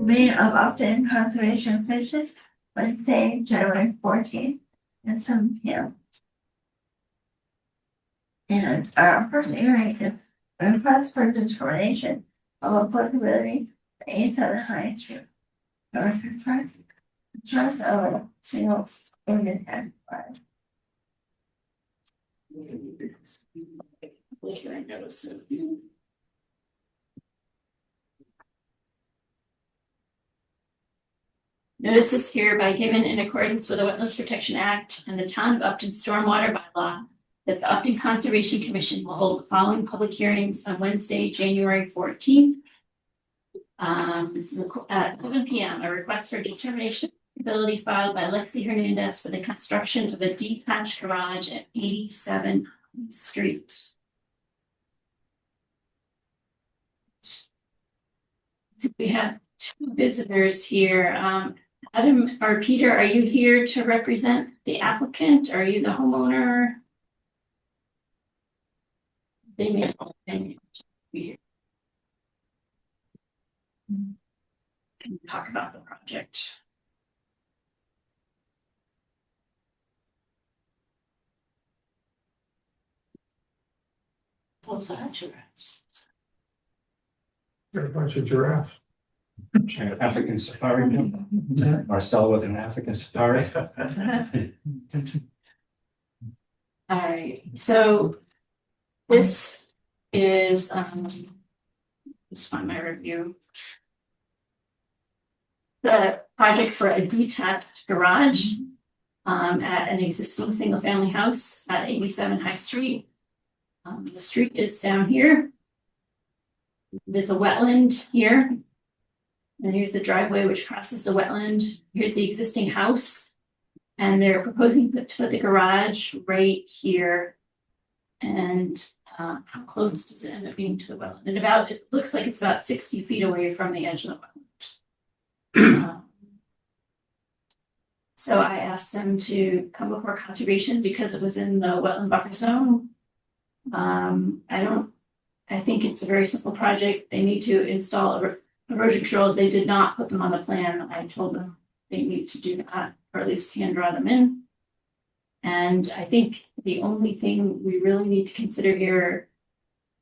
Meeting of Upton Conservation Commission, Wednesday, January 14th at 7 p.m. And our first hearing is a request for determination of applicability to 87 High Street. Just a single independent file. Notice is hereby given in accordance with the Wetlands Protection Act and the Town of Upton Stormwater Bylaw that the Upton Conservation Commission will hold the following public hearings on Wednesday, January 14th. At 7 p.m. A request for determination of ability filed by Lexi Hernandez for the construction of a detached garage at 87 Street. We have two visitors here. Adam or Peter, are you here to represent the applicant? Are you the homeowner? They may be here. Can talk about the project. Those are giraffes. Got a bunch of giraffes. African safari. Marcel with an African safari. All right, so this is let's find my review. The project for a detached garage at an existing single family house at 87 High Street. The street is down here. There's a wetland here. And here's the driveway which crosses the wetland. Here's the existing house. And they're proposing to put the garage right here. And how close does it end up being to the wetland? And it looks like it's about 60 feet away from the edge of the wetland. So I asked them to come before conservation because it was in the wetland buffer zone. I think it's a very simple project. They need to install erosion controls. They did not put them on the plan. I told them they need to do that, or at least hand draw them in. And I think the only thing we really need to consider here,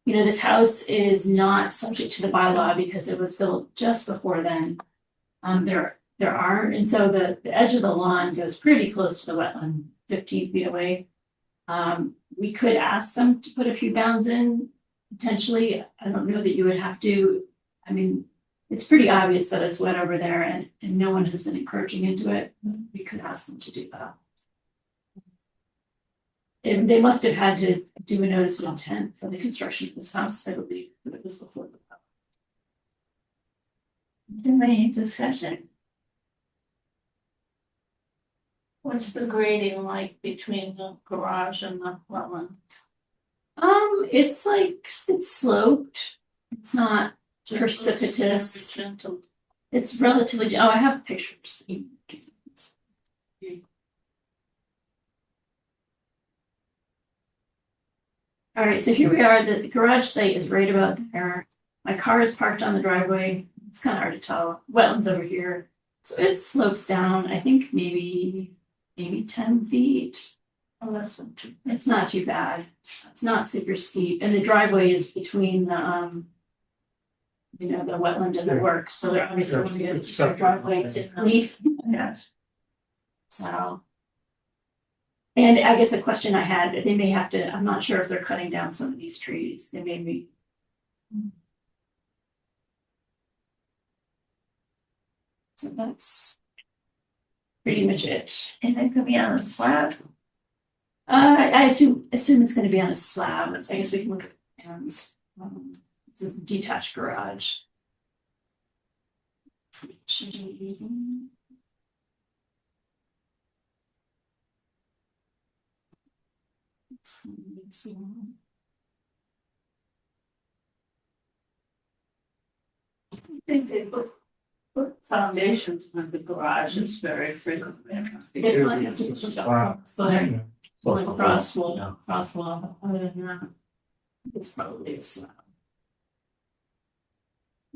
this house is not subject to the bylaw because it was built just before then. There are, and so the edge of the lawn goes pretty close to the wetland, 15 feet away. We could ask them to put a few bounds in, potentially. I don't know that you would have to. I mean, it's pretty obvious that it's wet over there and no one has been encouraging into it. We could ask them to do that. And they must have had to do a notice of intent for the construction of this house. I believe that it was before the Any discussion? What's the grading like between the garage and the wetland? It's sloped. It's not precipitous. Gentle. It's relatively. Oh, I have pictures. All right, so here we are. The garage site is right about there. My car is parked on the driveway. It's kind of hard to tell. Wetlands over here. So it slopes down, I think maybe 10 feet. Oh, that's not too. It's not too bad. It's not super steep. And the driveway is between the the wetland and the works. So they're obviously going to get a driveway to leave. Yeah. So, and I guess a question I had, they may have to, I'm not sure if they're cutting down some of these trees. They may be. So that's pretty much it. Is it gonna be on the slab? I assume it's going to be on a slab. So I guess we can look at the plans. It's a detached garage. I think they put foundations on the garage is very frequent. They probably have to push up Wow. foot, like Yeah. cross wall. Other than that, it's probably a slab.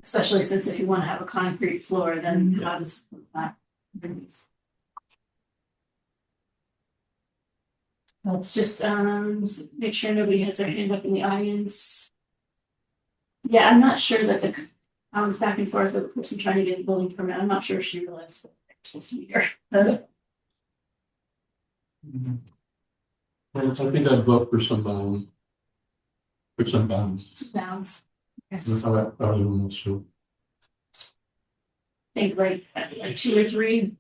Especially since if you want to have a concrete floor, then how does that underneath? Let's just make sure nobody has their hand up in the audience. Yeah, I'm not sure that I was back and forth with the person trying to get a building permit. I'm not sure she realized that they're supposed to be here. So, Well, I think I'd vote for some bounds. it's bounds. I don't know, so. Think like 2 or 3.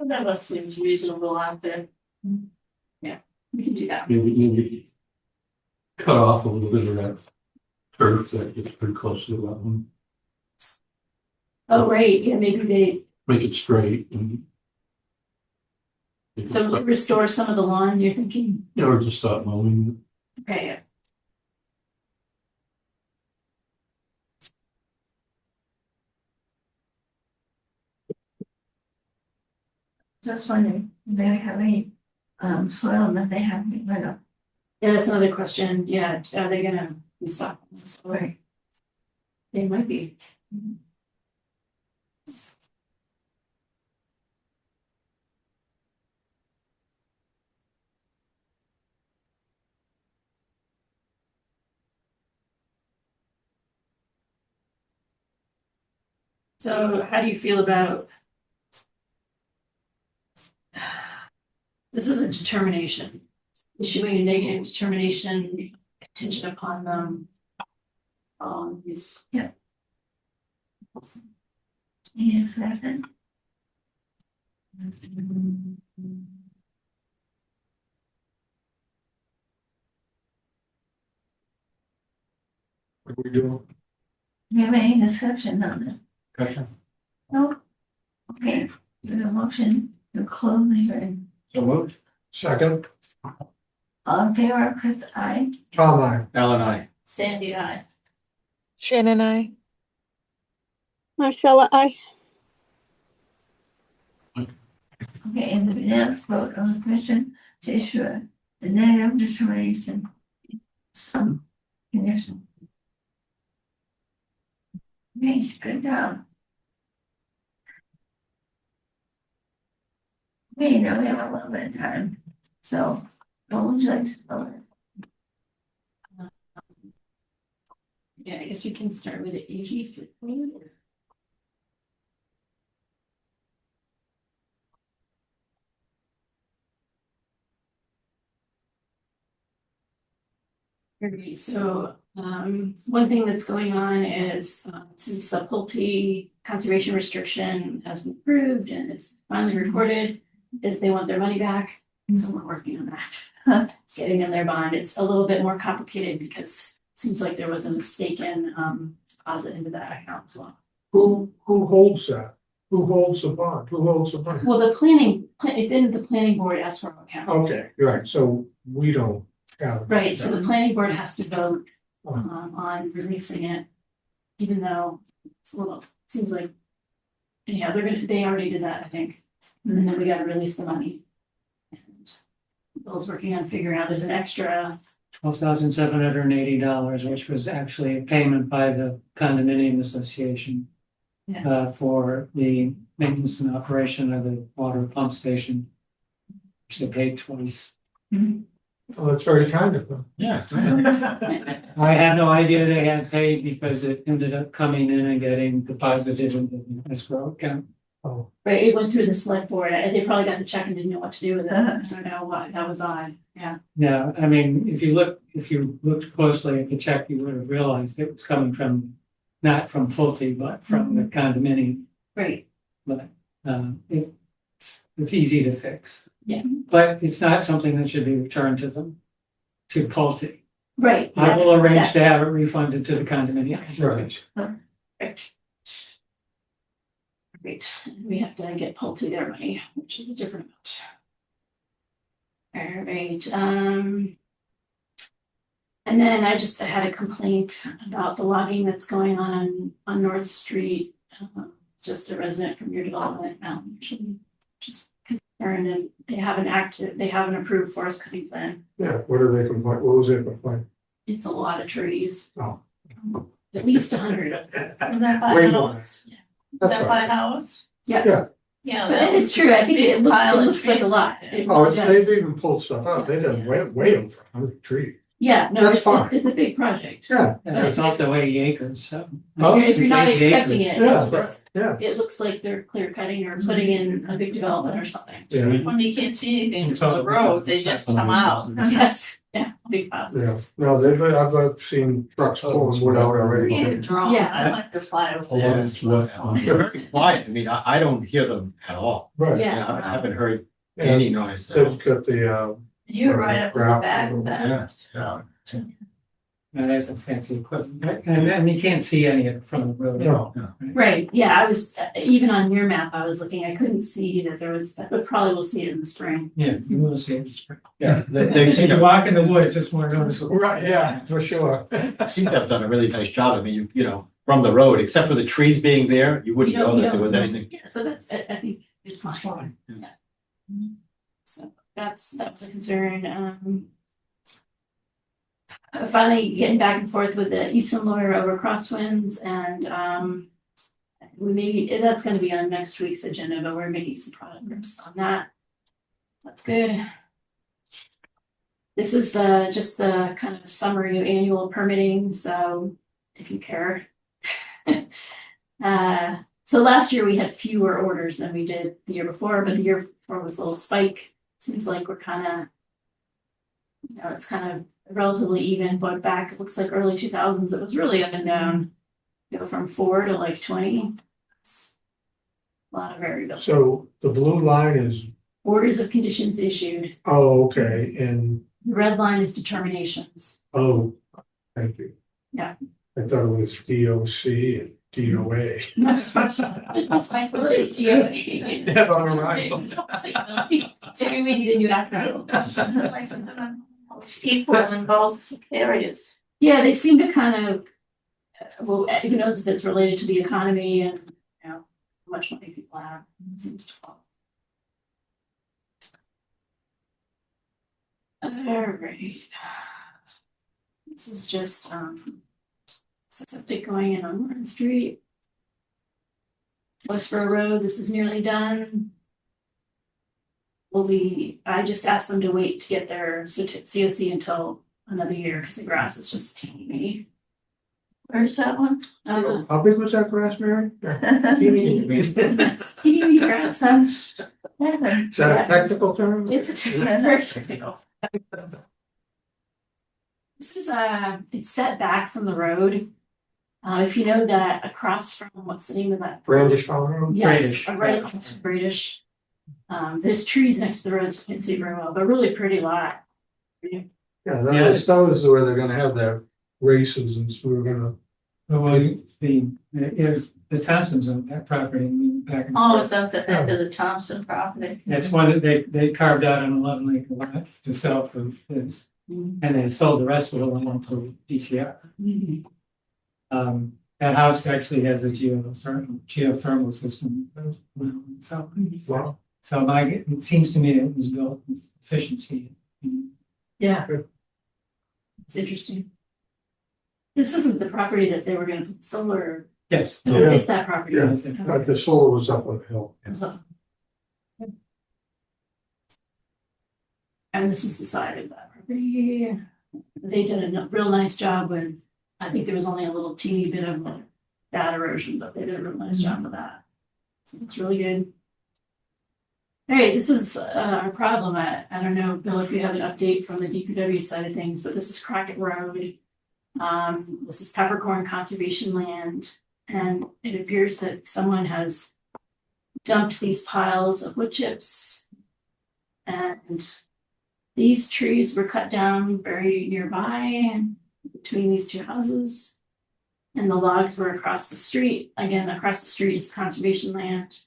That seems reasonable out there. We can do that. Maybe cut off a little bit of that turf that gets pretty close to that one. Oh, right. Yeah, maybe they Make it straight and. so restore some of the lawn. You're thinking, Yeah, or just stop mowing. okay, yeah. Just wondering, do they have any soil that they have to get rid of? Yeah, that's another question. Yeah, are they gonna be stopping this? Or Right. they might be. So how do you feel about? This is a determination, issuing a negative determination contingent upon them. These, yeah. Any exception? What are we doing? Do you have any discussion on this? Question? No? Okay, do a motion to close the hearing. So moved. Second, All in favor, Chris, aye. Tom, I. Alan, I. Sandy, I. Shannon, I. Marcella, I. Okay, and the unanimous vote of the commission to issue the negative determination. Some condition. Okay, good job. Okay, now we have a little bit of time, so what would you like to start? yeah, I guess we can start with the AG's. Okay, so one thing that's going on is since the Pulte conservation restriction has been approved and it's finally recorded, is they want their money back. So we're working on that. Getting in their bond. It's a little bit more complicated because it seems like there was a mistaken deposit into that account as well. Who holds that? Who holds the bond? Who holds the money? Well, it's in the planning board escrow account. Okay, you're right, so we don't have. Right, so the planning board has to vote Oh. on releasing it, even though it's a little, seems like. Yeah, they already did that, I think, and then we gotta release the money. And Bill's working on figuring out, there's an extra, $12,780, which was actually a payment by the condominium association. For the maintenance and operation of the water pump station. Which they paid twice. Oh, that's very kind of them. Yes. I had no idea they had paid because it ended up coming in and getting deposited into the escrow account. Oh, right, it went through the select board, and they probably got the check and didn't know what to do with it, I don't know why, that was odd, yeah. Yeah, I mean, if you looked closely at the check, you would have realized it was coming from, not from Pulte, but from the condominium. Right, But it's easy to fix. Yeah. But it's not something that should be returned to them, to Pulte. right. I will arrange yeah, to have it refunded to the condominium. right. Right. Great, we have to get Pulte their money, which is a different amount. All right, and then I had a complaint about the logging that's going on North Street. Just a resident from your development, actually, just concerned, and they have an approved forest cutting plan. Yeah, what are they complain, what was it complain? It's a lot of trees. Oh. at least 100. Is that by Way more. house? Is That's that by right. house? Yeah. Yeah. Yeah. But that it's was true, I think big it looks pile of like a trees. lot. It Oh, really it's, does. they've even pulled stuff out. They done way over 100 trees. Yeah, no, That's it's fine. it's a big project. Yeah, And it's also 80 acres, so. Oh, If you're It's not 80 expecting acres. it, yeah, it's- right, yeah. it looks like they're clear cutting or putting in a big development or something. Yeah, When you can't see anything from the road, they just come out. Yes, yeah, big piles. yeah. No, I've seen trucks pulling wood out We already. need a drone, Yeah. I'd like to fly over Yeah, there. it's They're very quiet. I mean, I don't hear them at all. Right. Yeah. I haven't heard And any noise. they've got the, You're right up to the back of Yeah, that. yeah. And there's some fancy equipment, and you can't see any of it from the road. no, Right, yeah, I was, even on your map, I was looking, I couldn't see that there was, but probably we'll see it in the spring. Yeah, you will see it in spring. Yeah, they've If seen you it. walk in the woods, it's more noticeable. right, yeah, for sure. I think they've done a really nice job. I mean, you know, from the road, except for the trees being there, you wouldn't You don't- know you that there was don't- anything. Yeah, so that's, I think it's fine. Fine. So that was a concern, finally getting back and forth with the Easton lawyer over crosswinds and, that's gonna be on next week's agenda, but we're making some progress on that. That's good. This is just the kind of summary of annual permitting, so if you care. So last year we had fewer orders than we did the year before, but the year before was a little spike. Seems like we're it's kind of relatively even, but back, it looks like early 2000s, it was really up and down. Go from 4 to like 20. It's a lot of variability. So the blue line is, Orders of conditions issued. oh, okay, and, The red line is determinations. oh, thank you. Yeah. I thought it was DOC and DOA. Well, it is DOA. Dead on arrival. Maybe we need a new acronym. It's equal in both areas. Yeah, they seem to kind of, well, who knows if it's related to the economy and, how much money people have, it seems to fall. Alright. This is just, septic going in on Warren Street. Westboro Road, this is nearly done. I just asked them to wait to get their COC until another year, because the grass is just teeny. Where's that one? How big was that grass, Mary? Teeny grass. Is that a technical term? It's very technical. This is it's set back from the road. If you know that across from, what's the name of that? Brandish Farm? Yes, Bradish. right across from Bradish. There's trees next to the road, so you can't see very well, but really pretty lot. Yeah, Yeah, that was where they're gonna have their races and so we were gonna, Well, the Thompsons own that property back and Oh, forth. it's at the end of the Thompson property. That's one that they carved out an 11-acre lot to sell for this, and they sold the rest of the land to DCR. That house actually has a geothermal system. So, well, it seems to me it was built with efficiency. Yeah. It's interesting. This isn't the property that they were gonna put solar, Yes. it's that property. Yeah. Yes, it- but the solar was up on the hill. So. And this is the side of that property. They did a real nice job with, I think there was only a little teeny bit of bad erosion, but they did a real nice job with that. So it's really good. All right, this is a problem. I don't know, Bill, if you have an update from the DPW side of things, but this is Crockett Road. This is Peppercorn Conservation Land, and it appears that someone has dumped these piles of wood chips. And these trees were cut down very nearby between these two houses. And the logs were across the street. Again, across the street is conservation land.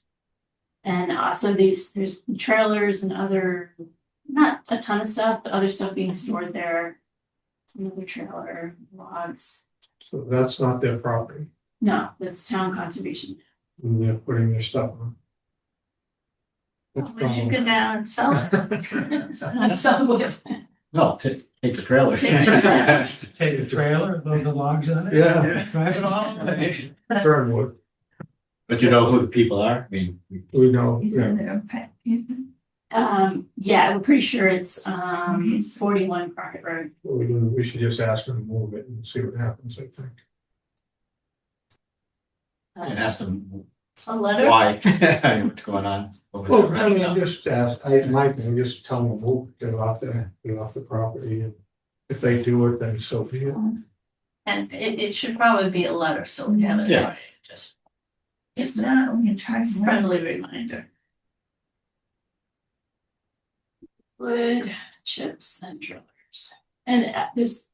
And also there's trailers and other, not a ton of stuff, but other stuff being stored there. Another trailer, logs. So that's not their property. No, that's town conservation. And they're putting their stuff on. We should go down and sell it. Not some wood. No, Take the trailer. Take the trailer. Take the trailer, load the logs on it. Yeah. Drive it all away. Fernwood, But you know who the people are? I mean, we know, Is yeah. in their pet, Yeah, we're pretty sure it's 41 Crockett Road. We should just ask them to move it and see what happens, I think. and ask them A letter? why, what's going on. over Well, there. I mean, just ask, my thing, just tell them to move, get off the property, and if they do it, then so be it. And it should probably be a letter, so we have it. Yes. Just if not, we can try. a friendly reminder. Wood chips and drillers. And there's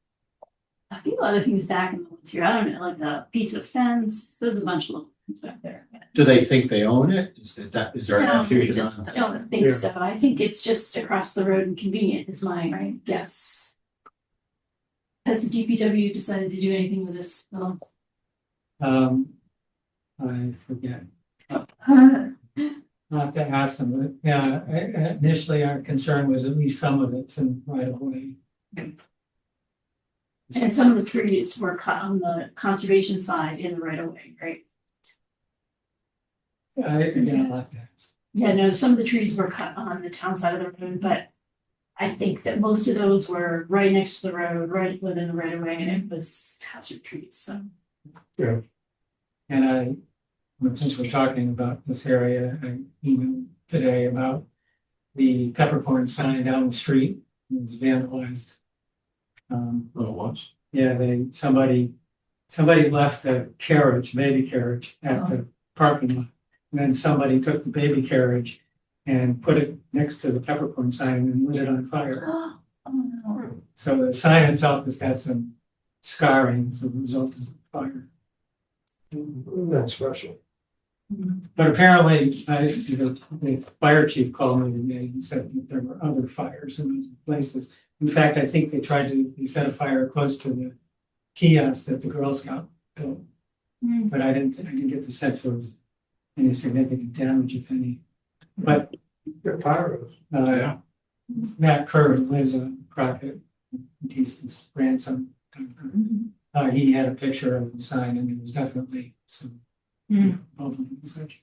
a few other things back in the woods here. I don't know, like a piece of fence. There's a bunch of little things back there. Do they think they own it? Is there a No, confusion just- on? I don't think Yeah. so. I think it's just across the road and convenient is my guess. Has the DPW decided to do anything with this? Little? I forget. Huh, I'll have to ask them, but yeah, initially our concern was at least some of it's in right of way. And some of the trees were cut on the conservation side in the right of way, right? Again, I'll have to ask. Yeah, no, some of the trees were cut on the town side of the road, but I think that most of those were right next to the road, right within the right of way, and it was hazard trees, so. And since we're talking about this area, I emailed today about the peppercorn sign down the street. It was vandalized. Oh, it was. Yeah, somebody left a carriage, baby carriage at the parking lot. And then somebody took the baby carriage and put it next to the peppercorn sign and lit it on fire. oh, no. So the sign itself has got some scarring as a result of the fire. That's special. But apparently, the fire chief called me today and said that there were other fires in other places. In fact, I think they set a fire close to the kiosk that the Girl Scout built. But I didn't get the sense there was any significant damage, if any. But They're pirates. Matt Kerr lives in Crockett, he's his grandson. He had a picture of the sign and it was definitely some bumping and such.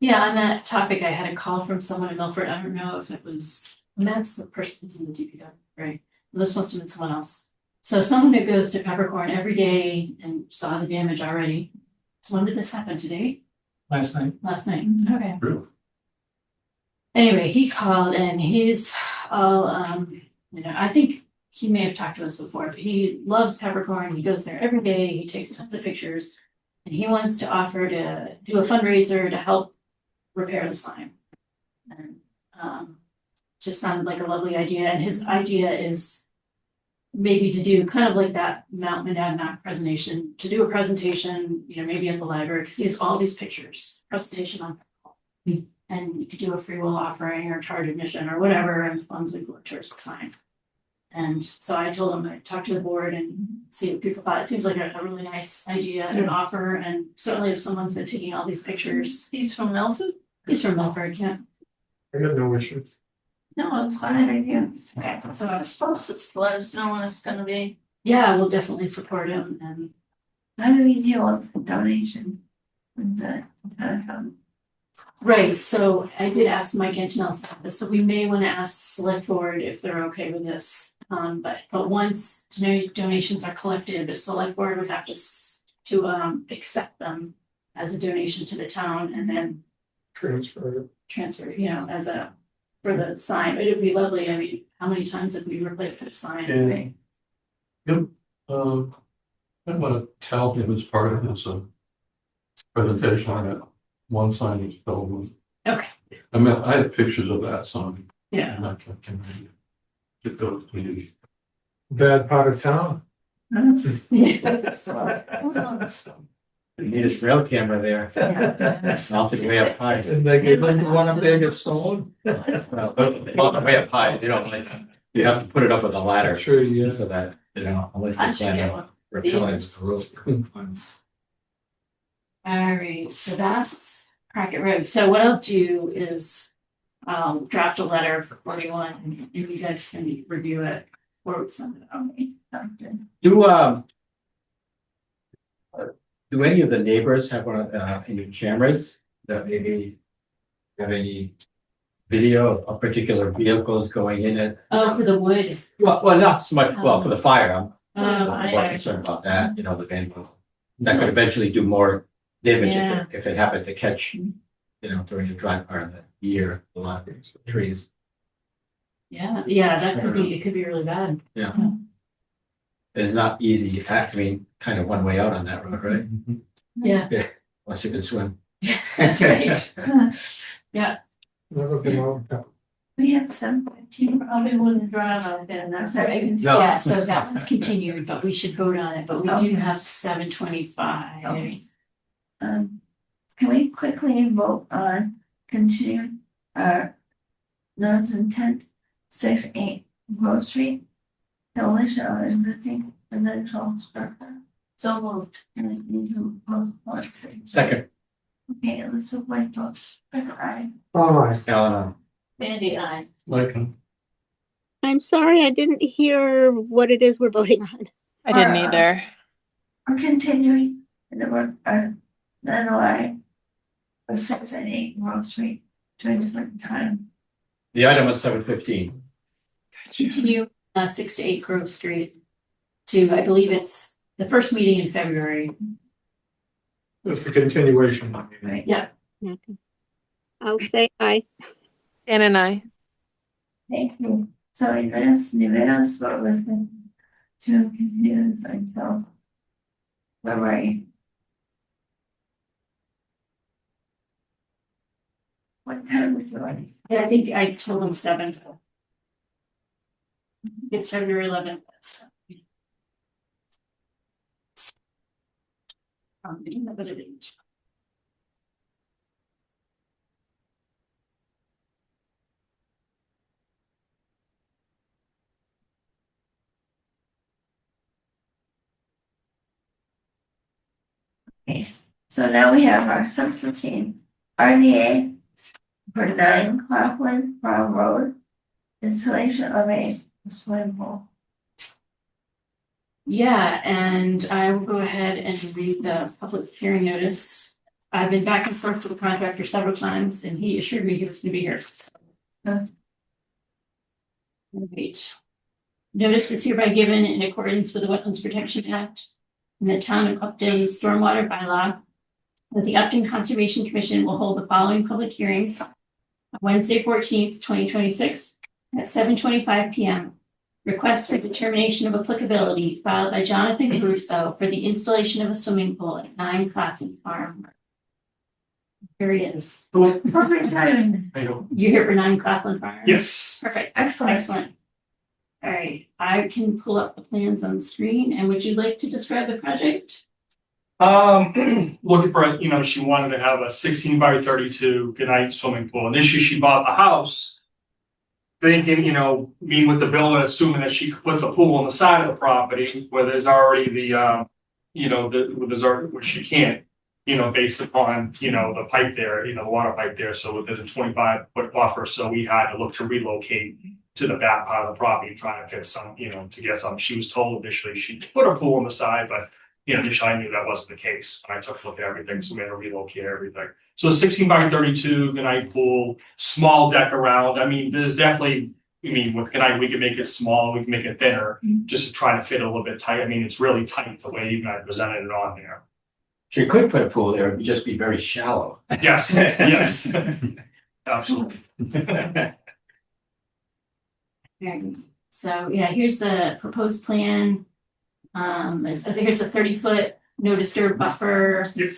Yeah, on that topic, I had a call from someone in Milford. I don't know if it was, and that's the person who's in the DPW, right? This must have been someone else. So someone who goes to Peppercorn every day and saw the damage already. So when did this happen? Today? Last night. Last night? Okay. Really? Anyway, he called and he's all, I think he may have talked to us before, but he loves Peppercorn. He goes there every day. He takes tons of pictures. And he wants to offer to do a fundraiser to help repair the sign. And just sounded like a lovely idea. And his idea is maybe to do kind of like that Mount Monadnock presentation, to do a presentation, maybe at the library, because he has all these pictures, presentation on. And you could do a free will offering or charge admission or whatever, and funds would go towards the sign. And so I told him I'd talk to the board and see what people thought. It seems like a really nice idea and offer, and certainly if someone's been taking all these pictures. He's from Milford? He's from Milford, yeah. I got no issue. No, it's Fine, fine. idea. Okay, So so I suppose it's let us know when it's gonna be. yeah, we'll definitely support him. And How do we deal with the donation with the, right, so I did ask Mike Antonellis about this, so we may want to ask the select board if they're okay with this. But once donations are collected, the select board would have to accept them as a donation to the town and then Transfer. transfer, for the sign. It would be lovely. I mean, how many times have we replaced the sign? And- Yep, I want to tell him as part of his presentation that one sign is filled with. Okay. I mean, I have pictures of that sign. Yeah. And I can get those to you. Bad part of town. You need a trail camera there. Mounted way up high. And they one up there get stolen. Well, mounted way up high, you have to put it up with a ladder. Sure, yeah. So that, unless I you should plan get on one. repelling the roof. All right, so that's Crockett Road. So what I'll do is I'll draft a letter for 41 and you guys can review it or send it out. Something. Do any of the neighbors have any cameras that maybe have any video of particular vehicles going in it? Oh, for the wood. Well, not so much, well, for the fire, I'm more I, concerned about that, you know, the vandalism. That could eventually do more damage Yeah. if it happened to catch, you know, during the dry part of the year, a lot of trees. yeah, that could be, it could be really bad. It's not easy, I mean, kind of one way out on that road, right? Yeah, Unless you can swim. that's right. Never been on. We have 7:15. Probably wouldn't drive out there, and that's Sorry. No. Yeah, so that one's continued, but we should vote on it, but we do Okay. have 7:25. Okay. Can we quickly vote on continuing our notice intent 6-8 Grove Street? Demolition of existing residential structure. so moved. And we need to vote for it. Second, Okay, let's vote by vote. Press aye. All right, Alan, Sandy, I. Like, I'm sorry, I didn't hear what it is we're voting on. I didn't either. We're continuing the work, the NOI for 6-8 Grove Street to a different time. the item was 7:15. Continue 6 to 8 Grove Street to, I believe it's the first meeting in February. it's the continuation. Right. Yeah, Okay. I'll say aye. Shannon and I. Thank you. So unanimous vote with the to continue this until February. What time would you like? and I think I told them 7. It's February 11th. But it is. Okay, so now we have our 7:15 RDA for 9 Claflin Farm Road. Installation of a swimming pool. Yeah, and I will go ahead and read the public hearing notice. I've been back and forth with the contractor several times and he assured me he was gonna be here. Wait. Notice is hereby given in accordance with the Wetlands Protection Act and the Town of Upton's Stormwater Bylaw. That the Upton Conservation Commission will hold the following public hearings. On Wednesday, 14th, 2026 at 7:25 p.m. Request for determination of applicability filed by Jonathan Caruso for the installation of a swimming pool at 9 Claflin Farm. Here he is. Perfect timing. You're here for 9 Claflin Farm? Yes, Perfect. Excellent. Excellent. All right, I can pull up the plans on the screen, and would you like to describe the project? looking for, she wanted to have a 16 by 32 goodnight swimming pool. Initially, she bought the house. Thinking, being with the builder, assuming that she could put the pool on the side of the property where there's already where she can't, based upon, the pipe there, the water pipe there. So there's a 25-foot buffer. So we had to look to relocate to the back part of the property, trying to get some, to get some. She was told initially she could put a pool on the side, but initially I knew that wasn't the case. I took a look at everything, so we had to relocate everything. So a 16 by 32 goodnight pool, small deck around. I mean, there's definitely, with goodnight, we can make it small, we can make it thinner, just to try to fit a little bit tight. I mean, it's really tight the way you guys presented it on there. She could put a pool there, it would just be very shallow. Yes, yes. Absolutely. Right. So, yeah, here's the proposed plan. I think there's a 30-foot no disturb buffer. Yep.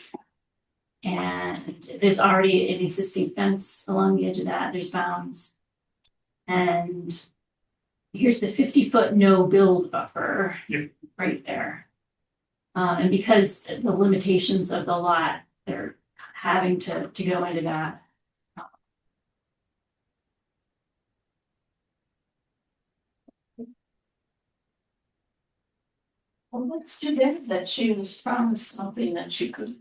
And there's already an existing fence along the edge of that, there's bounds. And here's the 50-foot no build buffer. Yep. Right there. And because the limitations of the lot, they're having to go into that. Well, let's do that she was promised something that she could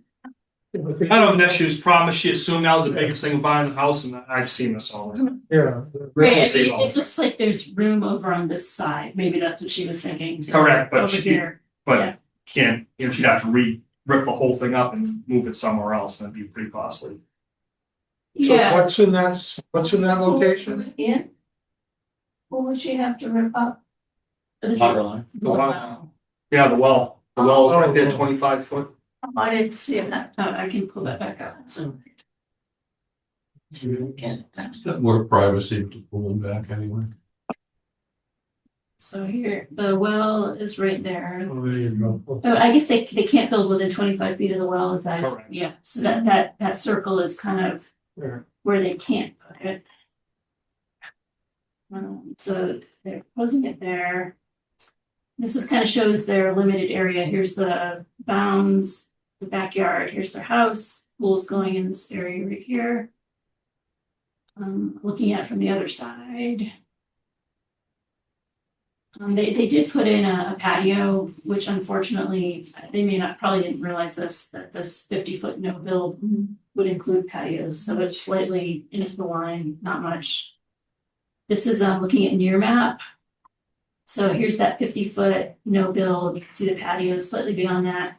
I don't know if that she was promised, she assumed that was the biggest thing buying the house, and I've seen this all the time. Yeah. Right, I see mean, all it looks like there's room over on this side, maybe that's what she was thinking. Correct, but Over she, here, but can't, she'd have to rip the whole thing up and move it somewhere else, and it'd be pretty costly. So yeah, what's in that location? Yeah. What would she have to rip up? this is- Water line. Wow. Yeah, the well is right there, Oh. 25 foot. I didn't see that, I can pull that back up, so. Got more privacy to pull them back anyway. So here, the well is right there. Oh, there you go. Oh, I guess they can't build within 25 feet of the well, is that? Correct. Yeah, so that circle is kind of Yeah. where they can't put it. So they're proposing it there. This is kind of shows their limited area. Here's the bounds, the backyard, here's their house, pool's going in this area right here. Looking at it from the other side. They did put in a patio, which unfortunately, they may not, probably didn't realize this, that this 50-foot no build would include patios, so it's slightly into the line, not much. This is looking at near map. So here's that 50-foot no build, you can see the patio slightly beyond that.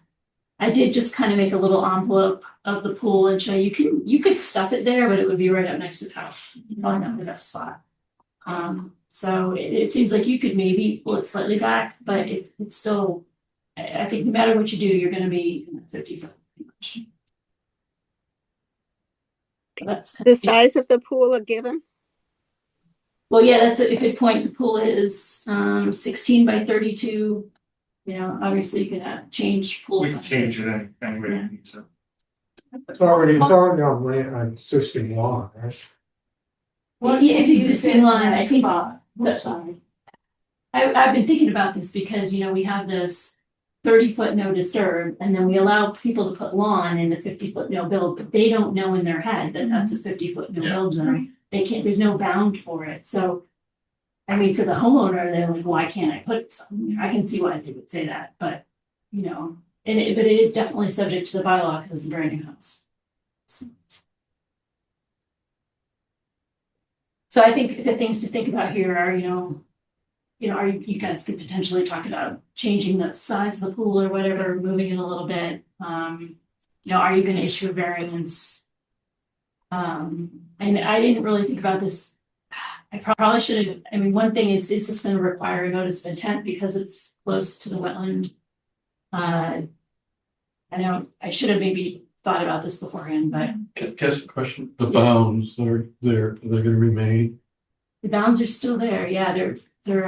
I did just kind of make a little envelope of the pool and show you could stuff it there, but it would be right up next to the house, probably not the best spot. So it seems like you could maybe pull it slightly back, but it's still, I think no matter what you do, you're gonna be in the 50-foot pretty much. So that's kind The of- size of the pool are given? Well, yeah, that's a good point. The pool is 16 by 32. You know, obviously you can change pool We can sizes. change it any way we need to. It's already on land, on existing law, right? Yeah, it's existing line. I think Spot. that- Sorry. I've been thinking about this because, you know, we have this 30-foot no disturb, and then we allow people to put lawn in the 50-foot no build, but they don't know in their head that that's a 50-foot no build zone. They can't, there's no bound for it, so. I mean, for the homeowner, they're like, why can't I put something there? I can see why they would say that, but, you know, but it is definitely subject to the bylaw because it's a brand new house. So I think the things to think about here are, you know, are you guys could potentially talk about changing the size of the pool or whatever, moving it a little bit. You know, are you gonna issue a variance? And I didn't really think about this. I probably should have, I mean, one thing is this gonna require a notice of intent because it's close to the wetland? I know I should have maybe thought about this beforehand, but Guess the question, the bounds that are there, are they gonna remain? the bounds are still there. Yeah, they're They're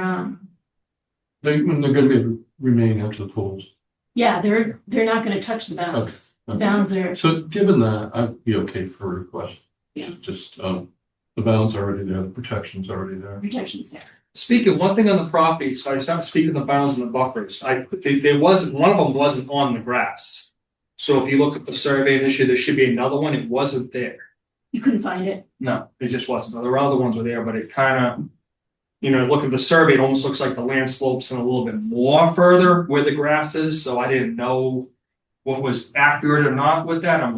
gonna be remain up to the pools. yeah, they're not gonna touch the bounds. The Okay. bounds are, So given that, I'd be okay for a request. Yeah. Just, the bounds are already there, the protection's already there. protections there. Speaking, one thing on the property, so I just have to speak of the bounds and the buffers. There wasn't, one of them wasn't on the grass. So if you look at the survey this year, there should be another one. It wasn't there. You couldn't find it. No, it just wasn't. There were other ones were there, but it kind of, you know, look at the survey, it almost looks like the land slopes in a little bit more further where the grass is. So I didn't know what was accurate or not with that. I'm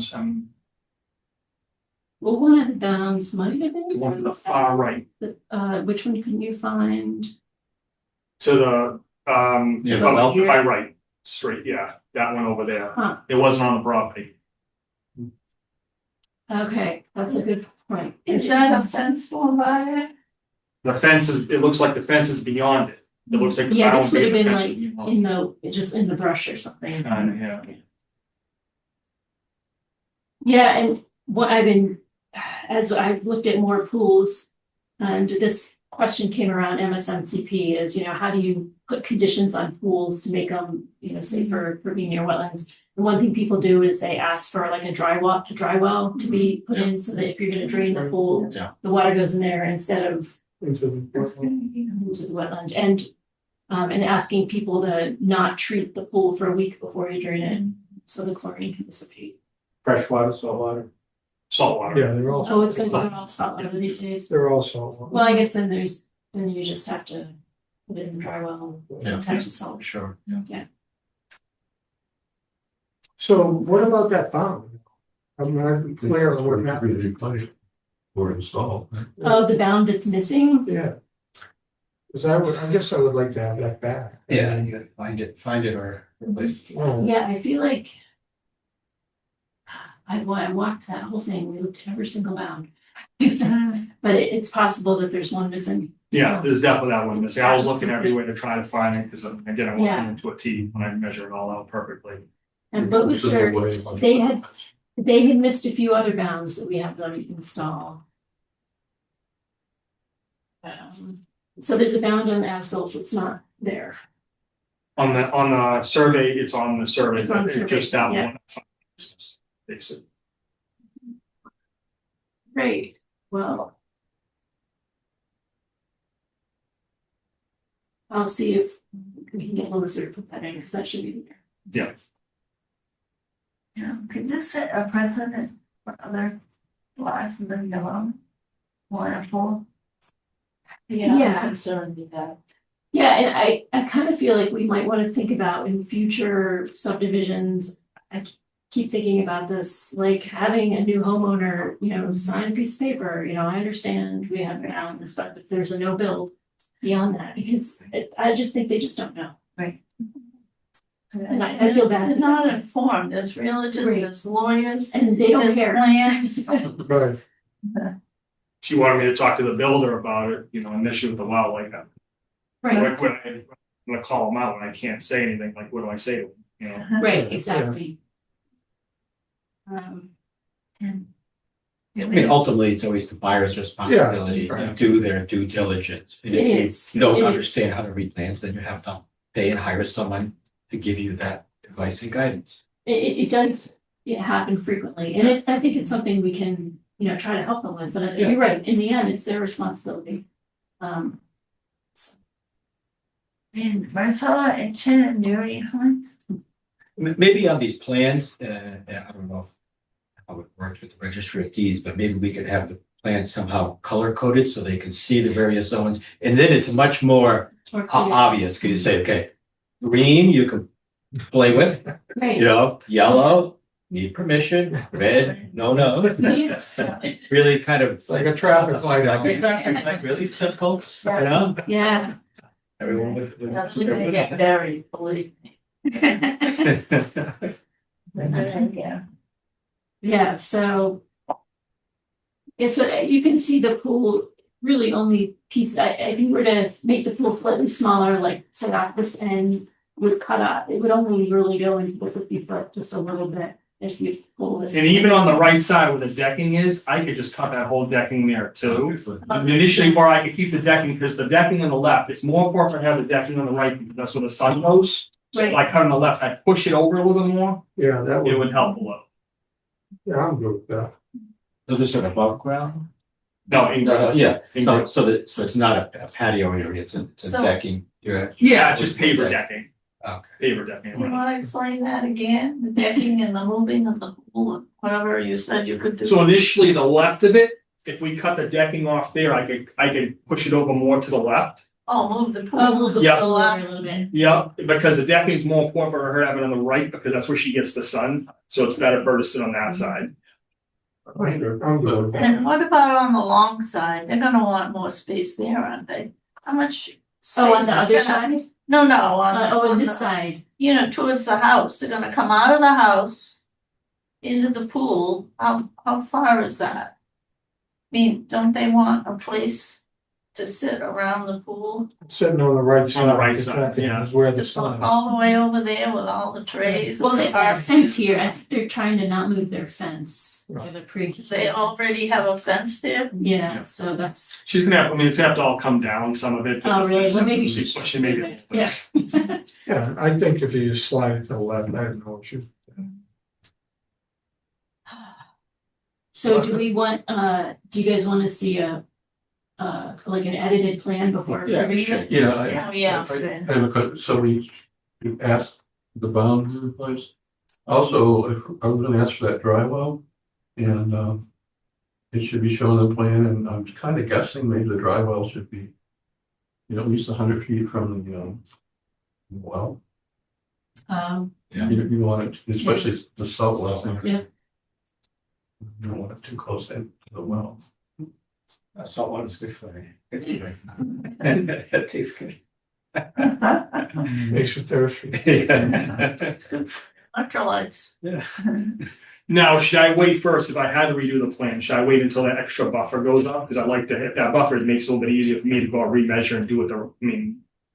Well, one of the bounds might have been. the one to the far right, Which one couldn't you find? to the, Yeah, the well. by right, straight, yeah, that one over there. Huh. It wasn't on the property. Okay, that's a good point. Is that a fence going by it? The fence is, it looks like the fence is beyond it. It looks like the Yeah, this would boundary have of the been fence is like beyond. just in the brush or something. Yeah. Yeah, and what I've been, as I've looked at more pools, and this question came around MSNCP is, you know, how do you put conditions on pools to make them, you know, safer for being near wetlands? And one thing people do is they ask for like a dry well to be put in so that if you're gonna drain the pool, Yeah. the water goes in there instead of Into the. into the wetland. And asking people to not treat the pool for a week before you drain it, so the chlorine can dissipate. Freshwater, saltwater. Saltwater. Yeah, they're all. Oh, it's gonna go all saltwater these days. They're all salt. Well, I guess then you just have to put it in the dry well, Yeah. attach the salt. Sure, yeah. So what about that bound? I'm not clear on what happened. Really replaced or installed. Oh, the bound that's missing? Yeah. Cause I guess I would like to have that back. Yeah, you gotta find it or replace it. Oh, Yeah, I feel like I walked that whole thing, we looked at every single bound. But it's possible that there's one missing. Yeah, there's definitely that one missing. I was looking everywhere to try to find it, because again, I'm Yeah. looking into a T when I measure it all out perfectly. And Boguster, they had missed a few other bounds that we have them install. So there's a bound on asphalt that's not there. On the survey, it's on the survey, It's on the it's survey, just that yeah. one. Basically. Great, well. I'll see if we can get Melissa to put that in, because that should be there. Yeah, Yeah, could this set a precedent for other lots in the development? Wonderful. Yeah. I'm concerned with that. Yeah, and I kind of feel like we might want to think about in future subdivisions. I keep thinking about this, like having a new homeowner, sign a piece of paper, I understand we have bounds, but if there's a no build beyond that, because I just think they just don't know. And I feel They're bad, not informed, there's realtors, Right. there's lawyers, and they don't there's care. plans. right. she wanted me to talk to the builder about it, an issue with the well, like that. Right, Like when I'm gonna call them out and I can't say anything, like, what do I say to them, right, exactly. And I mean, ultimately, it's always the buyer's responsibility to right. do their due diligence. And It if is, you don't it is. understand how to read plans, then you have to pay and hire someone to give you that advice and guidance. It does happen frequently, and I think it's something we can, try to help them with, but I think you're right, in the end, it's their responsibility. And Marcella and Shannon, do any comments? Maybe on these plans, I don't know how it works with the registry of deeds, but maybe we could have the plans somehow color coded so they can see the various zones. And then it's much more It's more clear. obvious, because you say, okay, green you can play with, Right. yellow, need permission, red, no. Yes. Really kind of. It's like a traffic light out. Like really simple, Yeah. Everyone would. That's when they get buried, believe me. Yeah. Yeah, so. Yeah, so you can see the pool really only piece, if you were to make the pool slightly smaller, like say off this end would cut out, it would only really go into the 50 foot just a little bit if you pull it. And even on the right side where the decking is, I could just cut that whole decking there too. Initially, where I could keep the decking, because the decking on the left, it's more important to have the decking on the right, because that's where the sun goes. So if I cut on the left, I push it over a little bit more, Yeah, that it would, would help a little. yeah, I'm good with that. So this sort of above ground? No, in- Yeah, In- so it's not a patio area, it's a So- decking, you're. yeah, just paver decking, Okay. paver decking, You right. wanna explain that again, the decking and the moving of the pool, and whatever you said you could do? So initially, the left of it, if we cut the decking off there, I could push it over more to the left. Oh, move the pool. Oh, move the Yeah. pool over a little bit. Yeah, because the decking's more important for her having on the right, because that's where she gets the sun, so it's better for her to sit on that side. I'm good with that. And what about on the long side? They're gonna want more space there, aren't they? How much? Oh, on space the is other gonna- side? No, on On on this the- side. Towards the house. They're gonna come out of the house into the pool. How far is that? I mean, don't they want a place to sit around the pool? Sitting on the right side. right the side, second yeah. Is where the Just sun is. all the way over there with all the trays. Well, and they the have a car- fence here, I think they're trying to not move their fence. They have a pre-existing They fence. already have a fence there? Yeah, so that's, She's gonna have, it's gonna have to all come down, some of it. oh, really, well, maybe she She should. made move it. it. Yeah. Yeah, I think if you just slide it to the left, I have no issue. So do we want, do you guys want to see like an edited plan before? Yeah, approving sure. it? Yeah, Oh, yeah. That's good. I have a question. So we asked the bound to be replaced. Also, if I was gonna ask for that dry well, and it should be shown on the plan, and I'm kind of guessing maybe the dry well should be, at least 100 feet from the well. Um, Yeah. You want it, especially the salt well. Yeah. You don't want it too close in to the well. Salt water is good for me. That tastes good. Makes you thirsty. Electrolytes. Yeah. Now, should I wait first if I had to redo the plan? Should I wait until that extra buffer goes up? Because I like to hit that buffer. It makes it a little bit easier for me to go out, remeasure and do it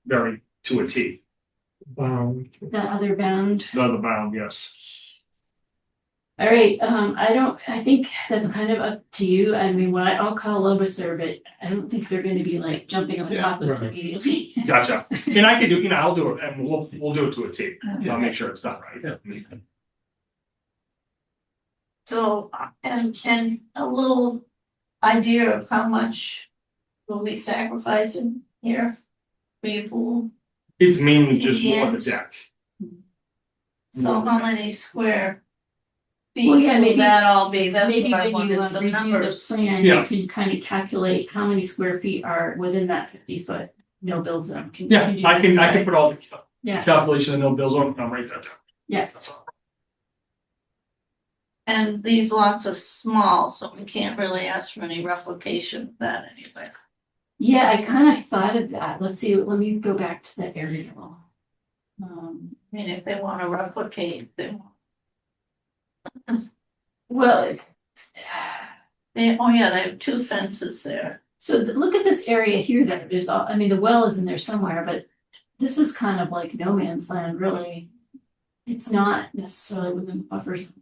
very to a T. The other bound. The other bound, yes. All right, I think that's kind of up to you. I mean, I'll call Lobusser, but I don't think they're gonna be like jumping on top of it right. immediately. Gotcha. And I can do, I'll do it and we'll do it to a T. I'll make sure it's done right. So, and a little idea of how much will be sacrificing here for your pool? It's mainly just more the deck. So how many square Well, feet yeah, will maybe- that all be? That's Maybe what I when you wanted some redo numbers. the plan, Yeah. you can kind of calculate how many square feet are within that 50-foot no build zone. Can Yeah, you do I can that? put all the Yeah. calculation and no bills on, I'll write that down. Yeah. That's all. And these lots are small, so we can't really ask for any replication of that anywhere. Yeah, I kind of thought of that. Let's see, let me go back to the aerial. I mean, if they wanna replicate, Well, they have two fences there. so look at this area here that there's all, I mean, the well is in there somewhere, but this is kind of like no man's land, really. It's not necessarily within the buffers.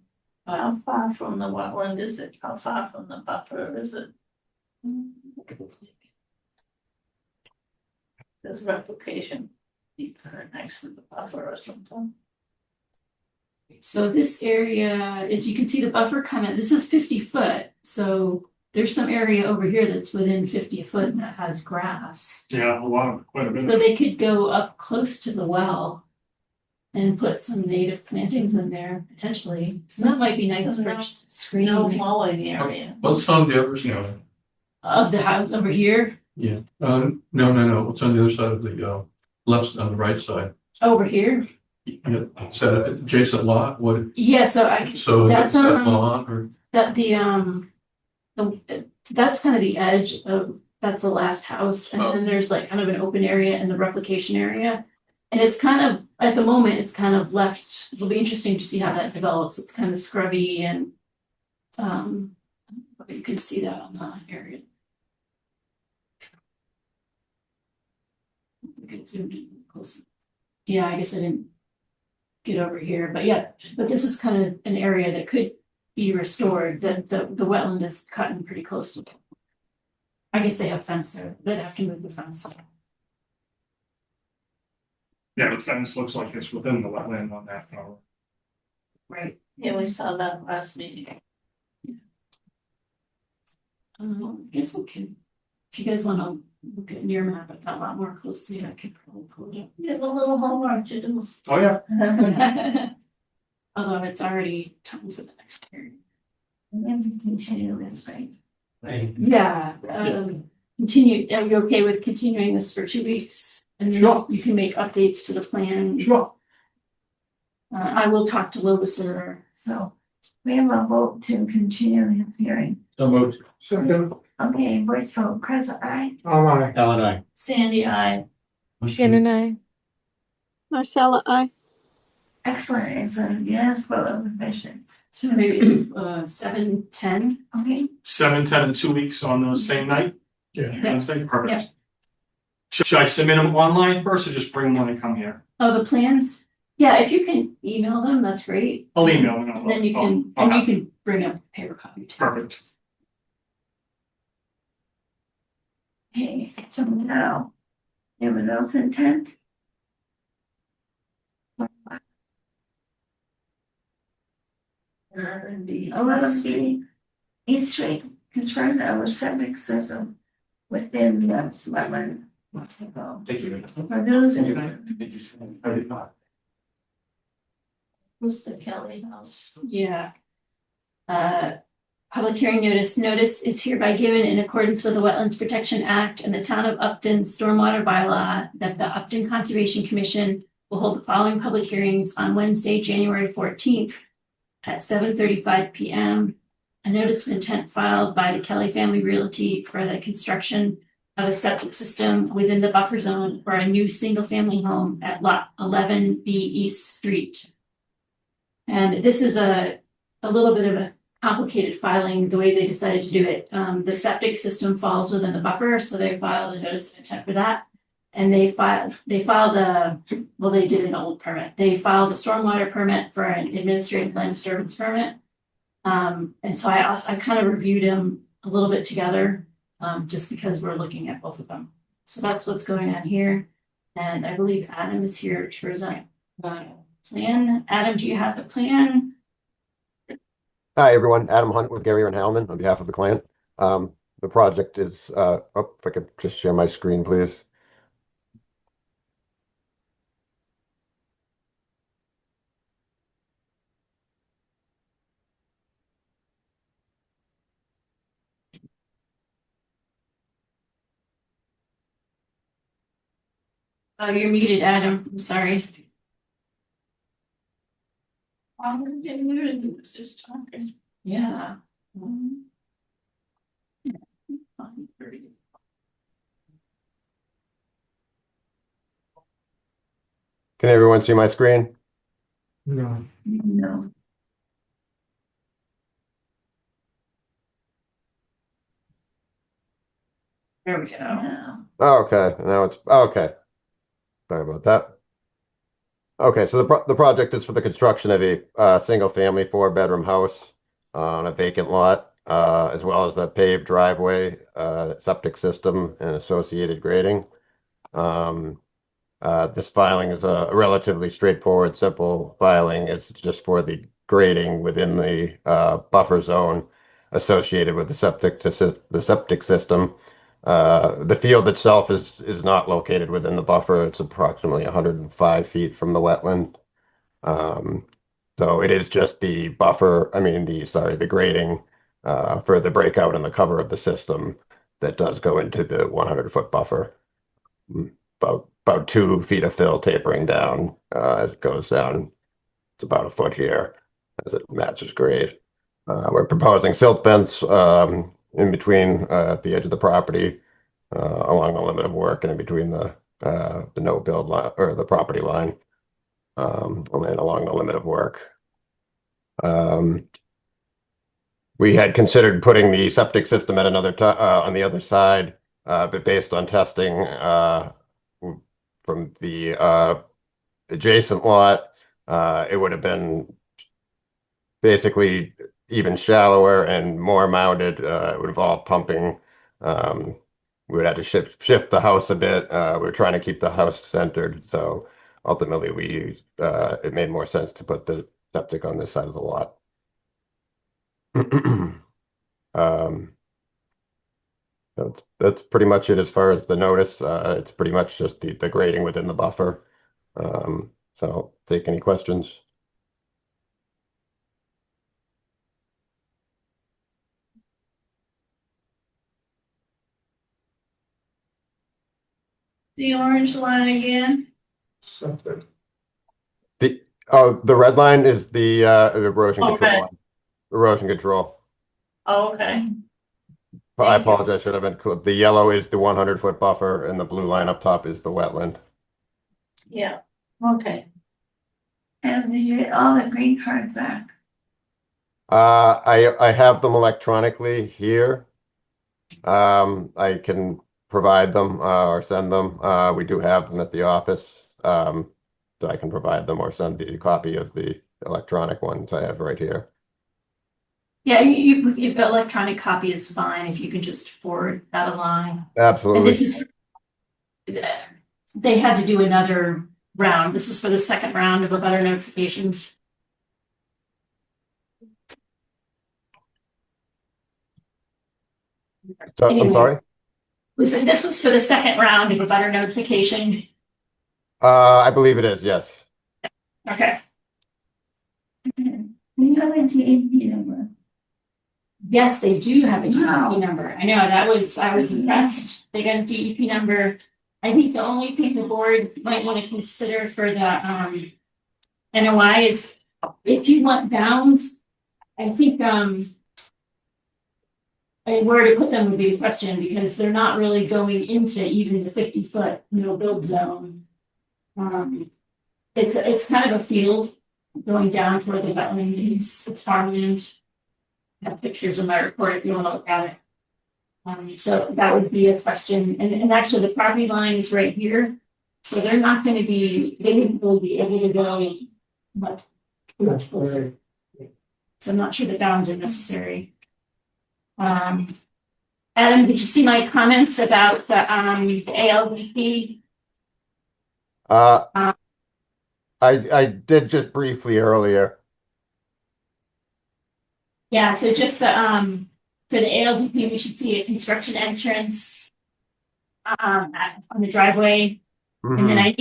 How far from the wetland is it? How far from the buffer is it? There's replication. Be next to the buffer or something. So this area, as you can see, the buffer kind of, this is 50 foot, so there's some area over here that's within 50 foot and that has grass. Yeah, quite a So bit. they could go up close to the well and put some native plantings in there potentially. So that might be nice So for no screening mowing area. What's on the other side? of the house over here, Yeah, no, what's on the other side of the, left, on the right side? over here. Yeah, is that an adjacent lot? What, Yeah, so I, so That's, that's that um, lawn or? that that's kind of the edge of, that's the last house. And then there's like kind of an open area in the replication area. And it's kind of, at the moment, it's kind of left, it'll be interesting to see how that develops. It's kind of scrubby and you can see that on the area. We can zoom in close. Yeah, I guess I didn't get over here, but yeah, but this is kind of an area that could be restored, that the wetland is cutting pretty close to it. I guess they have fence there, they'd have to move the fence. Yeah, the fence looks like it's within the wetland on that flower. Right. Yeah, we saw that last meeting. I guess we can, if you guys wanna look at your map a lot more closely, I could probably pull it We have a little homework to do. Oh, yeah. up. Although it's already time for the next hearing. And then we continue this, right? Yeah, continue, are you okay with continuing this for 2 weeks? And then Sure. you can make updates to the plan. Sure. I will talk to Lobusser. So we have a vote to continue this hearing. So moved. Second, Okay, voice vote, Chris, aye. aye. Ellen, I. Sandy, I. Shannon, I. Marcella, I. Excellent, it's a yes vote of the commission. So maybe 7:10. Okay, 7, 10, and 2 weeks on the same night? Yeah. Wednesday, perfect. Should I submit them online first or just bring them when I come here? Oh, the plans? Yeah, if you can email them, that's great. I'll email them. And then you can, and you can bring up a paper copy too. Perfect. okay, so now, anyone else intent? 11B, East Street, construction of a septic system within the wetland. Thank you. For those in I did not. Who's the Kelly house? Yeah. Public hearing notice is hereby given in accordance with the Wetlands Protection Act and the Town of Upton Stormwater Bylaw that the Upton Conservation Commission will hold the following public hearings on Wednesday, January 14th at 7:35 p.m. a notice of intent filed by the Kelly Family Realty for the construction of a septic system within the buffer zone for a new single-family home at lot 11B East Street. And this is a little bit of a complicated filing, the way they decided to do it. The septic system falls within the buffer, so they filed a notice of intent for that. And they filed they did an old permit. They filed a stormwater permit for an administrative land disturbance permit. And so I kind of reviewed them a little bit together, just because we're looking at both of them. So that's what's going on here. And I believe Adam is here to present the plan. Adam, do you have the plan? Hi, everyone. Adam Hunt with Gary and Howland on behalf of the client. The project is, if I could just share my screen, please. Oh, you're muted, Adam. I'm sorry. I'm getting muted, it was just talking. Yeah. Can everyone see my screen? No. No. There we go. No. Oh, okay, now it's, okay. Sorry about that. Okay, so the project is for the construction of a single-family 4-bedroom house on a vacant lot, as well as a paved driveway, septic system, and associated grading. This filing is a relatively straightforward, simple filing. It's just for the grading within the buffer zone associated with the septic system. The field itself is not located within the buffer. It's approximately 105 feet from the wetland. So it is just the buffer, the grading for the breakout and the cover of the system that does go into the 100-foot buffer. About 2 feet of fill tapering down as it goes down. It's about a foot here as it matches grade. We're proposing silt fence in between at the edge of the property along the limit of work and in between the no build line or the property line and along the limit of work. We had considered putting the septic system at another on the other side, but based on testing from the adjacent lot, it would have been basically even shallower and more mounded. It would involve pumping. We would have to shift the house a bit. We're trying to keep the house centered, so ultimately it made more sense to put the septic on this side of the lot. That's pretty much it as far as the notice. It's pretty much just the grading within the buffer. So take any questions. The orange line again? Septic. The red line is the erosion control red. line. Erosion control. Oh, okay. I Thank you. apologize, should have been clear. The yellow is the 100-foot buffer and the blue line up top is the wetland. Yeah, okay. And did you get all the green cards back? I have them electronically here. I can provide them or send them. We do have them at the office. So I can provide them or send the copy of the electronic ones I have right here. Yeah, if the electronic copy is fine, if you can just forward that along. And Absolutely. this is, they had to do another round. This is for the second round of abutter notifications. So, I'm Anyway. sorry? This was for the second round of abutter notification. I believe it is, yes. Okay. Do you have a DEP number? Yes, they do have a Wow. DEP number. I know, I was impressed. They got a DEP number. I think the only thing the board might want to consider for the NOI is if you want bounds, I think And where to put them would be the question, because they're not really going into even the 50-foot no build zone. It's kind of a field going down toward the wetland, it's farmland. I have pictures in my report if you want to look at it. So that would be a question, and actually the property line is right here, so they're not gonna be, they wouldn't really be able to go much closer. So I'm not sure the bounds are necessary. Adam, did you see my comments about the ALDP? I did just briefly earlier. Yeah, so just the for the ALDP, we should see a construction entrance on the driveway. And then I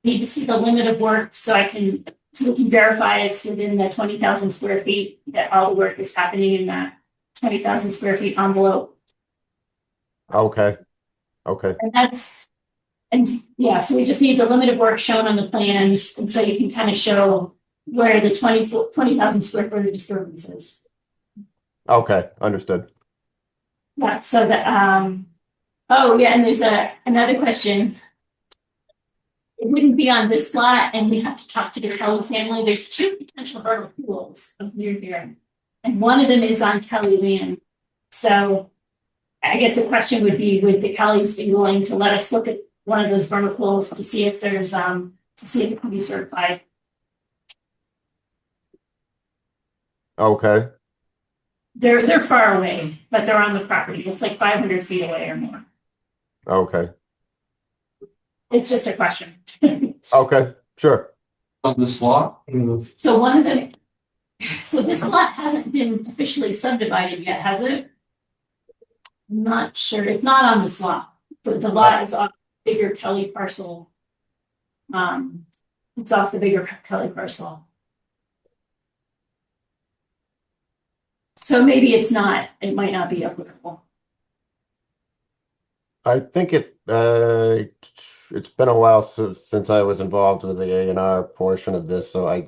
need to see the limit of work so we can verify it's within the 20,000 square feet, that all the work is happening in that 20,000 square feet envelope. Okay. And yeah, so we just need the limit of work shown on the plans, and so you can kind of show where the 20,000 square foot of disturbance is. Okay, understood. Yeah, so that, oh yeah, and there's another question. It wouldn't be on this lot, and we have to talk to the Kelly family. There's two potential vernal pools up near here, and one of them is on Kelly land. So I guess the question would be, would the Kellys be willing to let us look at one of those vernal pools to see if there's, to see if it can be certified? Okay. They're far away, but they're on the property. It's like 500 feet away or more. Okay. It's just a question. Okay, sure. On this lot? So one of them, so this lot hasn't been officially subdivided yet, has it? I'm not sure. It's not on this lot. The lot is off the bigger Kelly parcel. It's off the bigger Kelly parcel. So maybe it might not be applicable. I think it's been a while since I was involved with the A&R portion of this, so I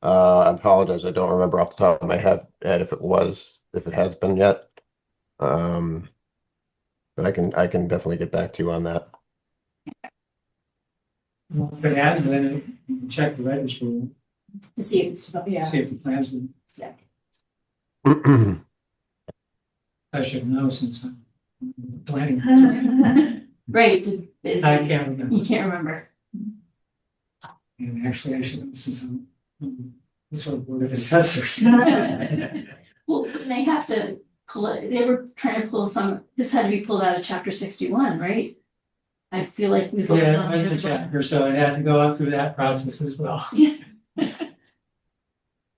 apologize. I don't remember off the top of my head if it has been yet. But I can definitely get back to you on that. Well, if it has, then you can check the registry, To see if it's, yeah. see if the plans, Yeah. I should know since I'm planning. Right. I can't remember. You can't remember. And actually, I should know since I'm sort of board of assessors. Well, they have to pull it, they were trying to pull this had to be pulled out of chapter 61, right? I feel like we've. Yeah, it was a chapter, so I had to go out through that process as well. Yeah.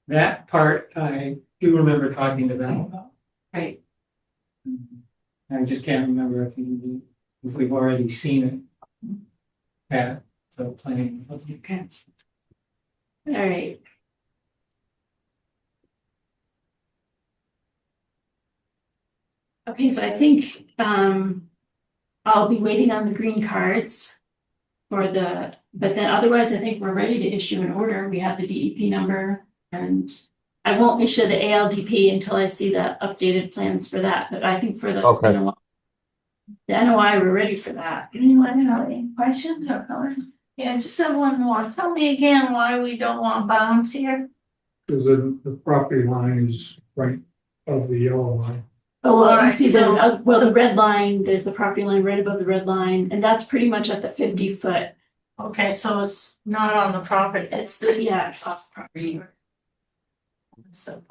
That part, I do remember talking to them about. Right. I just can't remember if we've already seen it at the planning. Okay. All right. Okay, so I think I'll be waiting on the green cards but then otherwise I think we're ready to issue an order. We have the DEP number, and I won't issue the ALDP until I see the updated plans for that, but I think for the Okay. NOI, we're ready for that. Anyone have any questions or comments? Yeah, just have one more. Tell me again why we don't want bounds here. Because the property line is right of the yellow line. Oh, well, you Alright, see so- the red line, there's the property line right above the red line, and that's pretty much at the 50-foot. Okay, so it's not on the property. It's it's off the property. So,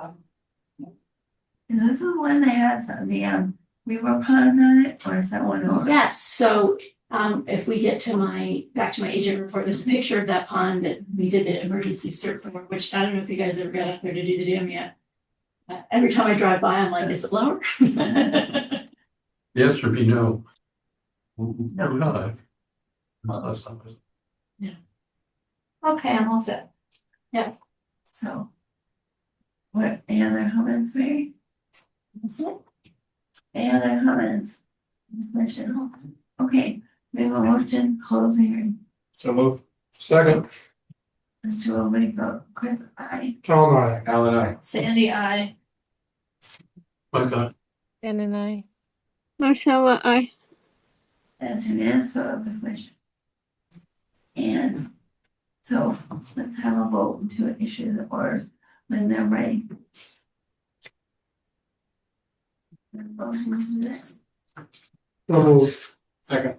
Is this the one that has the river pond on it, or is that one over? Yes, so if we get to back to my agent report, there's a picture of that pond that we did the emergency cert for, which I don't know if you guys ever got up there to do the dam yet. Every time I drive by, I'm like, is it lower? The answer would be no. No, not. Not last time. okay, I'm all set. So. What, any other comments, Mary? That's it. Any other comments? Discussion? Okay, we have a motion closing. So move. Second, The two already vote, Chris, aye. Tom, I. Alan, I. Sandy, I. My God. Dan and I. Marcella, I. That's unanimous vote of the commission. And so let's have a vote to issue the order when they're ready. Motion to do this. Second.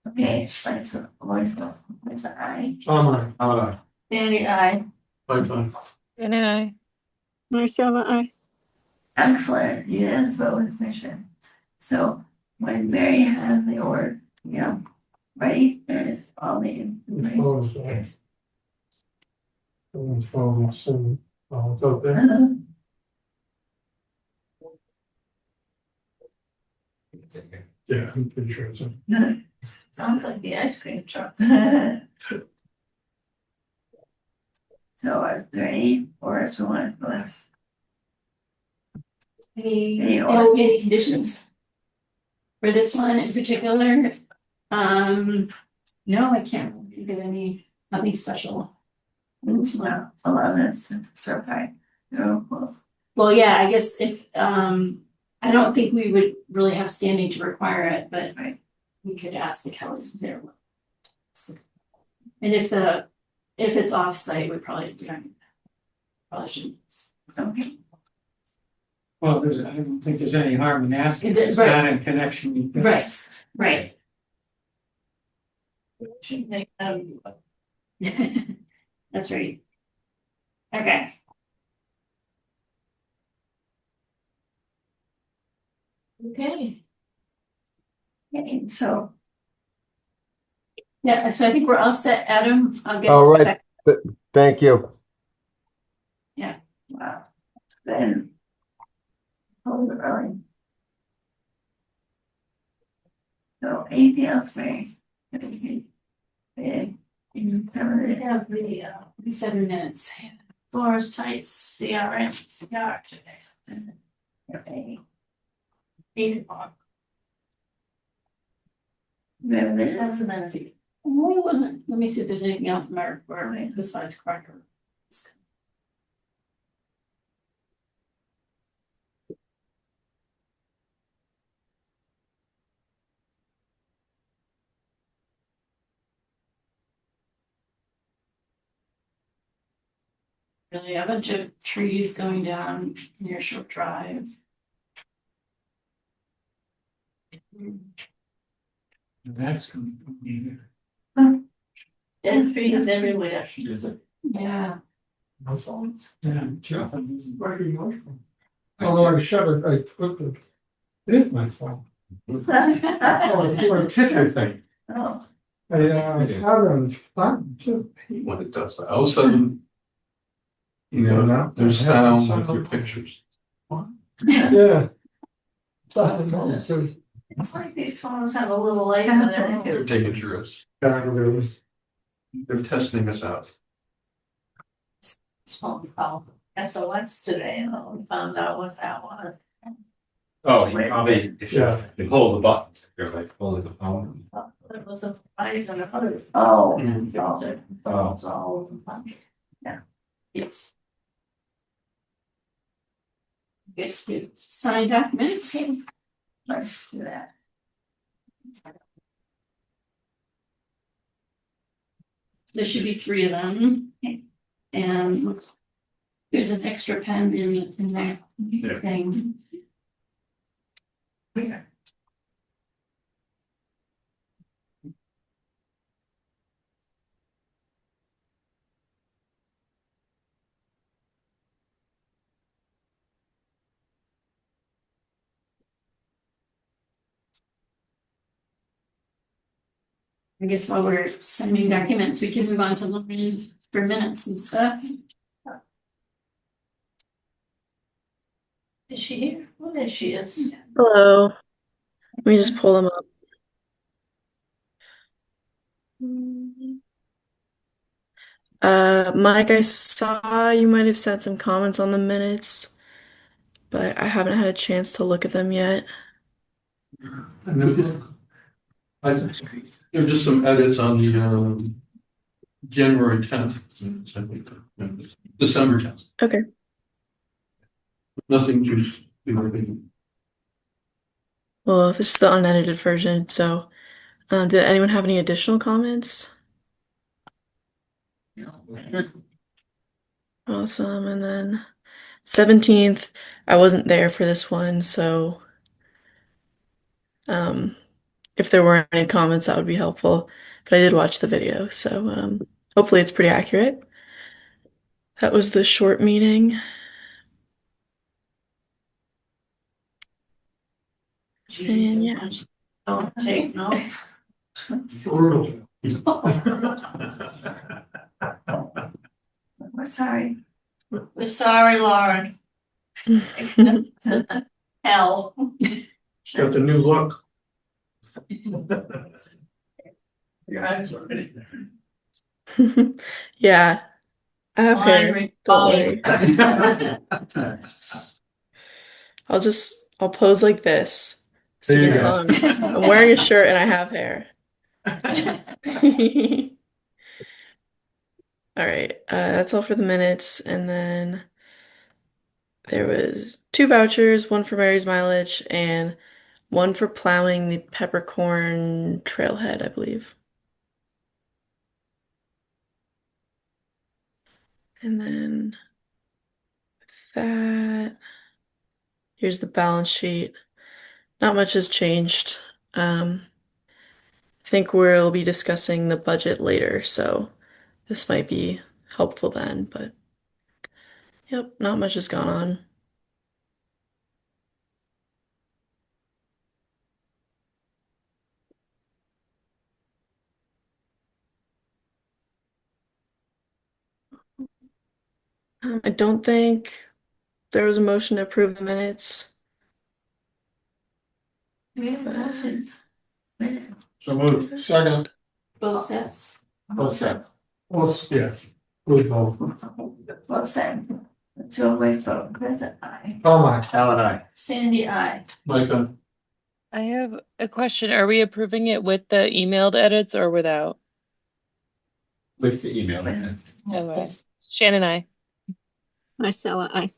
Okay, let's voice vote. With the aye. Sandy, I. Bye-bye. Dan and I. Marcella, I. Excellent, unanimous vote with the commission. So when Mary has the order, ready, and all the. Phone soon. It's out there. Yeah, I'm pretty sure it's in. Sounds like the ice cream truck. So are there any orders we want for us? Any conditions? For this one in particular? No, I can't really think of any, nothing special. Well, 11 is certified. They're both. Well, yeah, I guess if, I don't think we would really have standing to require it, but we could ask the Kellys if they're. And if it's off-site, we probably shouldn't. Okay. Well, I don't think there's any harm in asking. Right. It's not in connection with this. Right. Should make that. That's right. Okay. Okay. Okay, so, Yeah, so I think we're all set, Adam. I'll get. All right. back- Thank you. wow, it's been. Hold it early. So anything else, Mary? Okay. In We have the 7 minutes. Floors tights, CRM, CR today. Okay. 8 o'clock. Then this That's is, the minute. Well, it wasn't, let me see if there's anything else in my report besides Cracker. Really, a bunch of trees going down near Short Drive. That's going to be. Dead trees everywhere. Yeah. Yeah. Although I shut it, I put it in my phone. Oh, for a kitchen thing. oh, I had it on fun too. When it does that, all of a sudden, there's sound with your pictures. Yeah. They're It's like these phones have a little light in their They're own. taking risks. They're testing us out. Phone call SOS today, and we found out what that was. Oh, you probably, if Yeah. you hold the buttons, you're like holding the phone. It was a prize and a photo. oh, Phones all over the place. It's. It's good. Signed documents. let's do that. There should be 3 of them. And there's an extra pen in that thing. I guess while we're sending documents, we can move on to looking for minutes and stuff. Is she here? Well, there she is. Hello. Let me just pull them up. Mike, I saw you might have sent some comments on the minutes, but I haven't had a chance to look at them yet. There are just some edits on the January 10th, I think, December 10th. Okay. Nothing too. Well, this is the unedited version, so did anyone have any additional comments? Awesome. And then 17th, I wasn't there for this one, so if there weren't any comments, that would be helpful. But I did watch the video, so hopefully it's pretty accurate. That was the short meeting. And yeah. Don't take notes. We're sorry. We're sorry, Lauren. Hell. Got the new look. Your eyes were ready. Yeah. I have hair. Fine, Don't fine. worry. I'll pose like this. So There you you go. know, I'm wearing a shirt and I have hair. All right, that's all for the minutes. And then there was 2 vouchers, one for Mary's mileage and one for plowing the Peppercorn Trailhead, I believe. And then with that, here's the balance sheet. Not much has changed. I think we'll be discussing the budget later, so this might be helpful then, but yep, not much has gone on. I don't think there was a motion to approve the minutes. We have a motion. Minutes. So moved. Second. Both sets. Both sets. Well, yeah. Really cool. Well said. Two-way vote, Chris and I. Oh my. Alan, I. Sandy, I. Micah, I have a question. Are we approving it with the emailed edits or without? With the email. Okay. Shannon, I. Marcella, I.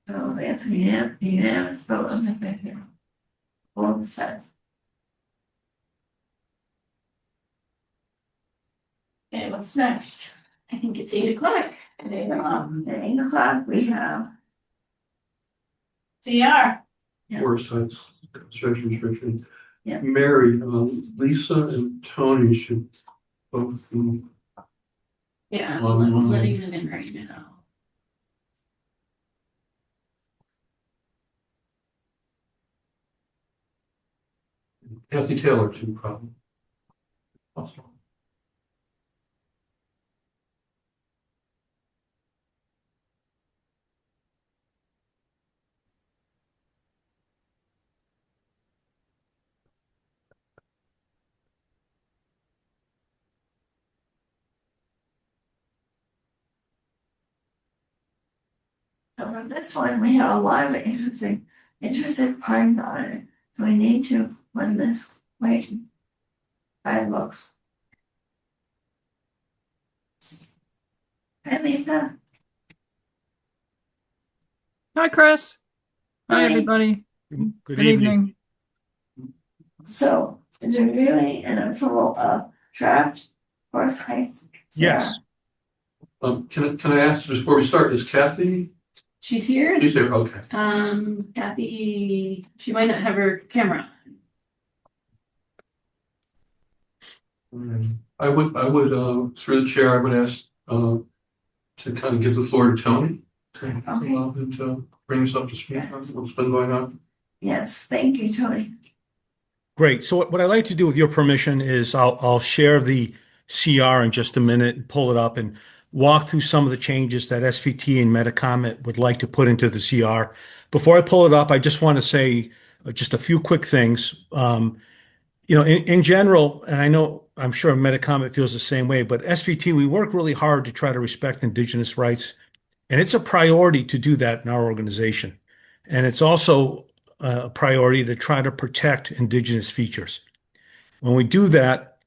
So there's a unanimous vote on the favor. All sets. Okay, what's next? I think it's 8:00. At 8 o'clock, we have CR. Yeah. Forest Heights construction restriction. Yeah. Mary, Lisa and Tony should both be. Yeah, Well, I'm letting them in right now. Kathy Taylor too, probably. Also. So for this one, we have a lot of interested parties on it. So we need to run this way by looks. Hi, Lisa. Hi, Chris. Hi, Hi. everybody. Good evening. So it's reviewing and approval of draft Forest Heights. Yes. Can I ask before we start, is Kathy, She's here. she's there, okay. Kathy, she might not have her camera. I would, through the chair, I would ask, to kind of give the floor to Tony. To come up and to bring us up to speed on what's been going on. Yes, thank you, Tony. Great. So what I'd like to do with your permission is I'll share the CR in just a minute and pull it up and walk through some of the changes that SVT and Metacomet would like to put into the CR. Before I pull it up, I just want to say just a few quick things. In general, and I'm sure Metacomet feels the same way, but SVT, we work really hard to try to respect Indigenous rights. And it's a priority to do that in our organization. And it's also a priority to try to protect Indigenous features. When we do that,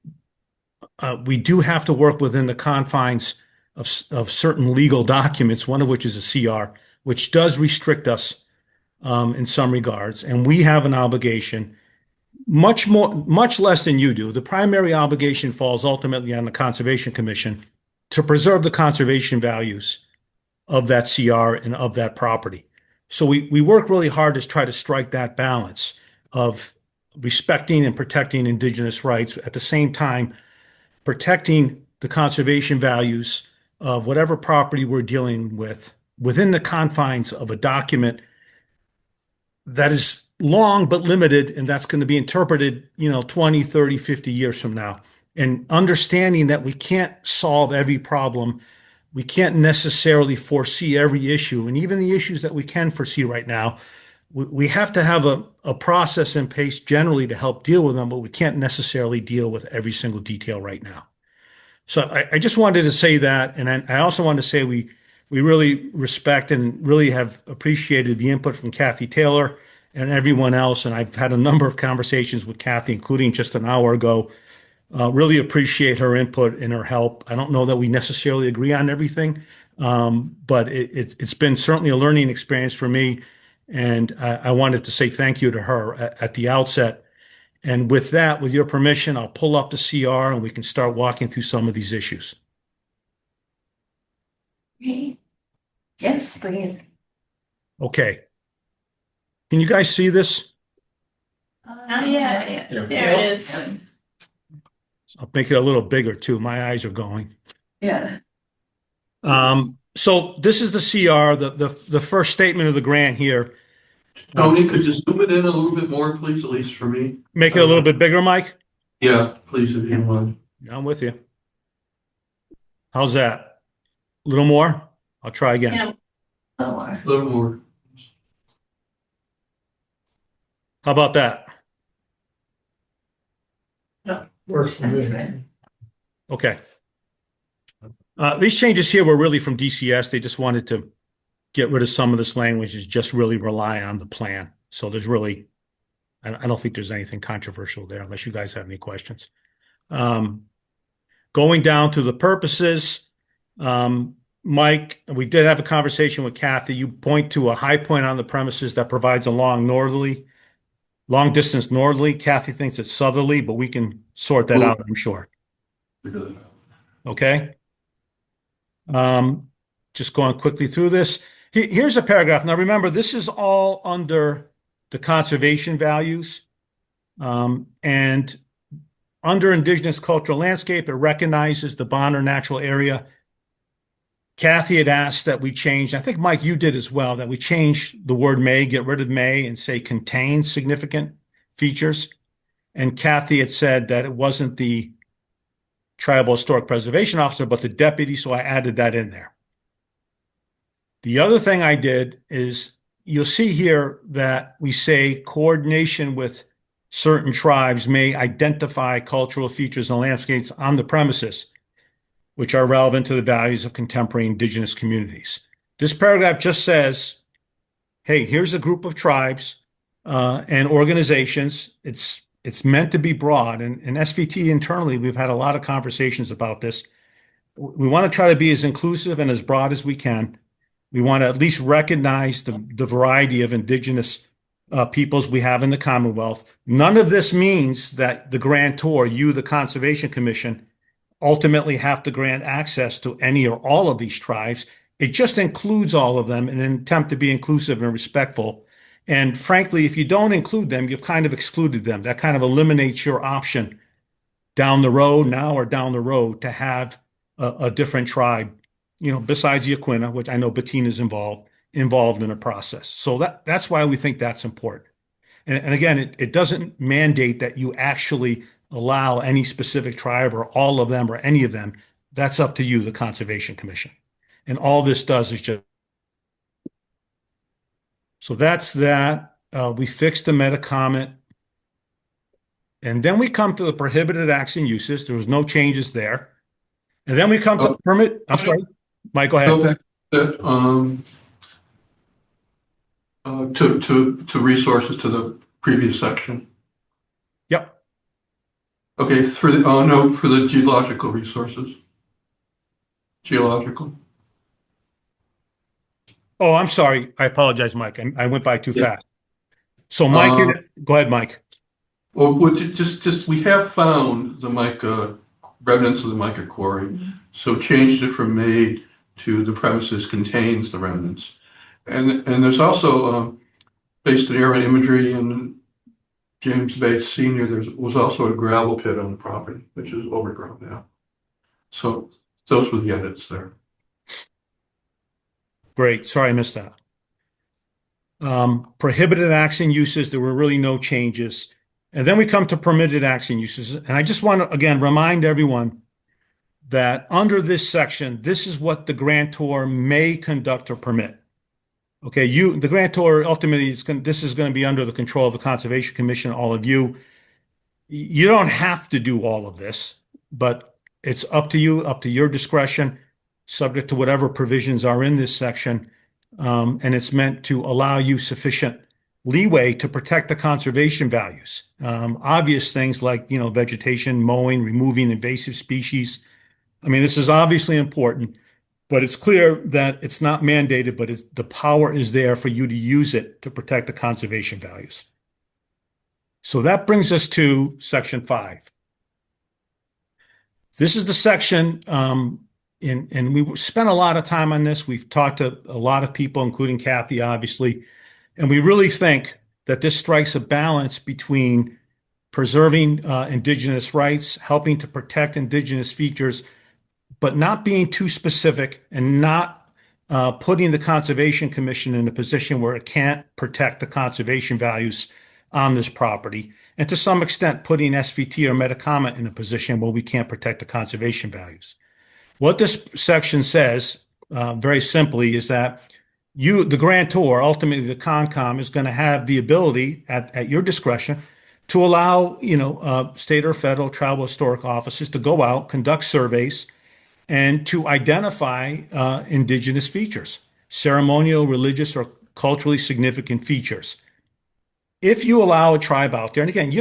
we do have to work within the confines of certain legal documents, one of which is a CR, which does restrict us in some regards. And we have an obligation, much less than you do. The primary obligation falls ultimately on the Conservation Commission to preserve the conservation values of that CR and of that property. So we work really hard to try to strike that balance of respecting and protecting indigenous rights, at the same time protecting the conservation values of whatever property we're dealing with within the confines of a document that is long but limited, and that's going to be interpreted, 20, 30, 50 years from now. And understanding that we can't solve every problem, we can't necessarily foresee every issue, and even the issues that we can foresee right now, we have to have a process in place generally to help deal with them, but we can't necessarily deal with every single detail right now. So I just wanted to say that, and I also wanted to say we really respect and really have appreciated the input from Kathy Taylor and everyone else, and I've had a number of conversations with Kathy, including just an hour ago. Really appreciate her input and her help. I don't know that we necessarily agree on everything, but it's been certainly a learning experience for me. And I wanted to say thank you to her at the outset. And with that, with your permission, I'll pull up the CR and we can start walking through some of these issues. Okay. Yes, please. Okay. Can you guys see this? Not yet. There it is. I'll make it a little bigger too. My eyes are going. Yeah. So this is the CR, the first statement of the grant here. Tony, could you zoom it in a little bit more, please, at least for me? Make it a little bit bigger, Mike? Yeah, please, if you don't mind. Yeah, I'm with you. How's that? A little more? I'll try again. Yeah. Lower. A little more. How about that? Works for That's me. good. Okay. These changes here were really from DCS. They just wanted to get rid of some of this language and just really rely on the plan. So there's really, I don't think there's anything controversial there unless you guys have any questions. Going down to the purposes, Mike, we did have a conversation with Kathy. You point to a high point on the premises that provides a long distance northerly. Kathy thinks it's southerly, but we can sort that out, I'm sure. Okay. Just going quickly through this. Here's a paragraph. Now remember, this is all under the conservation values. And under Indigenous Cultural Landscape, it recognizes the Bonner Natural Area. Kathy had asked that we change, I think Mike, you did as well, that we change the word may, get rid of may, and say contains significant features. And Kathy had said that it wasn't the Tribal Historic Preservation Officer, but the deputy, so I added that in there. The other thing I did is, you'll see here that we say coordination with certain tribes may identify cultural features and landscapes on the premises, which are relevant to the values of contemporary Indigenous communities. This paragraph just says, hey, here's a group of tribes and organizations. It's meant to be broad. And SVT internally, we've had a lot of conversations about this. We want to try to be as inclusive and as broad as we can. We want to at least recognize the variety of Indigenous peoples we have in the Commonwealth. None of this means that the grantor, you, the Conservation Commission, ultimately have to grant access to any or all of these tribes. It just includes all of them in an attempt to be inclusive and respectful. And frankly, if you don't include them, you've kind of excluded them. That kind of eliminates your option down the road now or down the road to have a different tribe, besides the Aquinnah, which I know Bettina's involved in a process. So that's why we think that's important. And again, it doesn't mandate that you actually allow any specific tribe or all of them or any of them. That's up to you, the Conservation Commission. And all this does is just. So that's that. We fixed the meta comment. And then we come to the prohibited acts and uses. There was no changes there. And then we come to the permit. I'm sorry. Mike, go ahead. Go back to resources to the previous section. Yep. Okay, through the, oh no, for the geological resources. Geological. Oh, I'm sorry. I apologize, Mike. I went by too Yeah. fast. So Mike, go ahead, Mike. Well, just, we have found the mica, remnants of the mica quarry. So changed it from made to the premises contains the remnants. And there's also, based on aerial imagery and James Bates Senior, there was also a gravel pit on the property, which is overgrown now. So those were the edits there. Great. Sorry, I missed that. Prohibited action uses, there were really no changes. And then we come to permitted action uses. And I just want to, again, remind everyone that under this section, this is what the grantor may conduct or permit. Okay, the grantor ultimately this is going to be under the control of the Conservation Commission, all of you. You don't have to do all of this, but it's up to you, up to your discretion, subject to whatever provisions are in this section. And it's meant to allow you sufficient leeway to protect the conservation values. Obvious things like, vegetation, mowing, removing invasive species. I mean, this is obviously important, but it's clear that it's not mandated, but the power is there for you to use it to protect the conservation values. So that brings us to section 5. This is the section, and we spent a lot of time on this. We've talked to a lot of people, including Kathy, obviously, and we really think that this strikes a balance between preserving indigenous rights, helping to protect indigenous features, but not being too specific and not putting the Conservation Commission in a position where it can't protect the conservation values on this property, and to some extent putting SVT or Metacomet in a position where we can't protect the conservation values. What this section says, very simply, is that the grantor, ultimately the CONCOM, is going to have the ability at your discretion to allow, state or federal tribal historic offices to go out, conduct surveys, and to identify indigenous features, ceremonial, religious, or culturally significant features. If you allow a tribe out there, and again,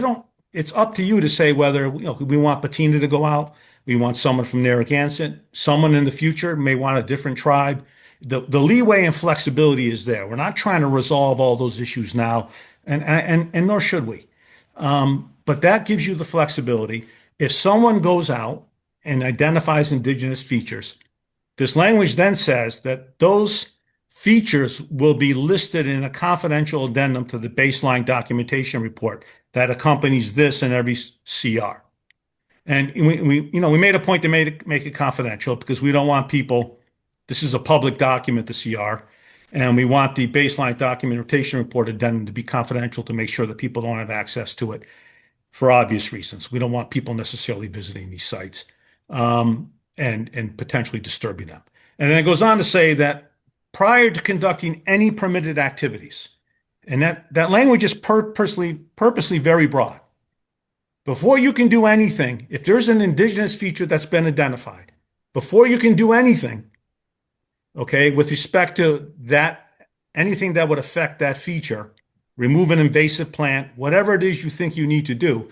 it's up to you to say whether we want Patina to go out, we want someone from Narragansett, someone in the future may want a different tribe. The leeway and flexibility is there. We're not trying to resolve all those issues now, and nor should we. But that gives you the flexibility. If someone goes out and identifies indigenous features, this language then says that those features will be listed in a confidential addendum to the baseline documentation report that accompanies this and every CR. And we made a point to make it confidential because we don't want people. This is a public document, the CR, and we want the baseline documentation report addendum to be confidential to make sure that people don't have access to it for obvious reasons. We don't want people necessarily visiting these sites and potentially disturbing them. And then it goes on to say that prior to conducting any permitted activities, and that language is purposely very broad. Before you can do anything, if there's an indigenous feature that's been identified, before you can do anything, okay, with respect to that, anything that would affect that feature, remove an invasive plant, whatever it is you think you need to do,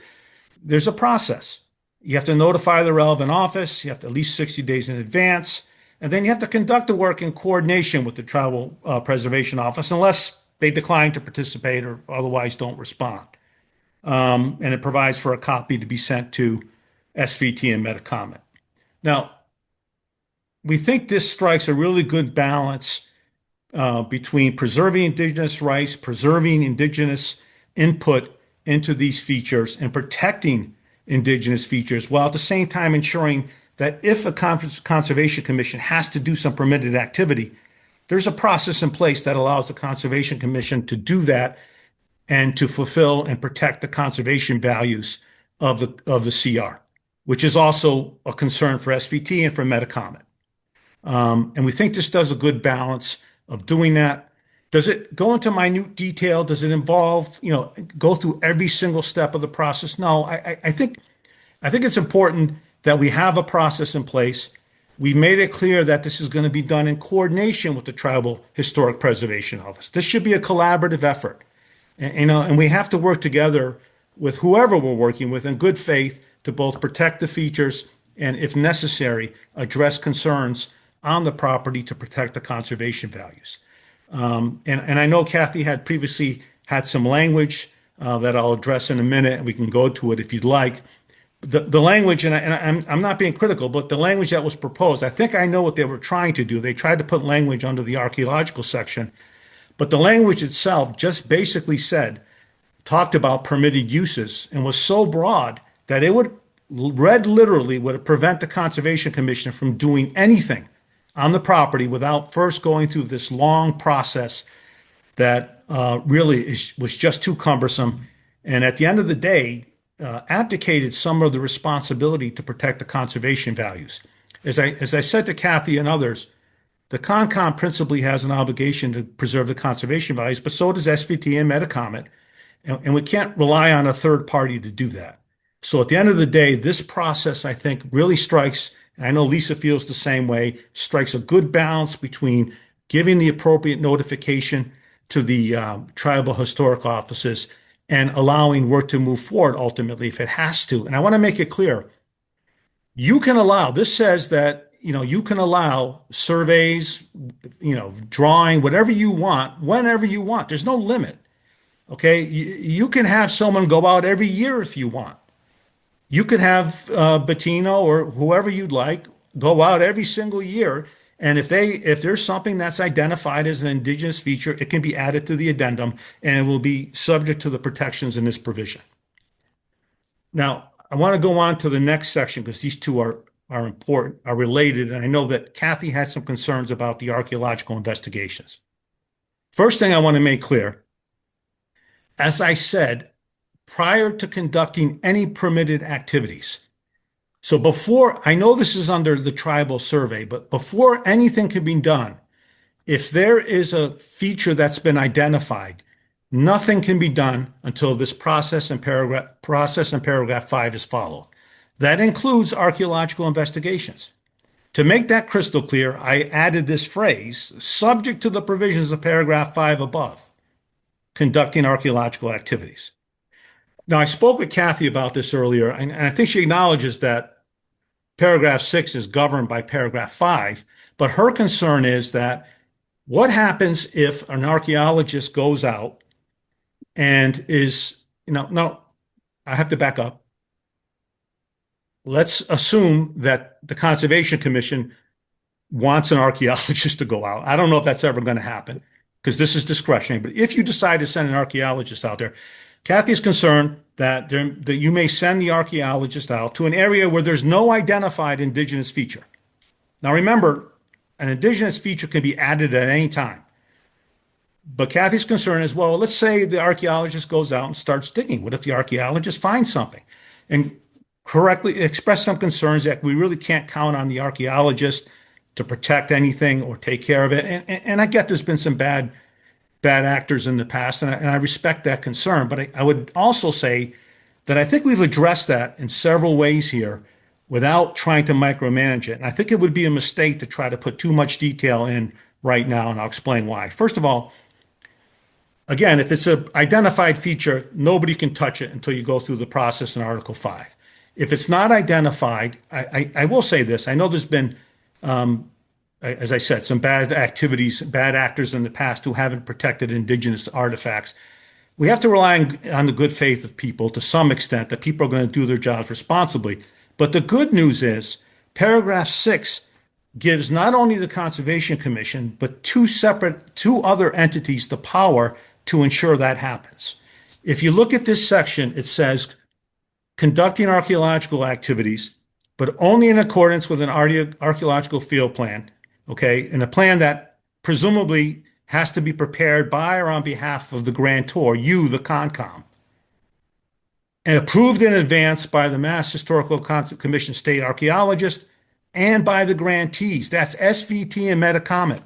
there's a process. You have to notify the relevant office, you have to at least 60 days in advance, and then you have to conduct the work in coordination with the Tribal Preservation Office, unless they decline to participate or otherwise don't respond. And it provides for a copy to be sent to SVT and Metacomet. Now, we think this strikes a really good balance between preserving indigenous rights, preserving indigenous input into these features, and protecting indigenous features, while at the same time ensuring that if a Conservation Commission has to do some permitted activity, there's a process in place that allows the Conservation Commission to do that and to fulfill and protect the conservation values of the CR, which is also a concern for SVT and for Metacomet. And we think this does a good balance of doing that. Does it go into minute detail? Does it involve, go through every single step of the process? No, I think it's important that we have a process in place. We made it clear that this is going to be done in coordination with the Tribal Historic Preservation Office. This should be a collaborative effort. And we have to work together with whoever we're working with in good faith to both protect the features and, if necessary, address concerns on the property to protect the conservation values. And I know Kathy had previously had some language that I'll address in a minute, and we can go to it if you'd like. The language, and I'm not being critical, but the language that was proposed, I think I know what they were trying to do. They tried to put language under the archaeological section, but the language itself just basically talked about permitted uses and was so broad that it would, read literally, would prevent the Conservation Commission from doing anything on the property without first going through this long process that really was just too cumbersome. And at the end of the day, abdicated some of the responsibility to protect the conservation values. As I said to Kathy and others, the Concom principally has an obligation to preserve the conservation values, but so does SVT and Metacomet, and we can't rely on a third party to do that. So at the end of the day, this process, I think, really strikes, and I know Lisa feels the same way, strikes a good balance between giving the appropriate notification to the tribal historic offices and allowing work to move forward ultimately if it has to. And I want to make it clear, you can allow, this says that, you can allow surveys, drawing, whatever you want, whenever you want. There's no limit. Okay. You can have someone go out every year if you want. You could have Bettino or whoever you'd like go out every single year. And if there's something that's identified as an indigenous feature, it can be added to the addendum and it will be subject to the protections in this provision. Now, I want to go on to the next section because these two are important, are related. And I know that Kathy had some concerns about the archaeological investigations. First thing I want to make clear, as I said, prior to conducting any permitted activities, so before, I know this is under the tribal survey, but before anything can be done, if there is a feature that's been identified, nothing can be done until this process in paragraph 5 is followed. That includes archaeological investigations. To make that crystal clear, I added this phrase, subject to the provisions of paragraph 5 above, conducting archaeological activities. Now, I spoke with Kathy about this earlier, and I think she acknowledges that paragraph 6 is governed by paragraph 5, but her concern is that what happens if an archaeologist goes out and is, no, I have to back up. Let's assume that the Conservation Commission wants an archaeologist to go out. I don't know if that's ever going to happen because this is discretionary, but if you decide to send an archaeologist out there, Kathy's concerned that you may send the archaeologist out to an area where there's no identified indigenous feature. Now remember, an indigenous feature can be added at any time. But Kathy's concern is, well, let's say the archaeologist goes out and starts digging. What if the archaeologist finds something? And correctly express some concerns that we really can't count on the archaeologist to protect anything or take care of it. And I get there's been some bad actors in the past, and I respect that concern. But I would also say that I think we've addressed that in several ways here without trying to micromanage it. And I think it would be a mistake to try to put too much detail in right now, and I'll explain why. First of all, again, if it's an identified feature, nobody can touch it until you go through the process in Article 5. If it's not identified, I will say this. I know there's been, as I said, some bad activities, bad actors in the past who haven't protected indigenous artifacts. We have to rely on the good faith of people to some extent, that people are going to do their jobs responsibly. But the good news is paragraph 6 gives not only the Conservation Commission, but two other entities the power to ensure that happens. If you look at this section, it says conducting archaeological activities, but only in accordance with an archaeological field plan, okay, and a plan that presumably has to be prepared by or on behalf of the grantor, you, the Concom, and approved in advance by the Mass Historical Commission state archaeologist and by the grantees. That's SVT and Metacomet.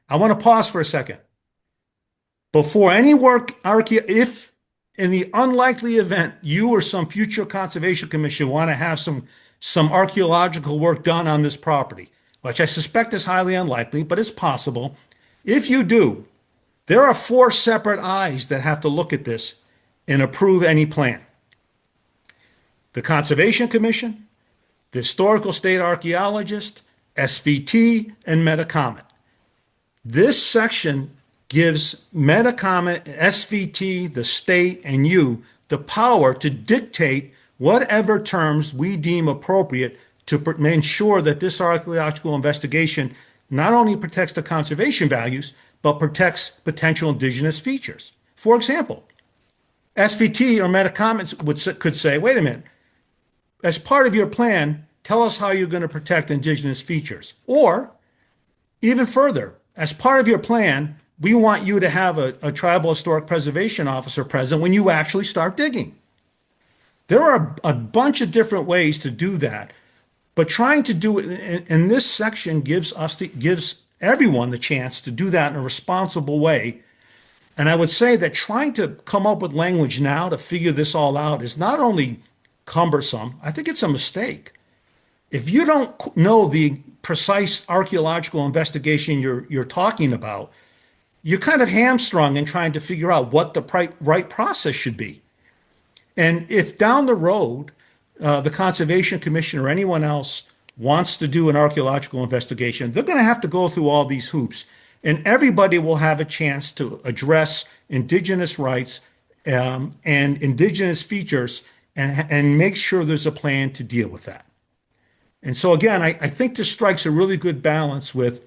I want to pause for a second. Before any work, if in the unlikely event you or some future Conservation Commission want to have some archaeological work done on this property, which I suspect is highly unlikely, but it's possible. If you do, there are 4 separate eyes that have to look at this and approve any plan. the Conservation Commission, the Historical State Archaeologist, SVT, and Metacomet. This section gives Metacomet, SVT, the state, and you the power to dictate whatever terms we deem appropriate to ensure that this archaeological investigation not only protects the conservation values, but protects potential indigenous features. For example, SVT or Metacomet could say, wait a minute, as part of your plan, tell us how you're going to protect indigenous features. Or, even further, as part of your plan, we want you to have a tribal historic preservation officer present when you actually start digging. There are a bunch of different ways to do that, but trying to do it in this section gives everyone the chance to do that in a responsible way. And I would say that trying to come up with language now to figure this all out is not only cumbersome, I think it's a mistake. If you don't know the precise archaeological investigation you're talking about, you're kind of hamstrung in trying to figure out what the right process should be. And if down the road, the Conservation Commission or anyone else wants to do an archaeological investigation, they're going to have to go through all these hoops. And everybody will have a chance to address indigenous rights and indigenous features and make sure there's a plan to deal with that. And so again, I think this strikes a really good balance with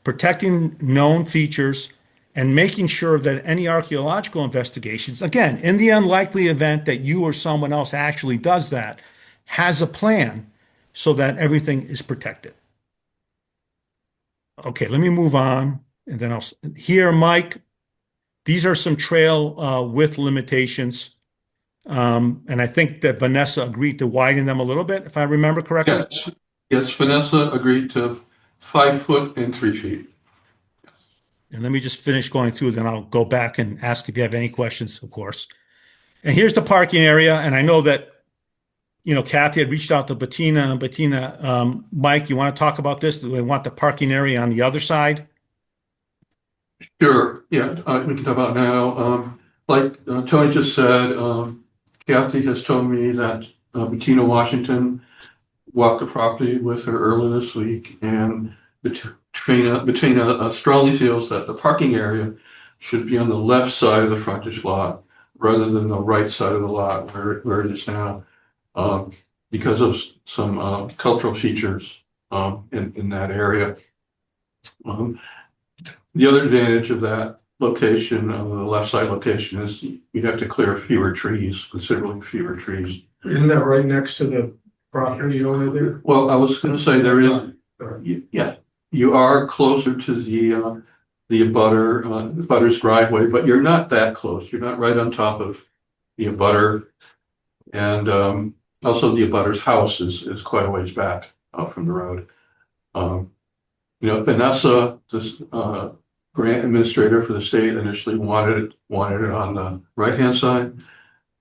protecting known features and making sure that any archaeological investigations, again, in the unlikely event that you or someone else actually does that, has a plan so that everything is protected. Okay, let me move on. And then here, Mike, these are some trail width limitations. And I think that Vanessa agreed to widen them a little bit, if I remember correctly. Yes, Vanessa agreed to 5 foot and 3 feet. And let me just finish going through, then I'll go back and ask if you have any questions, of course. And here's the parking area. And I know that, Kathy had reached out to Bettina. Bettina, Mike, you want to talk about this? Do they want the parking area on the other side? Sure. Yeah, we can talk about now. Like Tony just said, Kathy has told me that Bettina Washington walked the property with her earlier this week, and Bettina strongly feels that the parking area should be on the left side of the frontage lot rather than the right side of the lot where it is now, because of some cultural features in that area. The other advantage of that location, the left side location, is you'd have to clear fewer trees, considerably fewer trees. Isn't that right next to the property owner there? Well, I was going to say there is, yeah, you are closer to the abutter's driveway, but you're not that close. You're not right on top of the abutter, and also the abutter's house is quite a ways back from the road. Vanessa, this grant administrator for the state, initially wanted it on the right-hand side,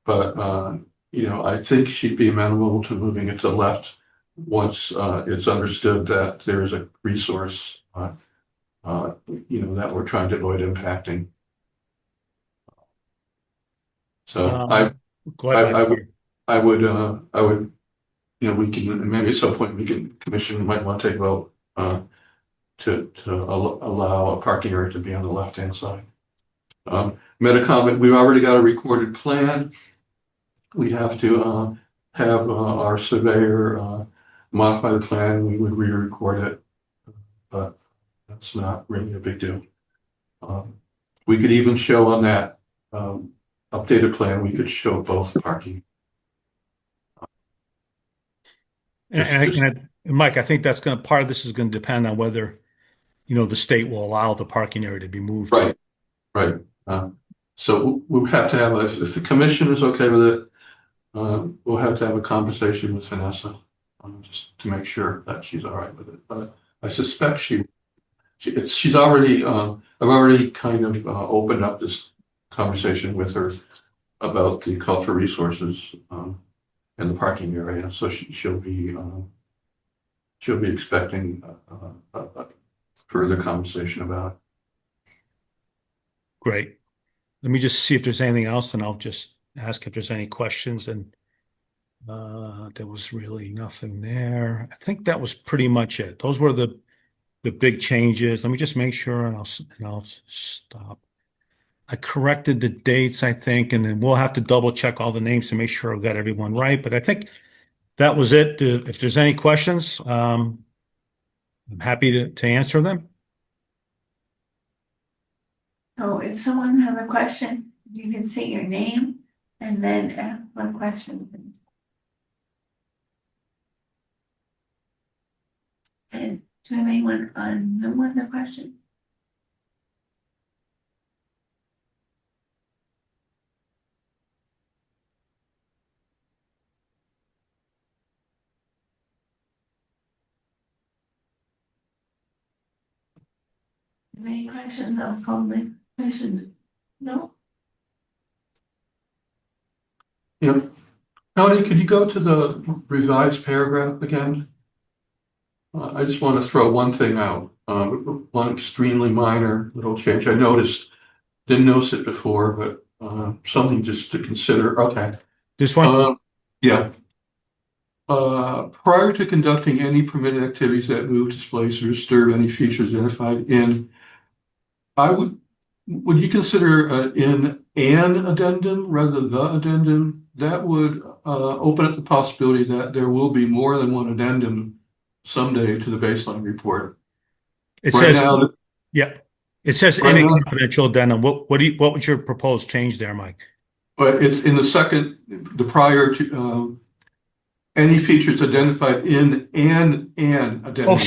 but I think she'd be amenable to moving it to the left once it's understood that there is a resource that we're trying to avoid impacting. So I would we can, maybe at some point commission might want to take a vote to allow a parking area to be on the left-hand side. Metacomet, we've already got a recorded plan. We'd have to have our surveyor modify the plan. We would re-record it, but that's not really a big deal. We could even show on that updated plan, we could show both parking. And Mike, I think part of this is going to depend on whether, the state will allow the parking area to be moved. Right. So we'll have to have, if the commission is okay with it, we'll have to have a conversation with Vanessa just to make sure that she's all right with it. But I suspect she's already, I've already kind of opened up this conversation with her about the cultural resources and the parking area. So she'll be expecting a further conversation about it. Great. Let me just see if there's anything else, and I'll just ask if there's any questions. And There was really nothing there. I think that was pretty much it. Those were the big changes. Let me just make sure and I'll stop. I corrected the dates, I think, and then we'll have to double check all the names to make sure I've got everyone right. But I think that was it. If there's any questions, I'm happy to answer them. So if someone has a question, you can say your name and then ask one question. And do you have anyone on Zoom with a question? Any questions on public questions? No? Yeah. Tony, could you go to the revised paragraph again? I just want to throw one thing out, one extremely minor little change. I noticed, didn't notice it before, but something just to consider. Okay. This one? Yeah. Prior to conducting any permitted activities that move, displace, or disturb any features identified in, would you consider in an addendum rather than the addendum? That would open up the possibility that there will be more than one addendum someday to the baseline report. It Right says, now, yeah, it says right any now- confidential addendum. What would your proposed change there, Mike? But it's in the second, the prior to any features identified in an addendum. Oh,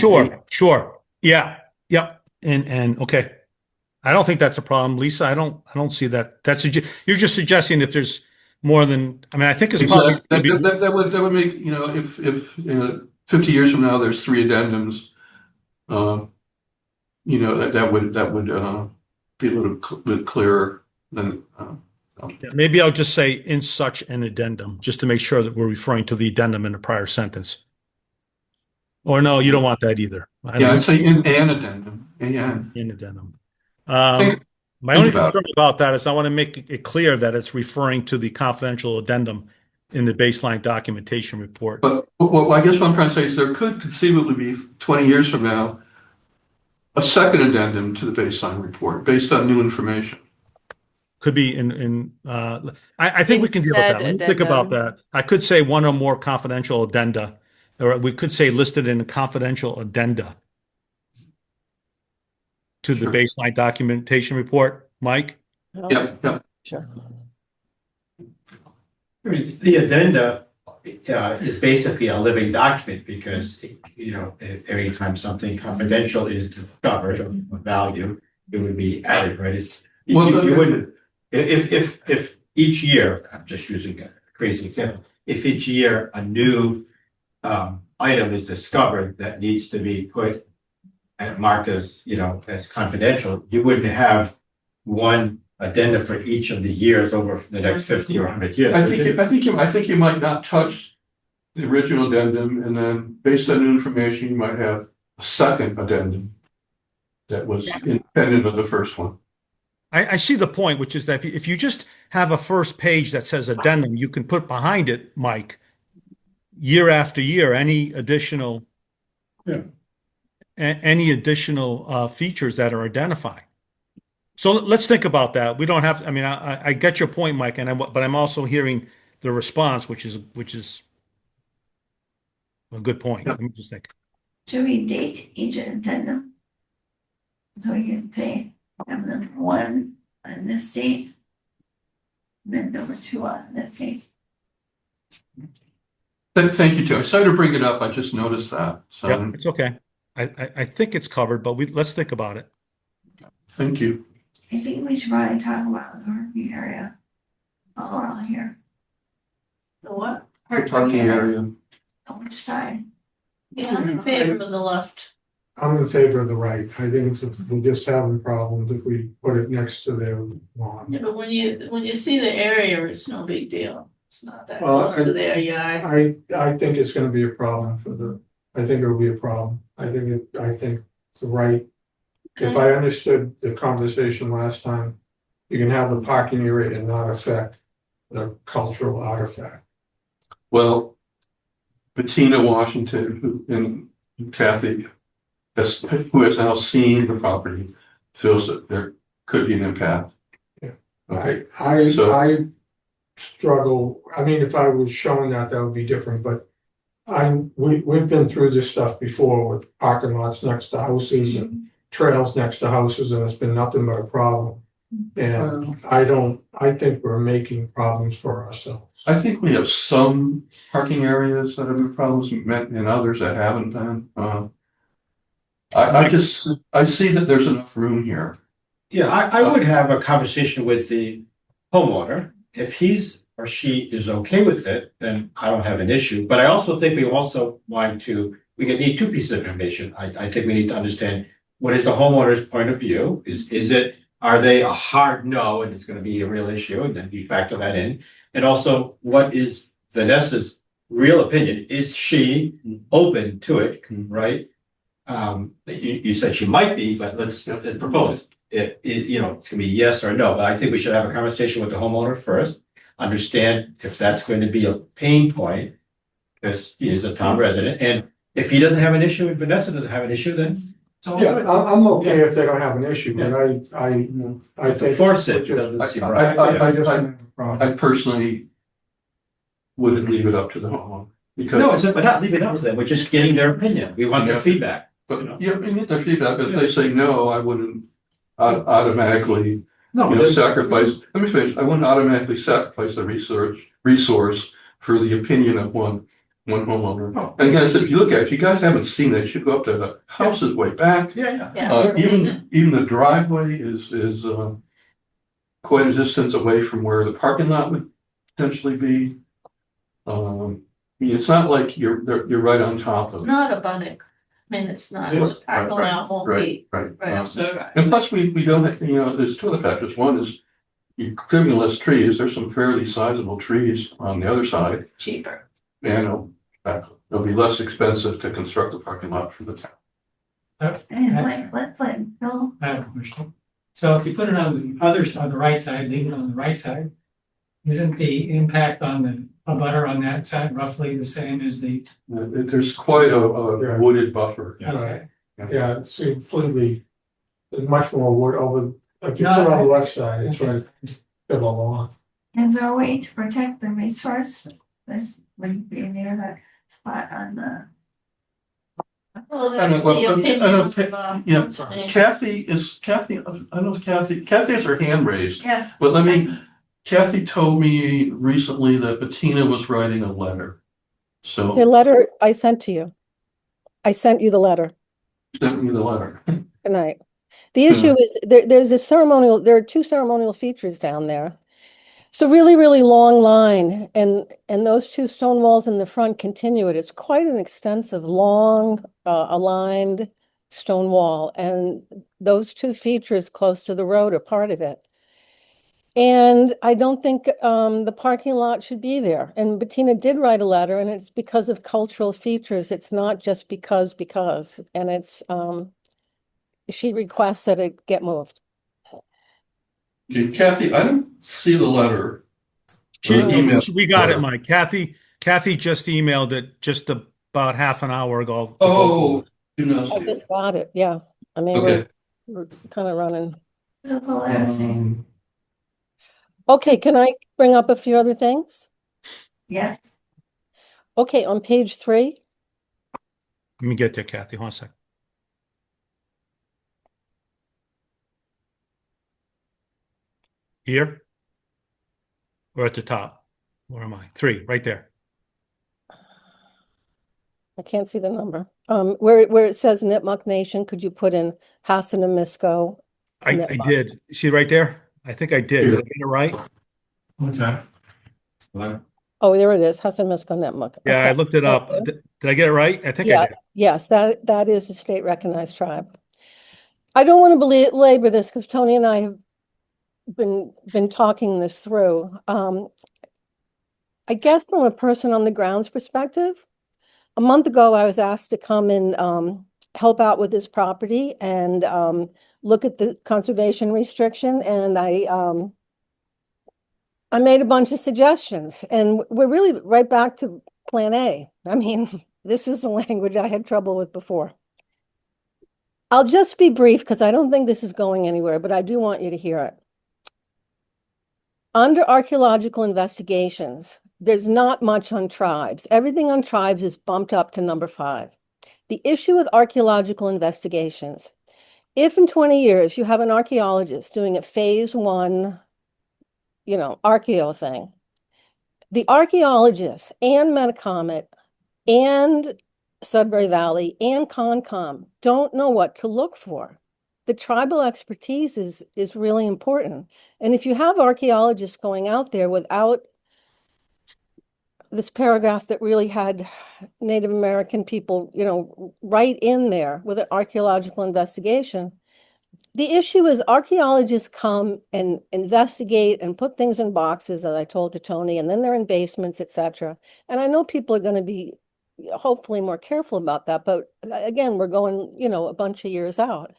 sure. Yeah, yep. And okay. I don't think that's a problem, Lisa. I don't see that. You're just suggesting if there's more than, I mean, I think it's probably. That would make, if 50 years from now, there's 3 addendums, that would be a little bit clearer than. Yeah, maybe I'll just say in such an addendum, just to make sure that we're referring to the addendum in the prior sentence. Or no, you don't want that either. Yeah, I'd say in an addendum. In addendum. My only concern about that is I want to make it clear that it's referring to the confidential addendum in the baseline documentation report. But well, I guess what I'm trying to say is there could conceivably be 20 years from now a second addendum to the baseline report based on new information. Could be I think we can deal with that. Let me think about that. I could say one or more confidential addenda, or we could say listed in a confidential addenda to the baseline documentation report. Mike? Yeah. Sure. I mean, the addenda is basically a living document because, if every time something confidential is discovered of value, it would be added, right? You wouldn't, if each year, I'm just using a crazy example, if each year a new item is discovered that needs to be put and marked as, as confidential, you wouldn't have one addenda for each of the years over the next 50 or 100 years. I think you might not touch the original addendum, and then based on new information, you might have a second addendum that was independent of the first one. I see the point, which is that if you just have a first page that says addendum, you can put behind it, Mike, year after year, any additional features that are identified. So let's think about that. We don't have, I mean, I get your point, Mike, but I'm also hearing the response, which is a good point. Let me just think. Should we date each addendum? So we can say number 1 on this date, then number 2 on this date. Thank you, Joe. Sorry to bring it up. I just noticed that. So yeah, it's okay. I think it's covered, but let's think about it. Thank you. I think we should probably talk about the parking area while we're all here. The what? Parking area. On which side? Yeah, I'm in favor of the left. I'm in favor of the right. I think we're just having problems if we put it next to their lawn. Yeah, but when you see the area, it's no big deal. It's not that Well, close to their yard. I think it's gonna be a problem I think it'll be a problem. I think the right. If I understood the conversation last time, you can have the parking area and not affect the cultural artifact. Well, Bettina Washington, and Kathy, who has now seen the property, feels that there could be an impact. Yeah. Okay, I So- struggle, I mean, if I was showing that would be different, but we've been through this stuff before with parking lots next to houses and trails next to houses, and it's been nothing but a problem. And I think we're making problems for ourselves. I think we have some parking areas that have been problems and others that haven't been. I see that there's enough room here. Yeah, I would have a conversation with the homeowner. If he's or she is okay with it, then I don't have an issue. But I also think we need two pieces of information. I think we need to understand what is the homeowner's point of view? Are they a hard no and it's gonna be a real issue, and then we factor that in? And also, what is Vanessa's real opinion? Is she open to it, right? You said she might be, but let's propose. It's gonna be yes or no, but I think we should have a conversation with the homeowner first. Understand if that's going to be a pain point, because he is a town resident, and if he doesn't have an issue and Vanessa doesn't have an issue, then. Yeah, I'm okay if they don't have an issue, but I think. Force it, doesn't seem right. I just don't have a problem. I personally wouldn't leave it up to the homeowner. No, we're not leaving it up to them, we're just getting their opinion, we want their feedback. But you get their feedback, if they say no, I wouldn't automatically, No, sacrifice, let me finish, I wouldn't automatically sacrifice the resource for the opinion of one homeowner. Oh. And again, I said, if you look at it, if you guys haven't seen it, you should go up to the house is way back. Yeah. Even the driveway is quite a distance away from where the parking lot would potentially be. It's not like you're right on top of it. Not abutting. I mean, it's not, Yes, parking lot won't be Right. right off the drive. And plus, we don't, there's two other factors. One is you're clearing less trees. There's some fairly sizable trees on the other side. Cheaper. And it'll be less expensive to construct a parking lot for the town. And let Bill, I have a question. So if you put it on the other side, on the right side, leave it on the right side, isn't the impact on the abutter on that side roughly the same as the? There's quite a wooded buffer. Okay. Yeah, it's completely, there's much more wood over, if you put it on the left side, it's right, bit along. is there a way to protect the resource that wouldn't be near that spot on the? Well, that's the opinion of, Kathy, I know Kathy has her hand raised. Yes. But Kathy told me recently that Bettina was writing a letter. So The letter I sent to you. I sent you the letter. sent me the letter. Good night. The issue is there are two ceremonial features down there. It's a really, really long line, and those two stone walls in the front continue it. It's quite an extensive, long, aligned stone wall, and those two features close to the road are part of it. And I don't think the parking lot should be there. And Bettina did write a letter, and it's because of cultural features. It's not just because, and it's she requests that it get moved. Okay, Kathy, I don't see the letter. We got it, Mike. Kathy just emailed it just about half an hour ago. Oh, do not I see it. just got it. Yeah. I mean, Okay. we're kind of running. This is a letter saying, Okay, can I bring up a few other things? yes, Okay, on page 3. Let me get there, Kathy. Hold on a second. Here? Or at the top? Where am I? 3, right there. I can't see the number. Where it says Nipmuc Nation, could you put in Hassanamisco? I did. See right there? I think I did. Did I get it right? Okay. Oh, there it is. Hassanamisco Nipmuc. Yeah, I Okay. looked it up. Did I get it right? I think I Yeah, did. yes, that is a state recognized tribe. I don't want to belabor this because Tony and I have been talking this through. I guess from a person on the grounds perspective, a month ago I was asked to come and help out with this property and look at the conservation restriction, and I made a bunch of suggestions, and we're really right back to Plan A. I mean, this is the language I had trouble with before. I'll just be brief because I don't think this is going anywhere, but I do want you to hear it. Under archaeological investigations, there's not much on tribes. Everything on tribes is bumped up to number 5. The issue with archaeological investigations, if in 20 years you have an archaeologist doing a phase 1, archaeo thing, the archaeologists and Metacomet and Sudbury Valley and Concom don't know what to look for. The tribal expertise is really important. And if you have archaeologists going out there without this paragraph that really had Native American people, right in there with an archaeological investigation, the issue is archaeologists come and investigate and put things in boxes, as I told to Tony, and then they're in basements, etc. And I know people are going to be hopefully more careful about that, but again, we're going, a bunch of years out.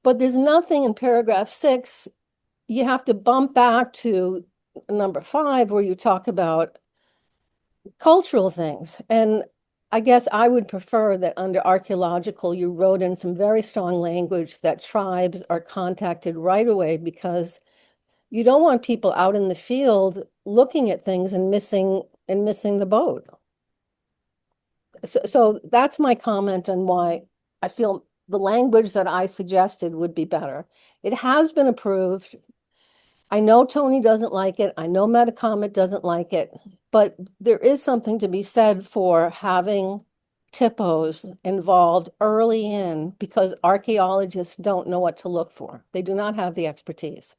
But there's nothing in paragraph 6. You have to bump back to number 5 where you talk about cultural things. And I guess I would prefer that under archaeological, you wrote in some very strong language that tribes are contacted right away, because you don't want people out in the field looking at things and missing the boat. So that's my comment on why I feel the language that I suggested would be better. It has been approved. I know Tony doesn't like it. I know Metacomet doesn't like it, but there is something to be said for having TIPOs involved early in, because archaeologists don't know what to look for. They do not have the expertise.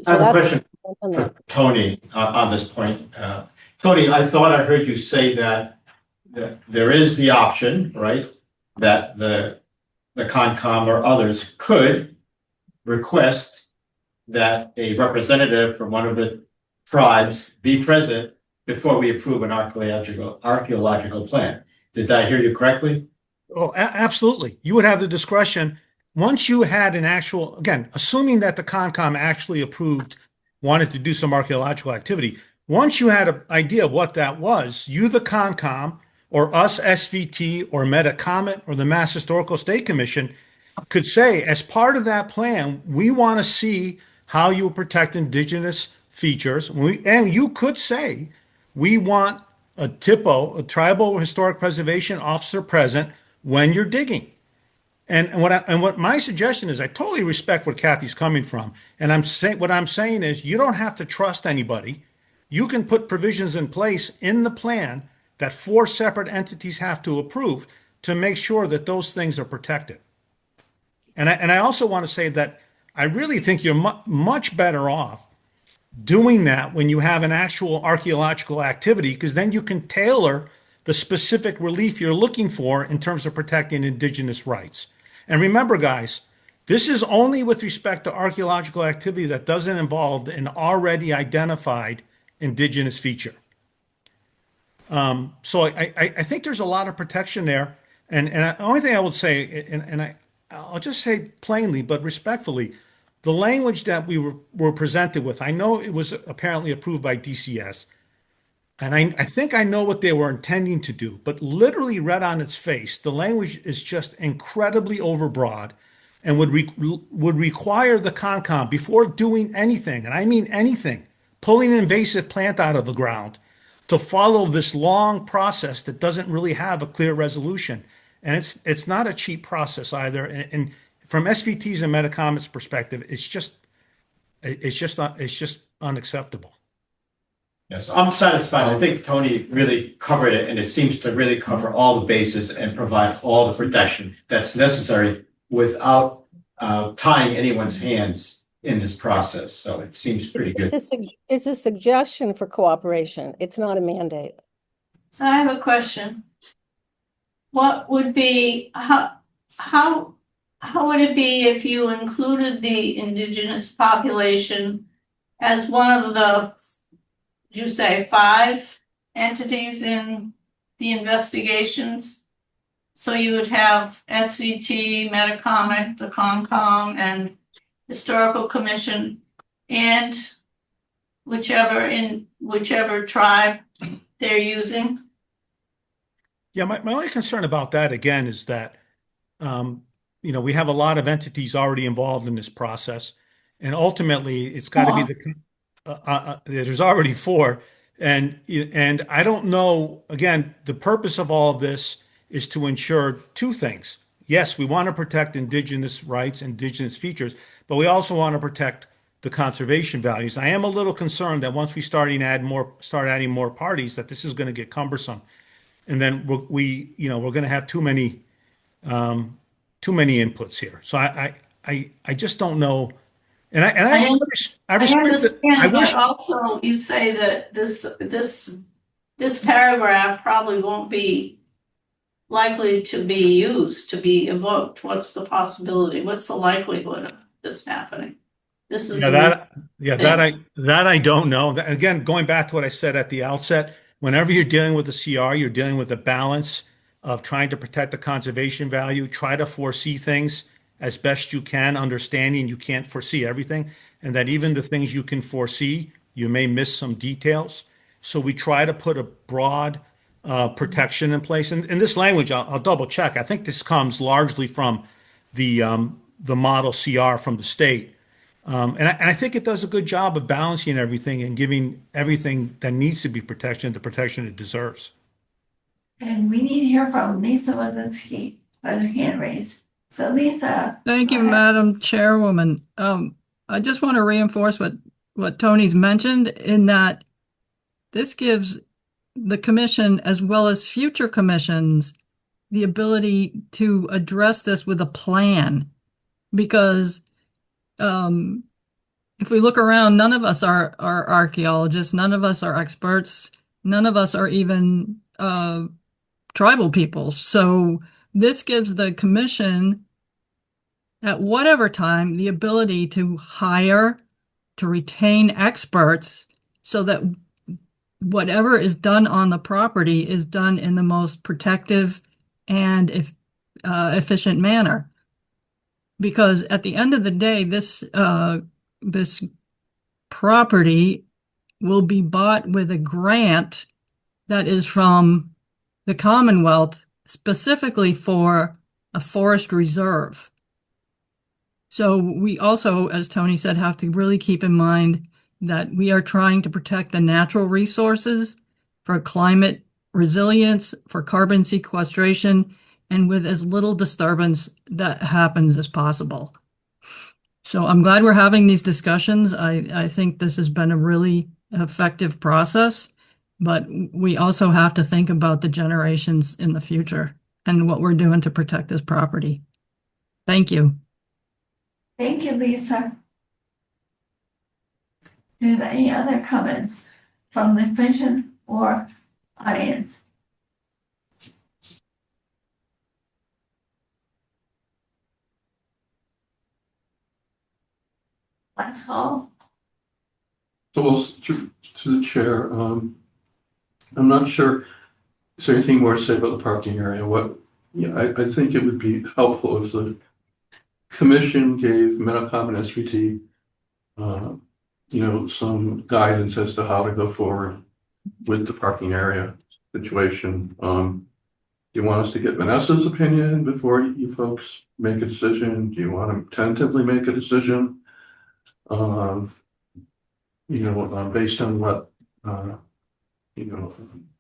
I have a question for Tony on this point. Tony, I thought I heard you say that there is the option, right, that the Concom or others could request that a representative from one of the tribes be present before we approve an archaeological plan. Did I hear you correctly? Oh, absolutely. You would have the discretion. Once you had an actual, again, assuming that the Concom actually wanted to do some archaeological activity, once you had an idea of what that was, you, the Concom, or us, SVT, or Metacomet, or the Mass Historical State Commission, could say, as part of that plan, we want to see how you protect indigenous features. And you could say, we want a TIPO, a Tribal Historic Preservation Officer, present when you're digging. And what my suggestion is, I totally respect where Kathy's coming from. And what I'm saying is, you don't have to trust anybody. You can put provisions in place in the plan that 4 separate entities have to approve to make sure that those things are protected. And I also want to say that I really think you're much better off doing that when you have an actual archaeological activity, because then you can tailor the specific relief you're looking for in terms of protecting indigenous rights. And remember, guys, this is only with respect to archaeological activity that doesn't involve an already identified indigenous feature. So I think there's a lot of protection there. And the only thing I would say, and I'll just say plainly but respectfully, the language that we were presented with, I know it was apparently approved by DCS, and I think I know what they were intending to do, but literally read on its face, the language is just incredibly overbroad and would require the Concom, before doing anything, and I mean anything, pulling an invasive plant out of the ground, to follow this long process that doesn't really have a clear resolution. And it's not a cheap process either. And from SVT's and Metacomet's perspective, it's just unacceptable. Yes, I'm satisfied. I think Tony really covered it, and it seems to really cover all the bases and provide all the protection that's necessary without tying anyone's hands in this process. So it seems pretty good. It's a suggestion for cooperation. It's not a mandate. So I have a question. What would be, how would it be if you included the indigenous population as one of the, did you say 5 entities in the investigations? So you would have SVT, Metacomet, the Concom, and Historical Commission, and whichever tribe they're using? Yeah, my only concern about that again is that, we have a lot of entities already involved in this process. And ultimately, it's got to be there's already four. And I don't know, again, the purpose of all of this is to ensure two things. Yes, we want to protect indigenous rights, indigenous features, but we also want to protect the conservation values. I am a little concerned that once we start adding more parties, that this is going to get cumbersome. And then we're going to have too many inputs here. So I just don't know. And I respect understand, I wish. but also you say that this paragraph probably won't be likely to be used, to be invoked. What's the possibility? What's the likelihood of this happening? This is that I don't know. Again, going back to what I said at the outset, whenever you're dealing with a CR, you're dealing with a balance of trying to protect the conservation value, try to foresee things as best you can, understanding you can't foresee everything, and that even the things you can foresee, you may miss some details. So we try to put a broad protection in place. And in this language, I'll double check. I think this comes largely from the model CR from the state. And I think it does a good job of balancing everything and giving everything that needs to be protection the protection it deserves. And we need to hear from Lisa Wazinski, by her hand raised. So Lisa. Thank you, Madam Chairwoman. I just want to reinforce what Tony's mentioned in that this gives the commission as well as future commissions the ability to address this with a plan. Because if we look around, none of us are archaeologists, none of us are experts, none of us are even tribal people. So this gives the commission at whatever time the ability to hire, to retain experts so that whatever is done on the property is done in the most protective and efficient manner. Because at the end of the day, this property will be bought with a grant that is from the Commonwealth specifically for a forest reserve. So we also, as Tony said, have to really keep in mind that we are trying to protect the natural resources for climate resilience, for carbon sequestration, and with as little disturbance that happens as possible. So I'm glad we're having these discussions. I think this has been a really effective process, but we also have to think about the generations in the future and what we're doing to protect this property. Thank you. Thank you, Lisa. Do you have any other comments from the commission or audience? Last call. So to the chair, I'm not sure, is there anything more to say about the parking area? I think it would be helpful if the commission gave Metacom and SVT, some guidance as to how to go forward with the parking area situation. Do you want us to get Vanessa's opinion before you folks make a decision? Do you want to tentatively make a decision? Based on what,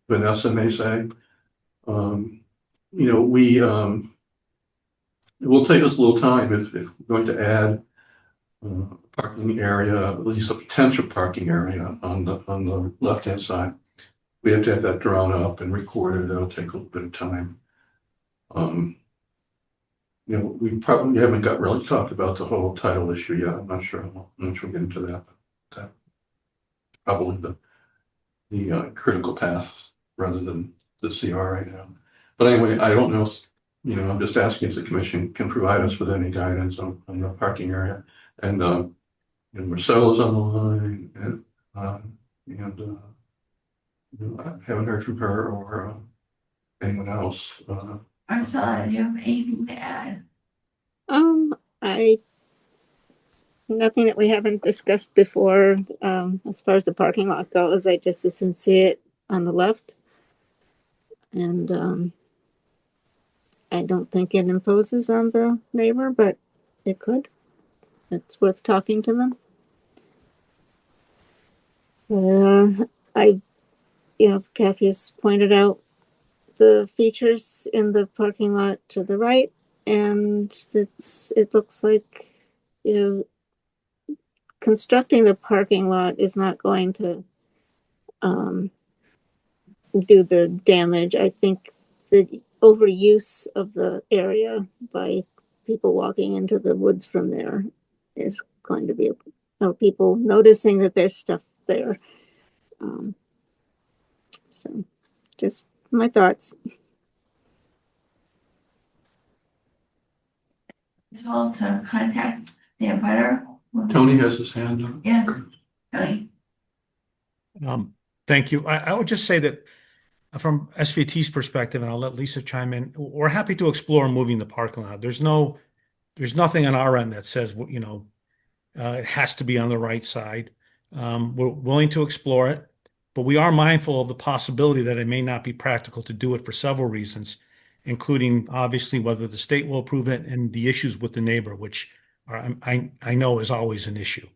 Vanessa may say. It will take us a little time if we're going to add parking area, at least a potential parking area on the left-hand side. We have to have that drawn up and recorded. That'll take a little bit of time. We probably haven't really talked about the whole title issue yet. I'm not sure we'll get into that. But probably the critical path rather than the CR right now. But anyway, I don't know if, I'm just asking if the commission can provide us with any guidance on the parking area. And Marcella's on the line, and I haven't heard from her or anyone else. Marcella, do you have anything to add? I nothing that we haven't discussed before, as far as the parking lot goes. I just assume see it on the left. And, I don't think it imposes on the neighbor, but it could. It's worth talking to them. Kathy has pointed out the features in the parking lot to the right, and it looks like, constructing the parking lot is not going to do the damage. I think the overuse of the area by people walking into the woods from there is going to be people noticing that there's stuff there. So just my thoughts. So to contact the abutter. Tony has his hand up. Yes, Tony. Thank you. I would just say that from SVT's perspective, and I'll let Lisa chime in, we're happy to explore moving the parking lot. There's nothing on our end that says, it has to be on the right side. We're willing to explore it, but we are mindful of the possibility that it may not be practical to do it for several reasons, including obviously whether the state will approve it and the issues with the neighbor, which I know is always an issue.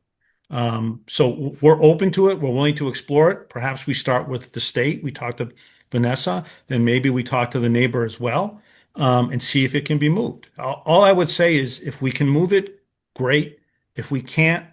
So we're open to it. We're willing to explore it. Perhaps we start with the state. We talk to Vanessa, then maybe we talk to the neighbor as well, and see if it can be moved. All I would say is if we can move it, great. If we can't,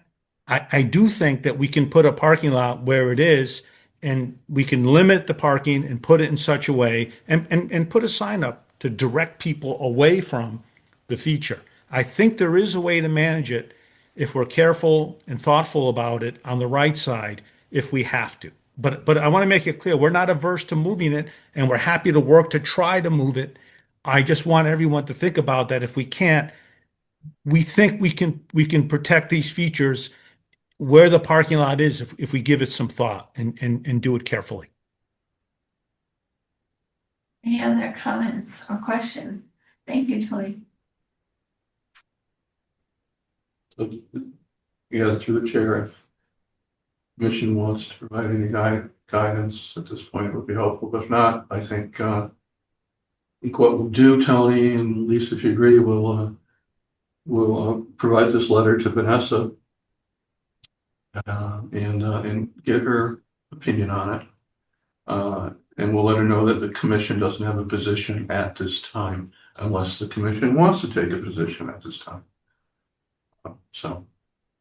I do think that we can put a parking lot where it is, and we can limit the parking and put it in such a way and put a sign up to direct people away from the feature. I think there is a way to manage it if we're careful and thoughtful about it on the right side, if we have to. But I want to make it clear, we're not averse to moving it, and we're happy to work to try to move it. I just want everyone to think about that. If we can't, we think we can protect these features where the parking lot is if we give it some thought and do it carefully. Any other comments or questions? Thank you, Tony. Yeah, through the chair, if Commission wants to provide any guidance at this point, it would be helpful. But if not, I think what we'll do, Tony and Lisa, if you agree, we'll provide this letter to Vanessa and get her opinion on it. And we'll let her know that the commission doesn't have a position at this time, unless the commission wants to take a position at this time. So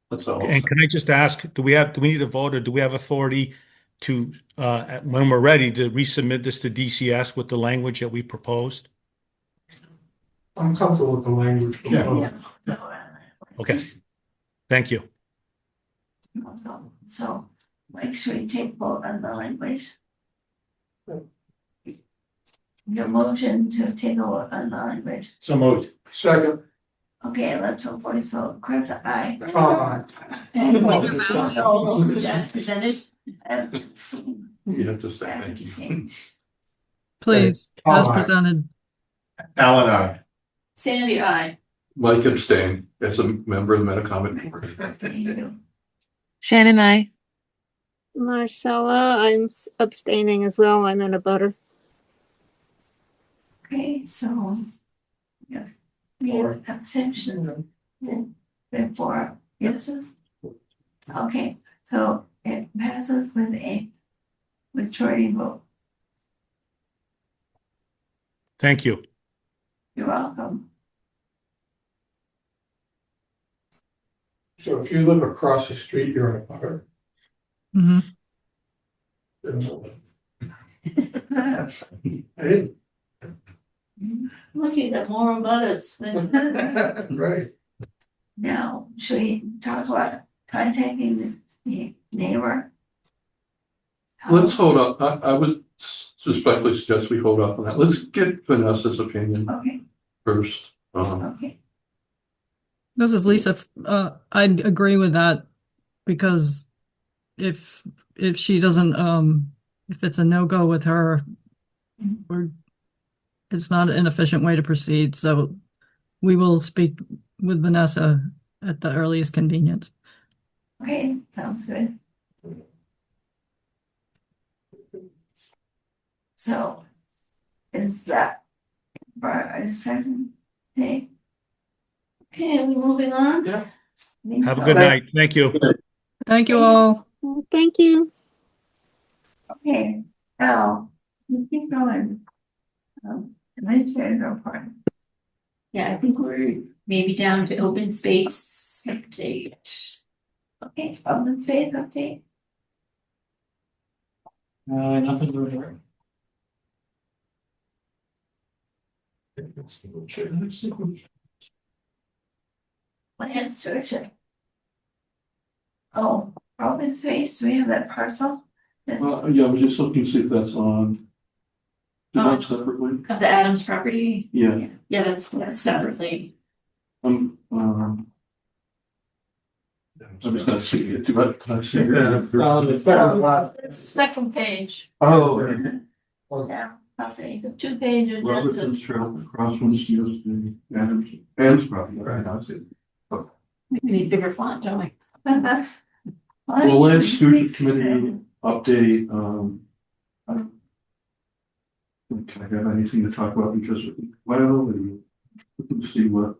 that's all. And can I just ask, do we need a vote, or do we have authority to, when we're ready, to resubmit this to DCS with the language that we proposed? I'm comfortable with the language. Yeah. Okay. Thank you. So, Mike, should we take vote on the language? Your motion to take a vote on the language. So moved. Second. Okay, let's voice vote. Chris, aye. As presented. You have to say thank you. Please, as presented. Alan, I. Sandy, I. Mike abstain as a member of the Metacomet board. Thank you. Shannon, I. Marcella, I'm abstaining as well. I'm in a butter. Okay, so we have abstentions and 4 yeses. Okay, so it passes with a majority vote. Thank you. You're welcome. So if you live across the street, you're in a butter. Mhm. I didn't. Lucky that more about us. Right. Now, should we talk about contacting the neighbor? Let's hold up. I would respectfully suggest we hold up on that. Let's get Vanessa's opinion Okay, first. okay. This is Lisa. I'd agree with that, because if she doesn't, if it's a no-go with her, it's not an efficient way to proceed. So we will speak with Vanessa at the earliest convenience. Okay, sounds good. So, is that for a second thing? Okay, are we moving on? Yeah. Have a good night. Thank you. Thank you all. Thank you. Okay, now, we keep going. Administrative report. Yeah, I think we're maybe down to open space update. Okay, open space update. Nothing to report. Land stewardship. Oh, open space, we have that parcel. That's- Yeah, I was just looking to see if that's on. Oh. Separately? Of the Adams property, Yeah, yeah, that's separately. I'm just gonna see it, can I see it? Second page, Oh, Yeah, property. the 2 pages. Robertson's Trail across from the Steels, the Adams property, right, I see. We need bigger font, don't we? Well, Land Stewardship Committee update, I don't. Can I have anything to talk about because, well, let's see what.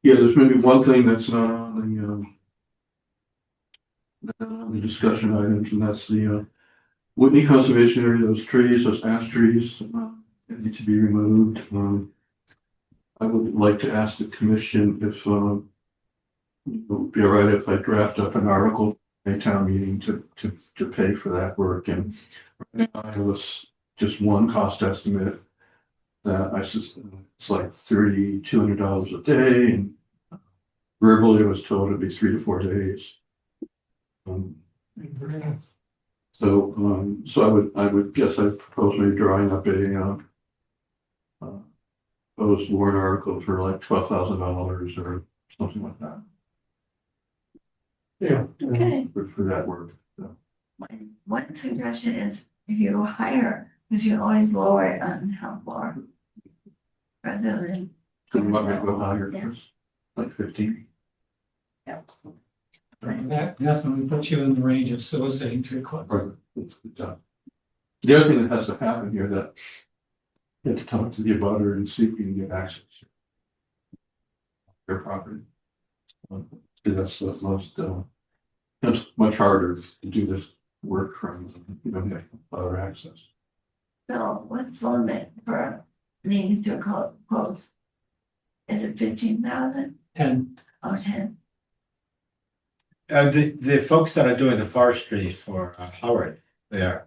Yeah, there's maybe one thing that's not on the discussion items, and that's the Whitney Conservation Area, those trees, those ash trees, that need to be removed. I would like to ask the commission if it would be all right if I draft up an article at a town meeting to pay for that work. And right now it was just one cost estimate that it's like $3,200 a day, and verbally I was told it'd be 3 to 4 days. So I would guess I propose maybe drawing up a proposed warrant article for like $12,000 or something like that. Yeah. Okay. For that work. One suggestion is if you go higher, because you always lower it on the town floor. Rather than. So you want me to go higher Yeah. first, like 15? Yep. That definitely puts you in the range of soliciting to request. Right, that's good job. The other thing that has to happen here that you have to talk to the abutter and see if you can get access to their property. That's the most, it's much harder to do this work from, you don't have abutter access. So what's the limit for needing to close? Is it 15,000? 10. Oh, 10? The folks that are doing the forestry for Howard there.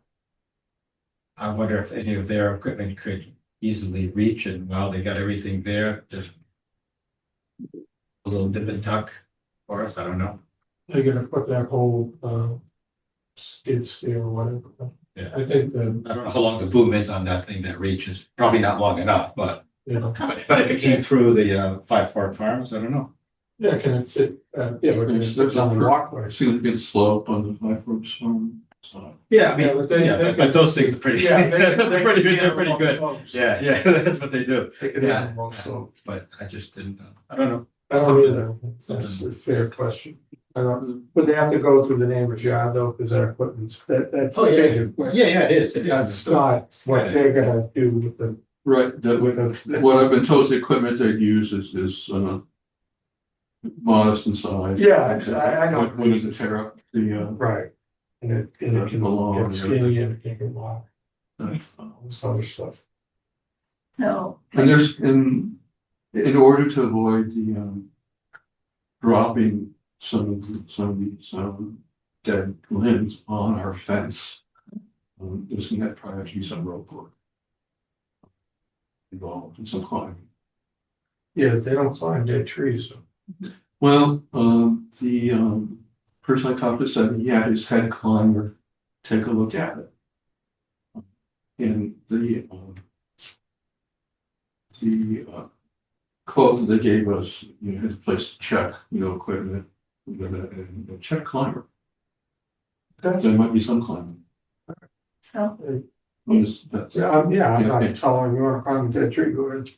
I wonder if any of their equipment could easily reach, and while they got everything there, just a little dip and tuck for us, I don't know. They're gonna put that whole skid steer or whatever. Yeah. I think I don't know how long the boom is on that thing that reaches, probably not long enough, but you know, but if it came through the Five Fork Farms, I don't know. yeah, can it sit, we're gonna sit on the walkway. Significant slope on the Five Forks farm. So. Yeah, I mean, Yeah, but they- yeah, they but those things are pretty, Yeah, they- they're pretty good, they're pretty good. slopes. Yeah, yeah, that's what they do. They can Yeah. handle most slopes. But I just didn't, I don't know. I don't either. That's a fair question. I don't, but they have to go through the neighbor's yard though, because their equipment's, that's. Oh, yeah, it is. That's not what they're gonna do with the, Right, with the. what I've been told, the equipment they use is modest in size. Yeah, I know. When does it tear up the Right. And it can Belong get and skinny and it can walk, this other stuff. So. And there's in order to avoid the dropping some of these dead limbs on our fence, there's gonna probably have to be some rope work involved and some climbing. Yeah, they don't climb dead trees. Well, the person I talked to said he had his head climber take a look at it. And the quote that they gave us, his place to check, equipment with a check climber. There might be some climbing. So. Yeah, I'm not telling you wanna climb a dead tree, go ahead.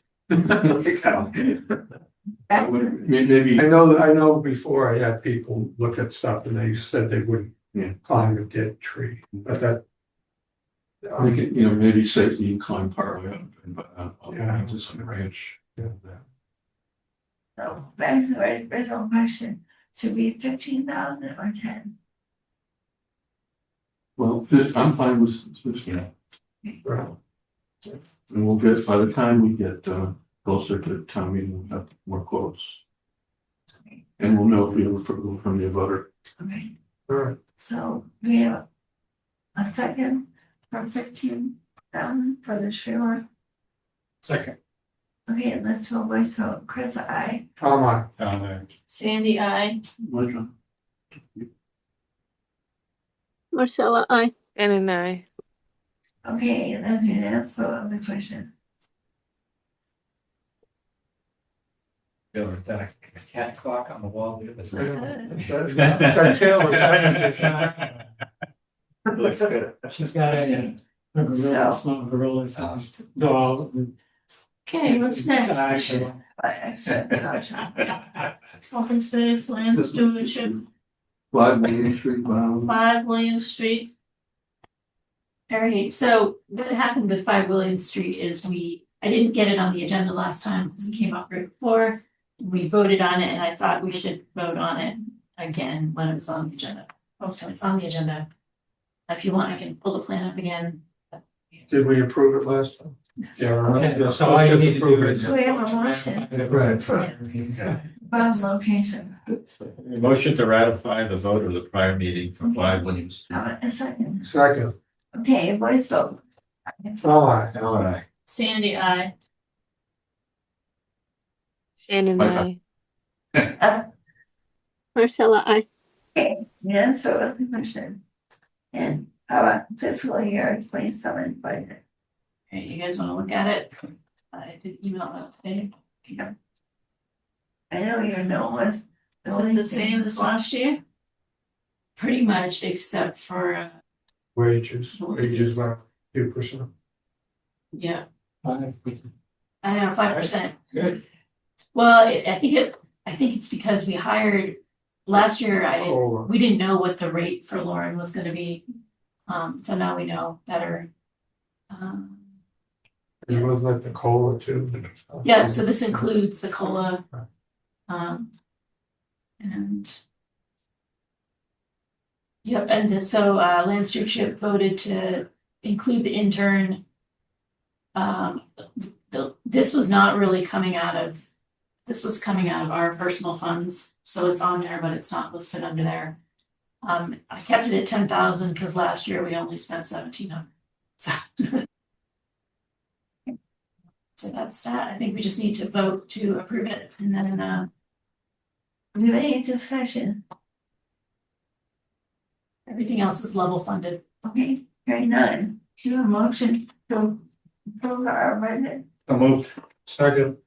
Maybe, I know before I had people look at stuff and they said they wouldn't yeah, climb a dead tree, but that. make it, you know, maybe safety and climb partway up, but Yeah. just on the ranch. Yeah. So back to the original question, should be 15,000 or 10? Well, I'm fine with 15. Right. And we'll get, by the time we get closer to town meeting, we'll have more quotes. And we'll know if we have approval from the abutter. Okay, All right. so we have a second for 15,000 for the shore. Second. Okay, let's go voice vote. Chris, I. Tom, I. Sandy, I. Michael? Marcella, I. Ann and I. Okay, that's unanimous vote of the question. Bill, is that a cat clock on the wall? That tail is- Looks good. She's got a gorilla, small gorilla sized dog. Okay, what's next? Excellent. Open space, land stewardship, 5 Main Street, Bound. 5 William Street. All right, so what happened with 5 William Street is I didn't get it on the agenda last time because it came up right before. We voted on it and I thought we should vote on it again when it was on the agenda. Okay, it's on the agenda. If you want, I can pull the plan up again. Did we approve it last time? Yeah, so all you need to do is. So we have a motion Right. for Bob's location. Motion to ratify the vote of the prior meeting for 5 Williams. A second. Second. Okay, voice vote. All right. Alan, I. Sandy, I. Ann and Michael. I. Marcella, I. Okay, yes, vote of the question. And how about fiscal year 27 budget? Okay, you guys want to look at it? I did email that today. Yeah. I know your note was. Is it the same as last year? Pretty much, except for, Wages went 2%. yeah, 5. I know, 5%. Good. Well, I think it's because we hired, last year, Oh, we didn't know what the rate for Lauren was gonna be. So now we know better. it was like the COLA too. Yeah, so this includes the COLA. And. Yep, and so land stewardship voted to include the intern. This was not really coming out of, this was coming out of our personal funds, so it's on there, but it's not listed under there. I kept it at 10,000 because last year we only spent 1,700. So that's that. I think we just need to vote to approve it and then Do you have any discussion? everything else is level funded. Okay, hearing none. Do you have a motion to approve our budget? So moved. Second.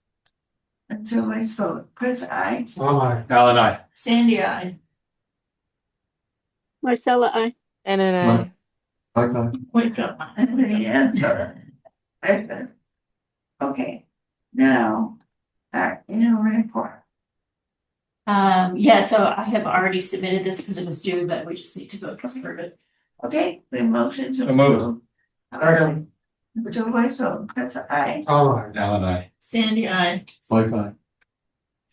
And so voice vote. Chris, I. Aye. Alan, I. Sandy, I. Marcella, I. Ann and I. Michael? Wake up. Anthony, yes. Okay, now, our annual report. Yeah, so I have already submitted this because it was due, but we just need to vote to approve it. Okay, we motion to So moved. approve. Second. So voice vote. Chris, I. Aye. Alan, I. Sandy, I. Michael?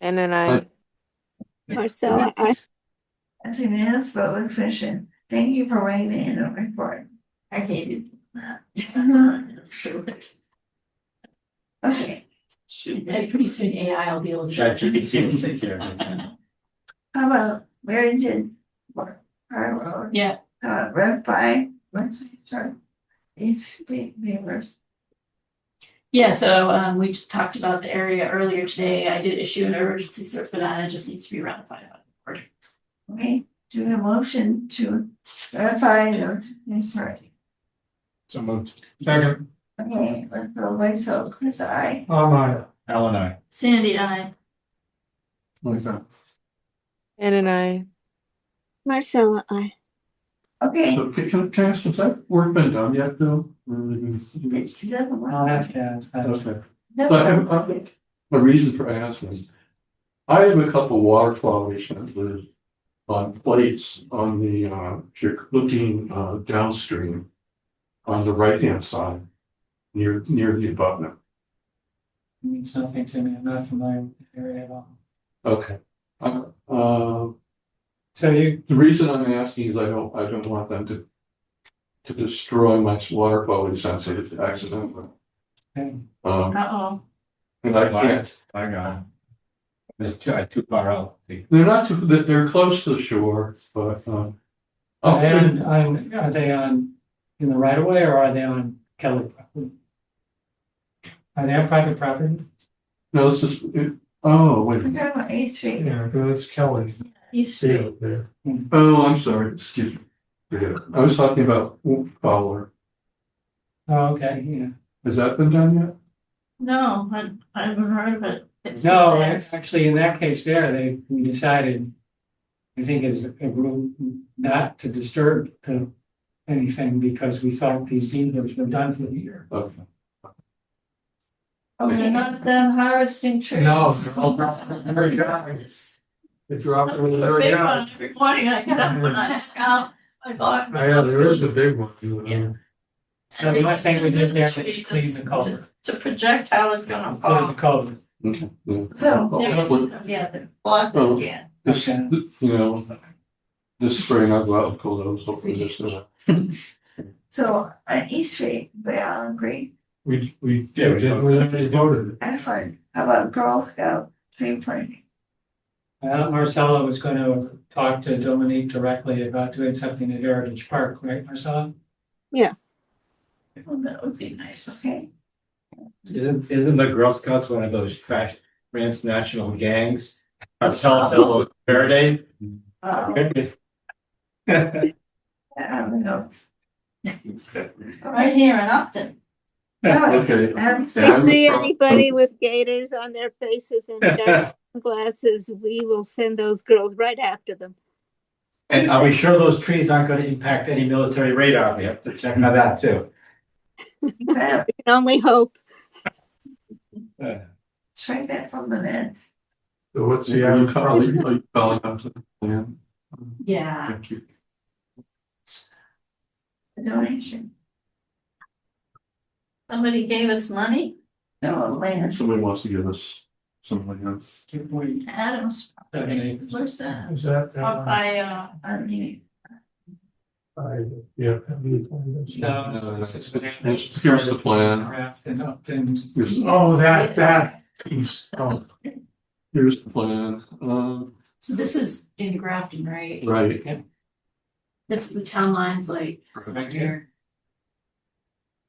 Ann and I. Marcella, I. That's a unanimous vote with Fisher. Thank you for writing the annual report. I hated Okay, And pretty soon AI will be able to. ChatGPT will take care of it. how about Barrington Park Road? Yeah, Rep by, sorry, these papers. yeah, so we talked about the area earlier today. I did issue an emergency cert for that. It just needs to be ratified by the board. Okay, do a motion to ratify or, sorry. So moved. Second. Okay, let's go away, so Chris, I. Aye. Alan, I. Sandy, I. Michael? Ann and I. Marcella, I. Okay, So can I ask, has that work been done yet, Bill? it doesn't work. I'll have to. Okay. Doesn't So I have work. a reason for asking. I have a couple waterfall issues on plates on the, if you're looking, downstream on the right-hand side, near the abutment. Means nothing to me. I'm not familiar with the area at all. Okay. So you, The reason I'm asking is I don't want them to destroy my water quality sensors accidentally. okay, Uh-oh. And I can't, I got it. It's too far out. they're not too, they're close to the shore, but, are they are they on, in the right of way or are they on Kelly property? Are they on private property? no, this is, oh, wait. We're talking about 8th Street. Yeah, that's Kelly. East Street. There. Oh, I'm sorry, excuse me. Yeah, I was talking about Fowler. Oh, okay, yeah. Has that been done yet? No, I haven't heard of it. It's No, there. actually, in that case there, we decided, I think is a rule not to disturb anything because we thought these beavers were done for the year. Okay. Oh, they're not done harvesting trees. No, they're all very young. They drop them in A the big yard. one every morning. I get up and I check out. I bought. Oh, yeah, there is a big one. Yeah. So the only thing we did there was clean the culvert. To project how it's gonna Clear the fall. culvert. Okay. Yeah. So, Yeah, they're blocked Oh. again. This, you know, this spring I'll go out and pull those, hopefully this is. so on East Street, we all agree. We Yeah, we already voted. Excellent. How about Girl Scout tree planting? Marcella was going to talk to Dominique directly about doing something at Heritage Park, right, Marcella? Well, that would be nice. Okay. Isn't the Girl Scouts one of those transnational gangs? I'm telling fellows Faraday. On the notes. Right here in Upton. Okay. And If we see anybody with gaiters on their faces and dark glasses, we will send those girls right after them. And are we sure those trees aren't gonna impact any military radar? We have to check on that too. We can only hope. strike that from the minutes. So what's, are you calling up to the plan? Yeah. Thank you. The donation. Somebody gave us money. No, land. Somebody wants to give us some land. Adams. Okay. Where's that? Is that? Up by, On the, Yeah. No, Here's the plan. Craft and Upton. Oh, that piece. Oh, Here's the plan. So this is in Grafton, right? Right. This, the town line's like right here.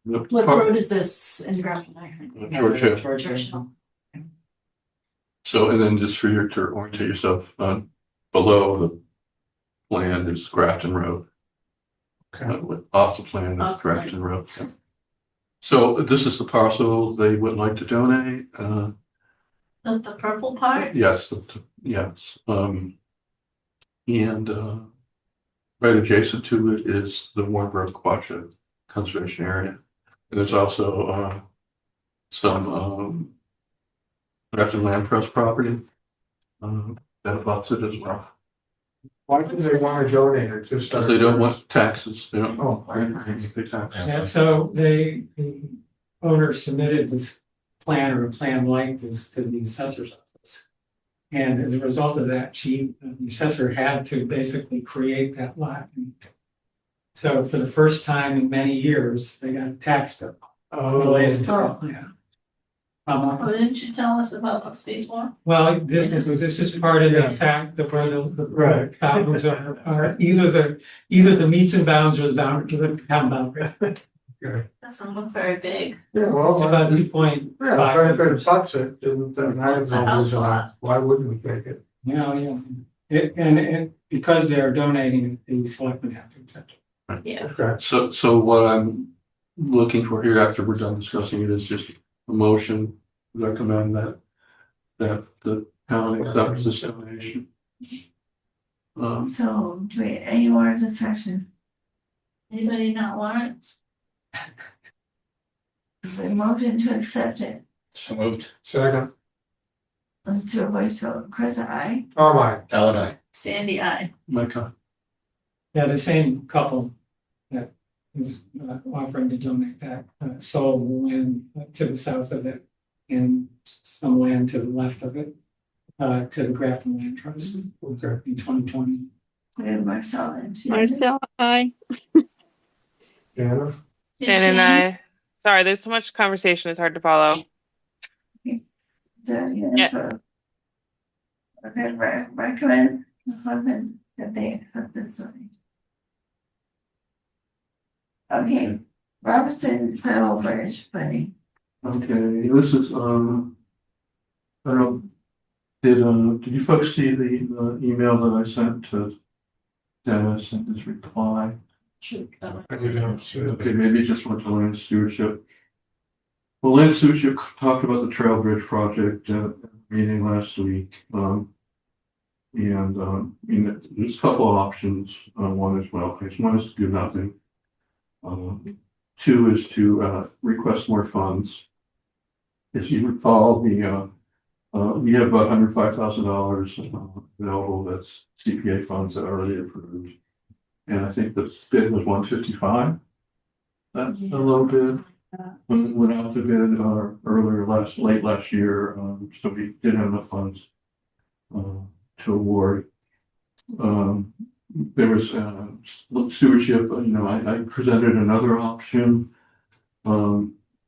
The What part- road is this in Grafton? I heard. George Hill. Churchill. So, and then just for you to orientate yourself, below the plan is Grafton Road. Off the plan is Off the Grafton Road. So this is the parcel they would like to donate, the purple part? yes, yes, and, right adjacent to it is the Warnbrook Quacha Conservation Area. And there's also, some, Grafton Land Trust property, that abuts it as well. why do they want to donate it? Just Because they don't want taxes, they don't. Oh. Pay taxes. Yeah, so the owner submitted this plan or a plan like this to the assessor's office. And as a result of that, the assessor had to basically create that lot. So for the first time in many years, they got a tax bill related to that plan. Oh, didn't you tell us about the speed one? Well, this is part of the fact that where the Right. boundaries are either the meets and bounds or the boundary, the town boundary. Doesn't look very big. Yeah, well, It's about 2.5. yeah, but if it butts it, then I have It's a no house reason, lot. why wouldn't we take it? Yeah. And because they're donating, the selectmen have to accept it. Yeah. Okay. So what I'm looking for here after we're done discussing it is just a motion, recommend that the town accepts this donation. so do we, any more discussion? Anybody not want it? The motion to accept it. So moved. Second. To a voice vote, Chris, I. All right, Alan, I. Sandy, I. Micah, Yeah, the same couple that is offering to donate that sold land to the south of it and some land to the left of it to the Grafton Land Trust okay. in 2020. We have Marcel and Shannon. Marcel, aye. Jana? Shannon and I. Sorry, there's so much conversation, it's hard to follow. So, Yeah. so. Okay, recommend the selectmen that they accept this one. Okay, Robertson Trail Bridge planning. okay, this is, I don't know, did you folks see the email that I sent to Dennis and his reply? I didn't see it. Okay, maybe just went to land stewardship. Well, land stewardship talked about the Trail Bridge project at a meeting last week. There's a couple of options. One is, well, one is to do nothing. Two is to request more funds. As you recall, we have about $105,000 available. That's CPA funds that are already approved. And I think the bid was 155. That's a low bid. When went out to bid late last year, so we didn't have enough funds to award. There was stewardship. I presented another option,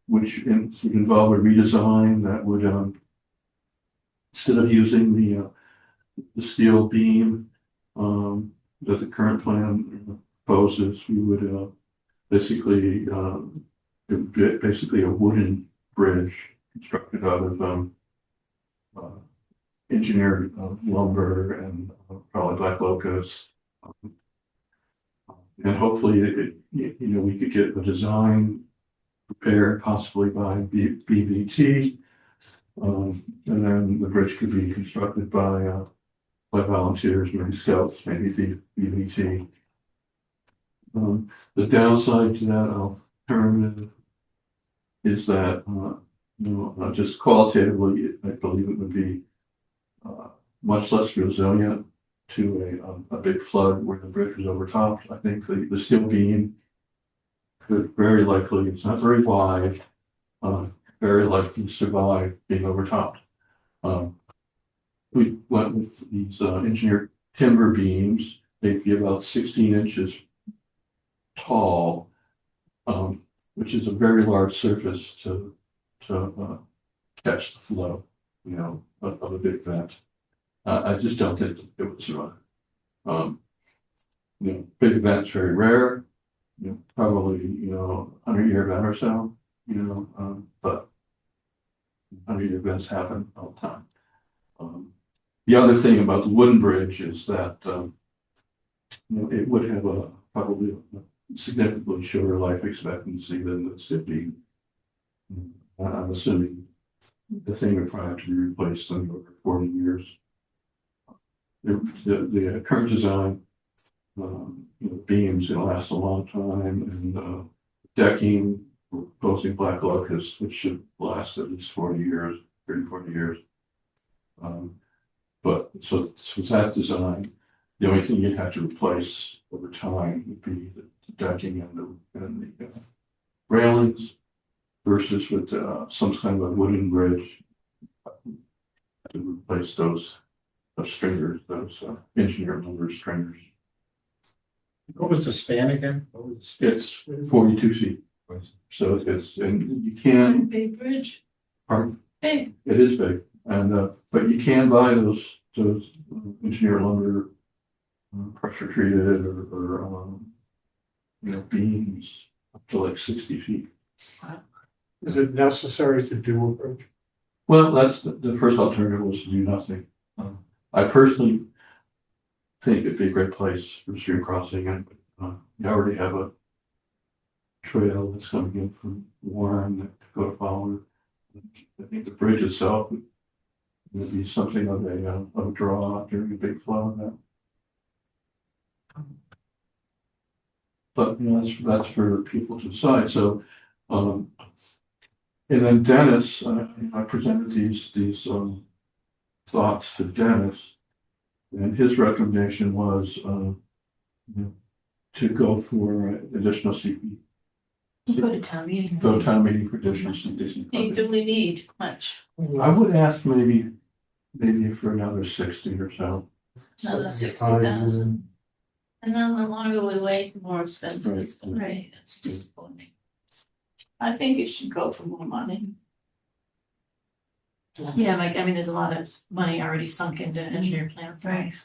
which would involve a redesign that would instead of using the steel beam that the current plan proposes, we would basically a wooden bridge constructed out of engineered lumber and probably black locust. And hopefully we could get the design prepared possibly by BVT. And then the bridge could be constructed by volunteers, maybe scouts, maybe BVT. The downside to that alternative is that, just qualitatively, I believe it would be much less resilient to a big flood where the bridge was overtopped. I think the steel beam could very likely, it's not very wide, very likely survive being overtopped. We went with these engineered timber beams. They'd be about 16 inches tall, which is a very large surface to catch the flow, of a big vent. I just don't think it would survive. Big events very rare. Probably 100-year event or so. But 100-year events happen all the time. The other thing about the wooden bridge is that it would have probably a significantly shorter life expectancy than the city. I'm assuming the thing would probably have to be replaced in over 40 years. The current design, beams gonna last a long time, and decking, proposing black locust, which should last at least 40 years, 30-40 years. But so with that design, the only thing you'd have to replace over time would be the decking and the railings, versus with some kind of a wooden bridge to replace those stringers, those engineered lumber stringers. What was the span again? It's 42 feet. So and you can. Big bridge. Pardon? Big. It is big, and but you can buy those engineered lumber, pressure treated or beams up to like 60 feet. Is it necessary to do a bridge? Well, that's the first alternative was to do nothing. I personally think it'd be a great place for stream crossing, and you already have a trail that's coming in from Warren that could go to Fowler. I think the bridge itself would be something of a draw during a big flood. But that's for people to decide. So, and then Dennis, I presented these thoughts to Dennis. And his recommendation was, to go for additional CP. Go to town meeting. Go to town meeting for additional CPC. Do we need much? I would ask maybe for another 60 or so. Another 60,000. And then the longer we wait, the more expensive it's gonna be. It's disappointing. I think you should go for more money. Yeah, Mike, I mean, there's a lot of money already sunk into engineer plans. Right.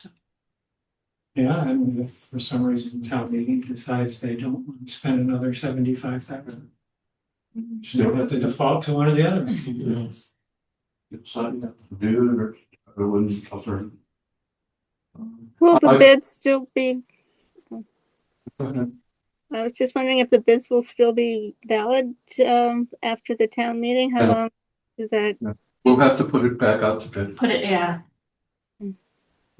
Yeah, and if for some reason town meeting decides they don't want to spend another 75,000. Still have to default to one or the other. It's something to do, or I wouldn't alter. Will the I- bids still be, Go ahead. I was just wondering if the bids will still be valid, after the town meeting? How Yeah. long is that? We'll have to put it back out to bid. Put it, yeah.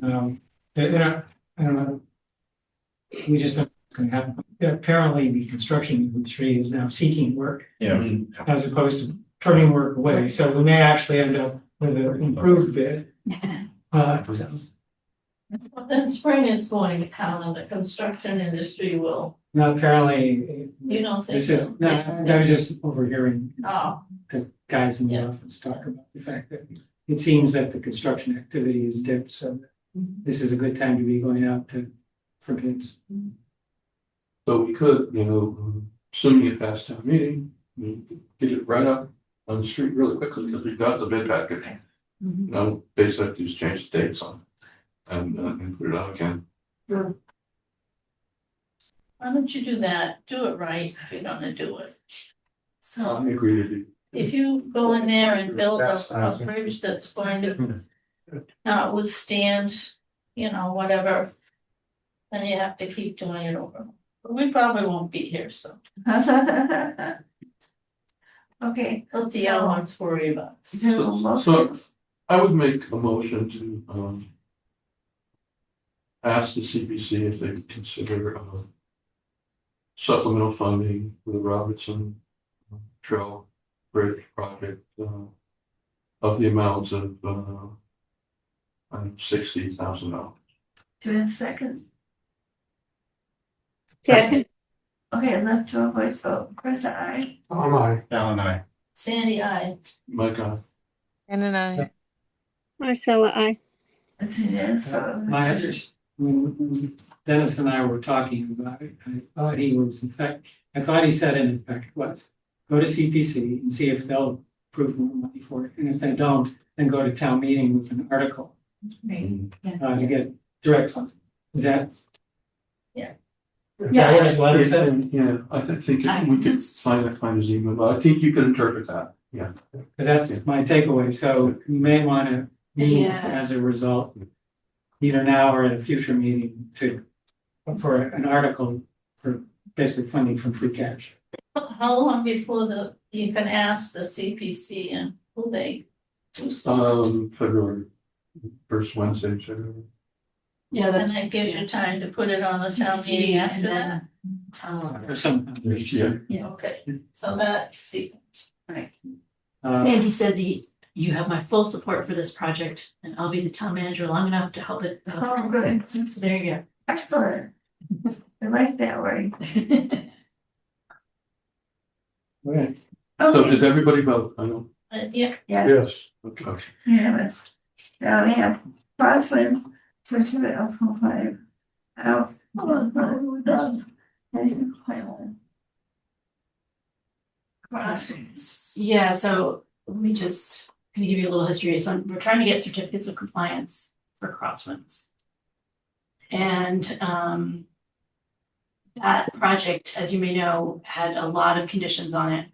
I don't know. We just don't, it's gonna happen. Apparently, the construction industry is now seeking work Yeah. as opposed to turning work away, so we may actually end up with an improved bid. So, But then spring is going to come and the construction industry will, now apparently, you don't think this is, so? no, I was just overhearing Oh, the guys in the office talk about the fact that it seems that the construction activity is dipped, so this is a good time to be going out for bids. So we could, assuming it passed town meeting, we get it right up on the street really quickly because we've got the bid package. Basically just change the dates on it and put it out again. why don't you do that? Do it right if you're gonna do it. So I agree with you. if you go in there and build a bridge that's going to not withstand, whatever, then you have to keep doing it over. But we probably won't be here, so Okay, let the other ones worry about it. do a So motion. I would make a motion to ask the CPC if they would consider supplemental funding for the Robertson Trail Bridge project of the amounts of $60,000. Do we have a second? Second. Okay, let's do a voice vote. Chris, aye. I. Alan and I. Sandy, My God. And I. Marcella, I. It's unanimous vote. My interest, when Dennis and I were talking about it, I thought he said in effect was, go to CPC and see if they'll approve more money for it, and if they don't, then go to town meeting with an article to get direct funding. Is that? Yeah. Is that what his letter Yeah, said? yeah, I think we could find his email, but I think you can interpret that, yeah. Because that's my takeaway, so you may want to move Yeah. as a result, either now or at a future meeting for an article for basically funding from free cash. how long before you can ask the CPC and who they do stuff? February, first Wednesday, in February. Yeah, And that's. that gives you time to put it on the town meeting after that? Or some. Yeah. Okay, so that, see, Andy says you have my full support for this project and I'll be the town manager long enough to help it. Oh, good. So there you Excellent. I like that word. go. Okay. So Okay, did everybody vote? I don't. yeah, yeah, Yes. Okay. unanimous. Now we have Crosswind, certificate of compliance. We're done. Yeah, so let me just kind of give you a little history. So we're trying to get certificates of compliance for crosswinds. And that project, as you may know, had a lot of conditions on it.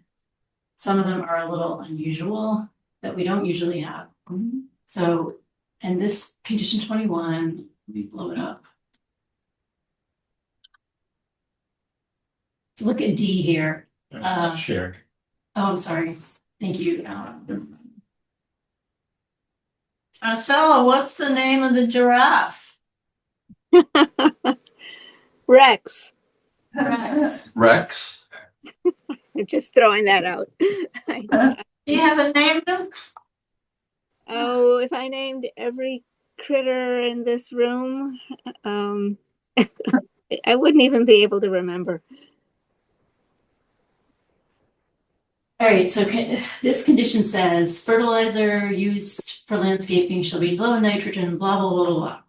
Some of them are a little unusual that we don't usually have. So, and this condition 21, let me blow it up. To look at D here. Shared. Oh, I'm sorry. Thank you. Marcella, what's the name of the giraffe? Rex. Rex. Rex? I'm just throwing that out. Do you have a name? Oh, if I named every critter in this room, I wouldn't even be able to remember. All right, so this condition says fertilizer used for landscaping shall be low in nitrogen, blah, blah, blah, blah, blah.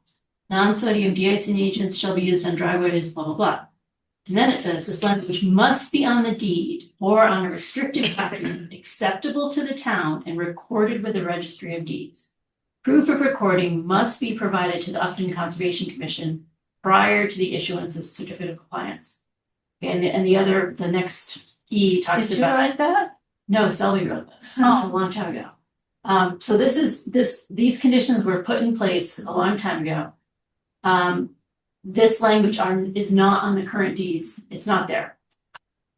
Non-sodium de-icing agents shall be used on driveways, blah, blah, blah. And then it says this language must be on the deed or on a restricted property acceptable to the town and recorded with the Registry of Deeds. Proof of recording must be provided to the Upton Conservation Commission prior to the issuance of certificate of compliance. And the next E talks Did you about. write that? No, Selby wrote this. This is a long time ago. So these conditions were put in place a long time ago. This language is not on the current deeds. It's not there.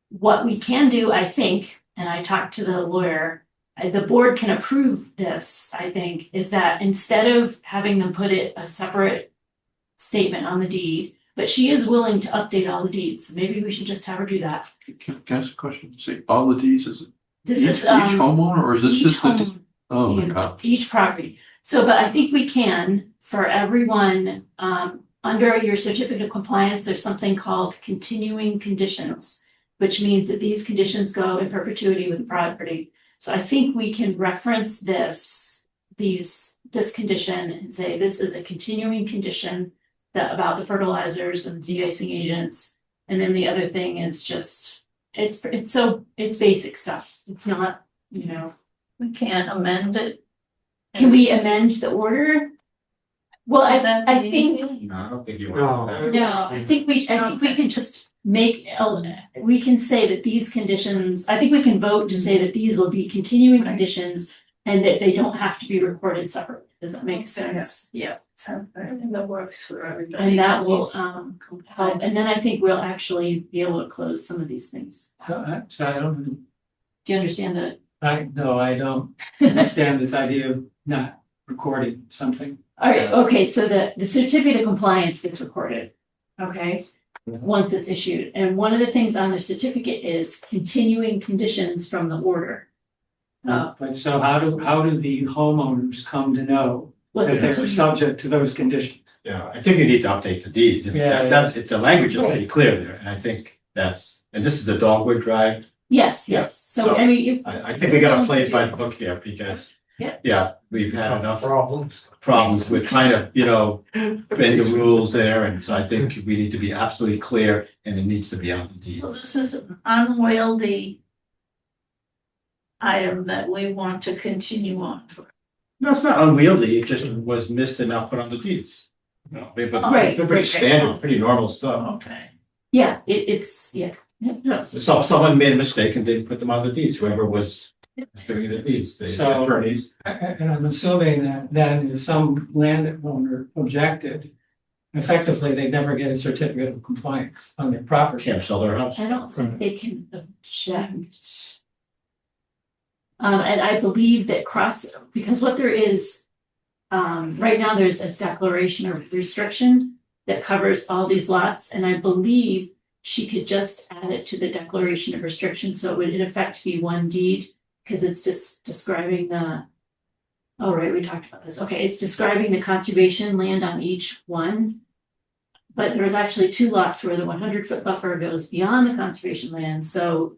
What we can do, I think, and I talked to the lawyer, the board can approve this, I think, is that instead of having them put it a separate statement on the deed, but she is willing to update all the deeds. So maybe we should just have her do that. Can I ask a question? Say all the deeds, is it This each is homeowner, or is this each just the? home, Oh my you know, God. each property. So, but I think we can, for everyone, under your certificate of compliance, there's something called continuing conditions, which means that these conditions go in perpetuity with the property. So I think we can reference this condition and say this is a continuing condition that about the fertilizers and de-icing agents. And then the other thing is just, it's basic stuff. It's not, We can't amend it. Can we amend the order? Well, I That'd be think, easy. No, I don't think you No. want that. no, I think we can just we can say that these conditions, I think we can vote to say that these will be continuing conditions and that they don't have to be recorded separately. Does that make sense? Yeah. Sounds good. And that works for everybody. And that will help. And then I think we'll actually be able to close some of these things. So I don't, Do you understand that? I don't understand this idea of not recording something. All right, okay, so the certificate of compliance gets recorded, okay? Once it's issued, and one of the things on the certificate is continuing conditions from the order. But so how do the homeowners come to know What that the they're continue- subject to those conditions? Yeah, I think you need to update the deeds. I mean, Yeah, the language is pretty clear there, and I think and this is the Dogwood Drive. Yes, Yeah, yes, so so I mean, if. I think we gotta play it by the book here because. Yeah. We've had enough Problems. with trying to, bend the rules there, and so I think we need to be absolutely clear and it needs to be on the So deeds. this is an unwieldy item that we want to continue on for. No, it's not unwieldy, it just was missed and not put on the deeds. No, but Right, they're right, pretty right. standard, pretty normal stuff. Okay. Yeah, it's, yeah. No, So someone made a mistake and didn't put them on the deeds, whoever was doing the deeds, the So- attorneys. And I'm assuming that then if some landowner objected, effectively they never get a certificate of compliance on their property. Can't sell their house. I don't think they can object. And I believe that because what there is, right now there's a declaration of restriction that covers all these lots, and I believe she could just add it to the declaration of restriction, so it would in effect be one deed, because it's just describing oh, right, we talked about this. Okay, it's describing the conservation land on each one. But there's actually two lots where the 100-foot buffer goes beyond the conservation land, so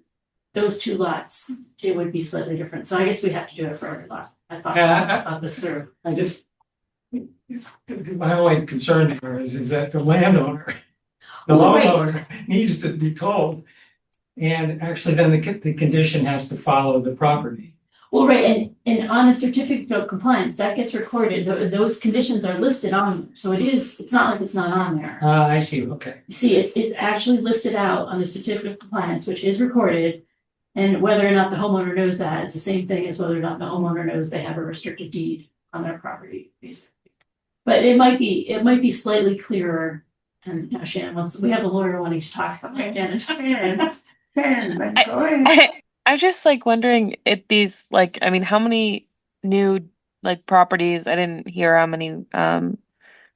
those two lots, it would be slightly different. So I guess we have to do it for every lot. I thought this through. I just, my only concern here is that the landowner, the Well, right. homeowner needs to be told. And actually then the condition has to follow the property. Well, right, and on a certificate of compliance, that gets recorded. Those conditions are listed on there. So it's not like it's not on there. I see, okay. You see, it's actually listed out on the certificate of compliance, which is recorded. And whether or not the homeowner knows that is the same thing as whether or not the homeowner knows they have a restricted deed on their property, basically. But it might be slightly clearer. And now Shannon we have a lawyer wanting to talk about it. Shannon, I'm just wondering if these how many new properties, I didn't hear how many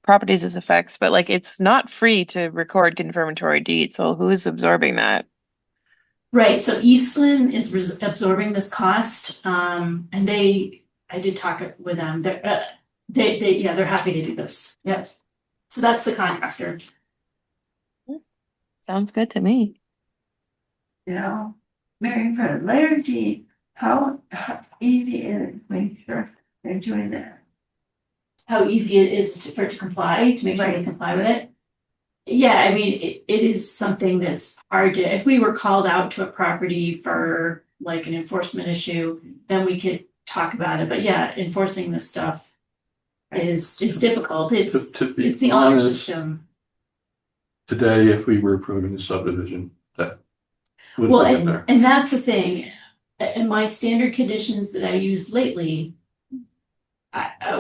properties this affects, but it's not free to record confirmatory deeds, so who's absorbing that? Right, so Eastland is absorbing this cost, and I did talk with them. they're happy to do this. Yep. So that's the contractor. Sounds good to me. You know, Mary, for layer D, how easy is it to make sure they're doing that? How easy it is for it to comply, to make sure they Right. comply with it. Yeah, I mean, it is something that's hard to, if we were called out to a property for like an enforcement issue, then we could talk about it. But yeah, enforcing this stuff is difficult. It's To be the honor honest, system. today, if we were approving the subdivision, that Well, wouldn't be in there. and that's the thing. In my standard conditions that I used lately,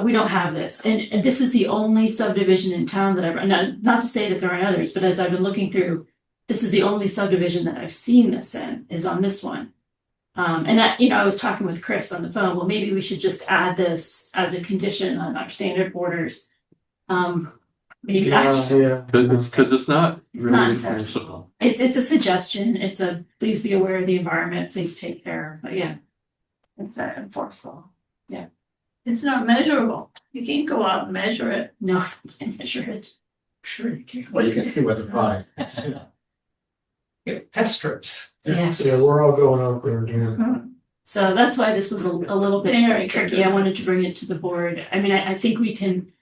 we don't have this, and this is the only subdivision in town that I've, not to say that there aren't others, but as I've been looking through, this is the only subdivision that I've seen this in, is on this one. And I was talking with Chris on the phone, well, maybe we should just add this as a condition on our standard borders. Maybe actually, Cause it's not really not enforceable. enforceable. It's a suggestion, it's a, please be aware of the environment, please take care, but yeah. It's not enforceable. It's not measurable. You can't go out and measure it. No, you can't measure it. Sure you can. Well, you can see what the product is. Yeah, test strips. Yeah. Yeah, we're all going out there doing it. So that's why this was a little bit Very tricky. I wanted to bring it to the board. I mean, I think we can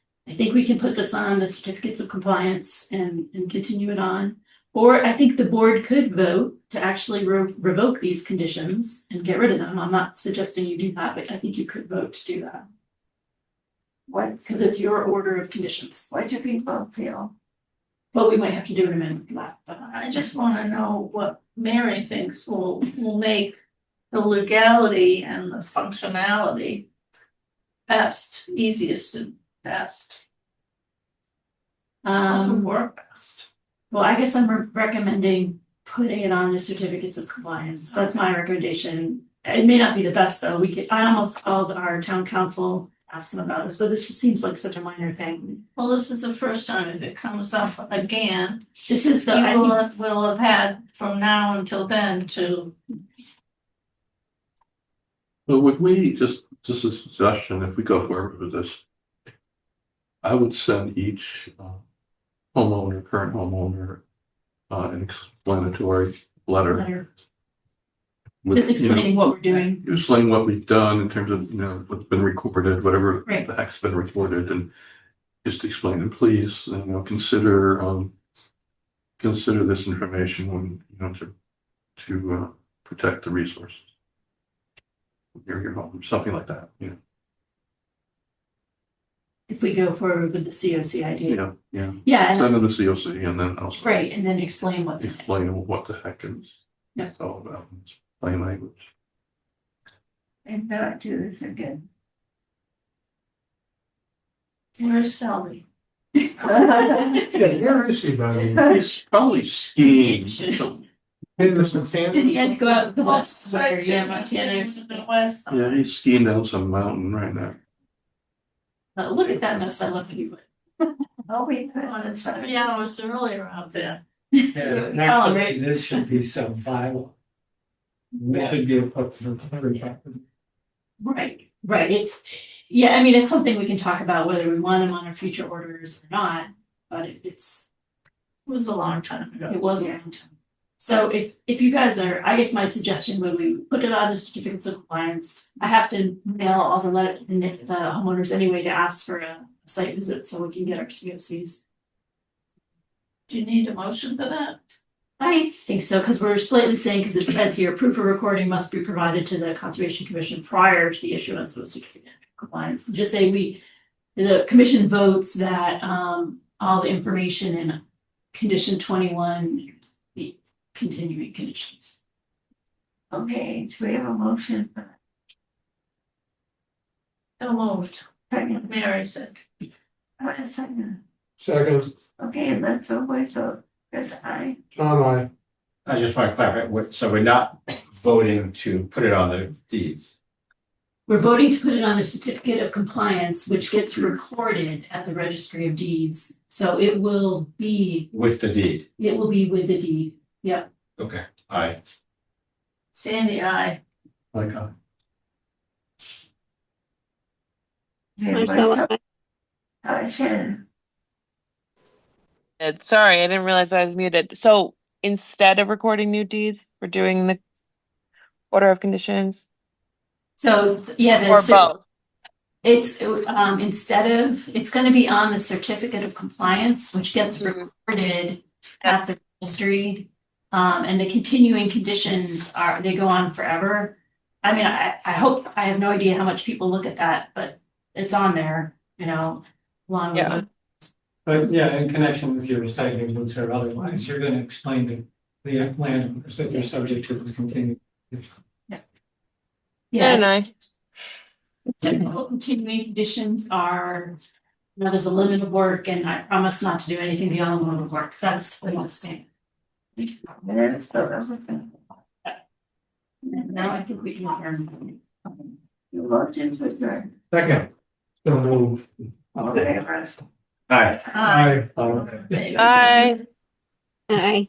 put this on the certificates of compliance and continue it on. Or I think the board could vote to actually revoke these conditions and get rid of them. I'm not suggesting you do that, but I think you could vote to do that. What, Because it's your order of conditions. what do people feel? But we might have to do an amendment for that. But I just wanna know what Mary thinks will make the legality and the functionality best, easiest and best. Work best. Well, I guess I'm recommending putting it on the certificates of compliance. That's my recommendation. It may not be the best though. I almost called our town council, asked them about this, but this just seems like such a minor thing. Well, this is the first time if it comes up again, This is the, you will have had from now until then to. Well, would we, just a suggestion, if we go forward with this, I would send each current homeowner, an explanatory letter. With, explaining what we're doing. Explain what we've done in terms of, what's been recorded, whatever Right. the heck's been recorded, and just explain, and please, consider this information when, to protect the resources. Your home, something like that, If we go forward with the COC idea. Yeah. Yeah, Send them to COC and then also. right, and then explain what's in it. Explain what the heck is. Yeah. It's all about, it's plain language. And not do this again. Where's Sally? Where is he, by the way? He's probably skiing. In the Santana? Did he had to go out the west? That's right, Yeah, Montana Montana. was in the west. Yeah, he's skiing down some mountain right now. Look at that mess I left you with. Oh, we could. Oh, it's 3 hours earlier out there. Yeah, Oh, actually, this should be some bylaw. This should be a put for every property. Right, it's something we can talk about whether we want them on our future orders or not, but It was a long time ago. it was a long time. So if you guys are, I guess my suggestion would we put it on the certificates of compliance. I have to mail all the homeowners anyway to ask for a site visit so we can get our COCs. Do you need a motion for that? I think so, because we're slightly saying, because it says here, proof of recording must be provided to the Conservation Commission prior to the issuance of a certificate of compliance. Just say the commission votes that all the information in condition 21 be continuing conditions. Okay, do we have a motion? So moved. Second, Mary said. a second. Second, Okay, let's always vote. Chris, aye. John, I just want to clarify, so we're not voting to put it on the deeds. We're voting to put it on a certificate of compliance, which gets recorded at the Registry of Deeds. So it will be With the deed. with the deed. Yep. Okay, aye. Sandy, aye. Like, Okay, Marcella, Shannon, Sorry, I didn't realize I was muted. So instead of recording new deeds, we're doing the order of conditions So, yeah, or both? it's, instead of, it's gonna be on the certificate of compliance, which gets Mhm. recorded at the registry. And the continuing conditions they go on forever. I mean, I hope, I have no idea how much people look at that, but it's on there, along with Yeah. it. But yeah, in connection with your site reviews or otherwise, you're gonna explain to the landowners that they're subject to this continued. Yeah, Yeah, no. typical continuing conditions are, there's a limit of work and I promise not to do anything beyond the limit of work. That's the most standard. minutes, so everything. And now I think we can learn. You looked into it, right? Second. So move. Okay, Alright. Aye. Bye. Aye.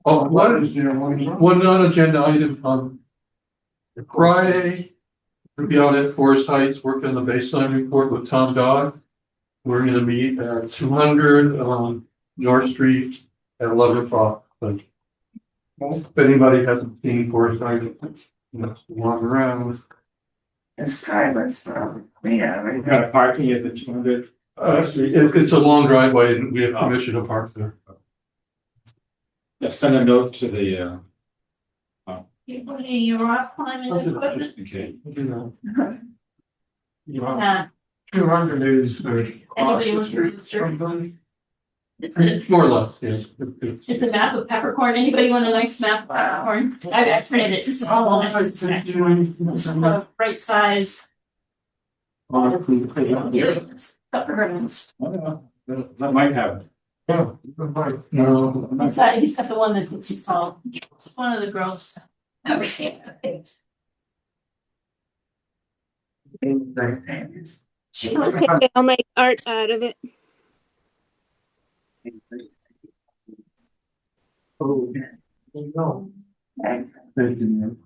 Oh, one non-agenda item, Friday, we'll be out at Forest Heights, working on the baseline report with Tom Dodd. We're gonna meet at 200 North Street at 11 o'clock. But if anybody hasn't seen Forest Heights, let's walk around. It's private for me, I already. What kind of parking is it, 200? It's a long driveway and we have permission to park there. Yeah, send a note to the, You put in your rock climbing equipment? okay. Yeah. 200 is Anybody wants to register? More or less, yes. It's a map of Peppercorn. Anybody want a nice map of Peppercorn? I printed it. This is all on it. This is the right size. Except for Herman's. That might have. No. He's got the one that gets installed. It's one of the girls. Everything. Okay, I'll make art out of it. Oh, no. Thank you.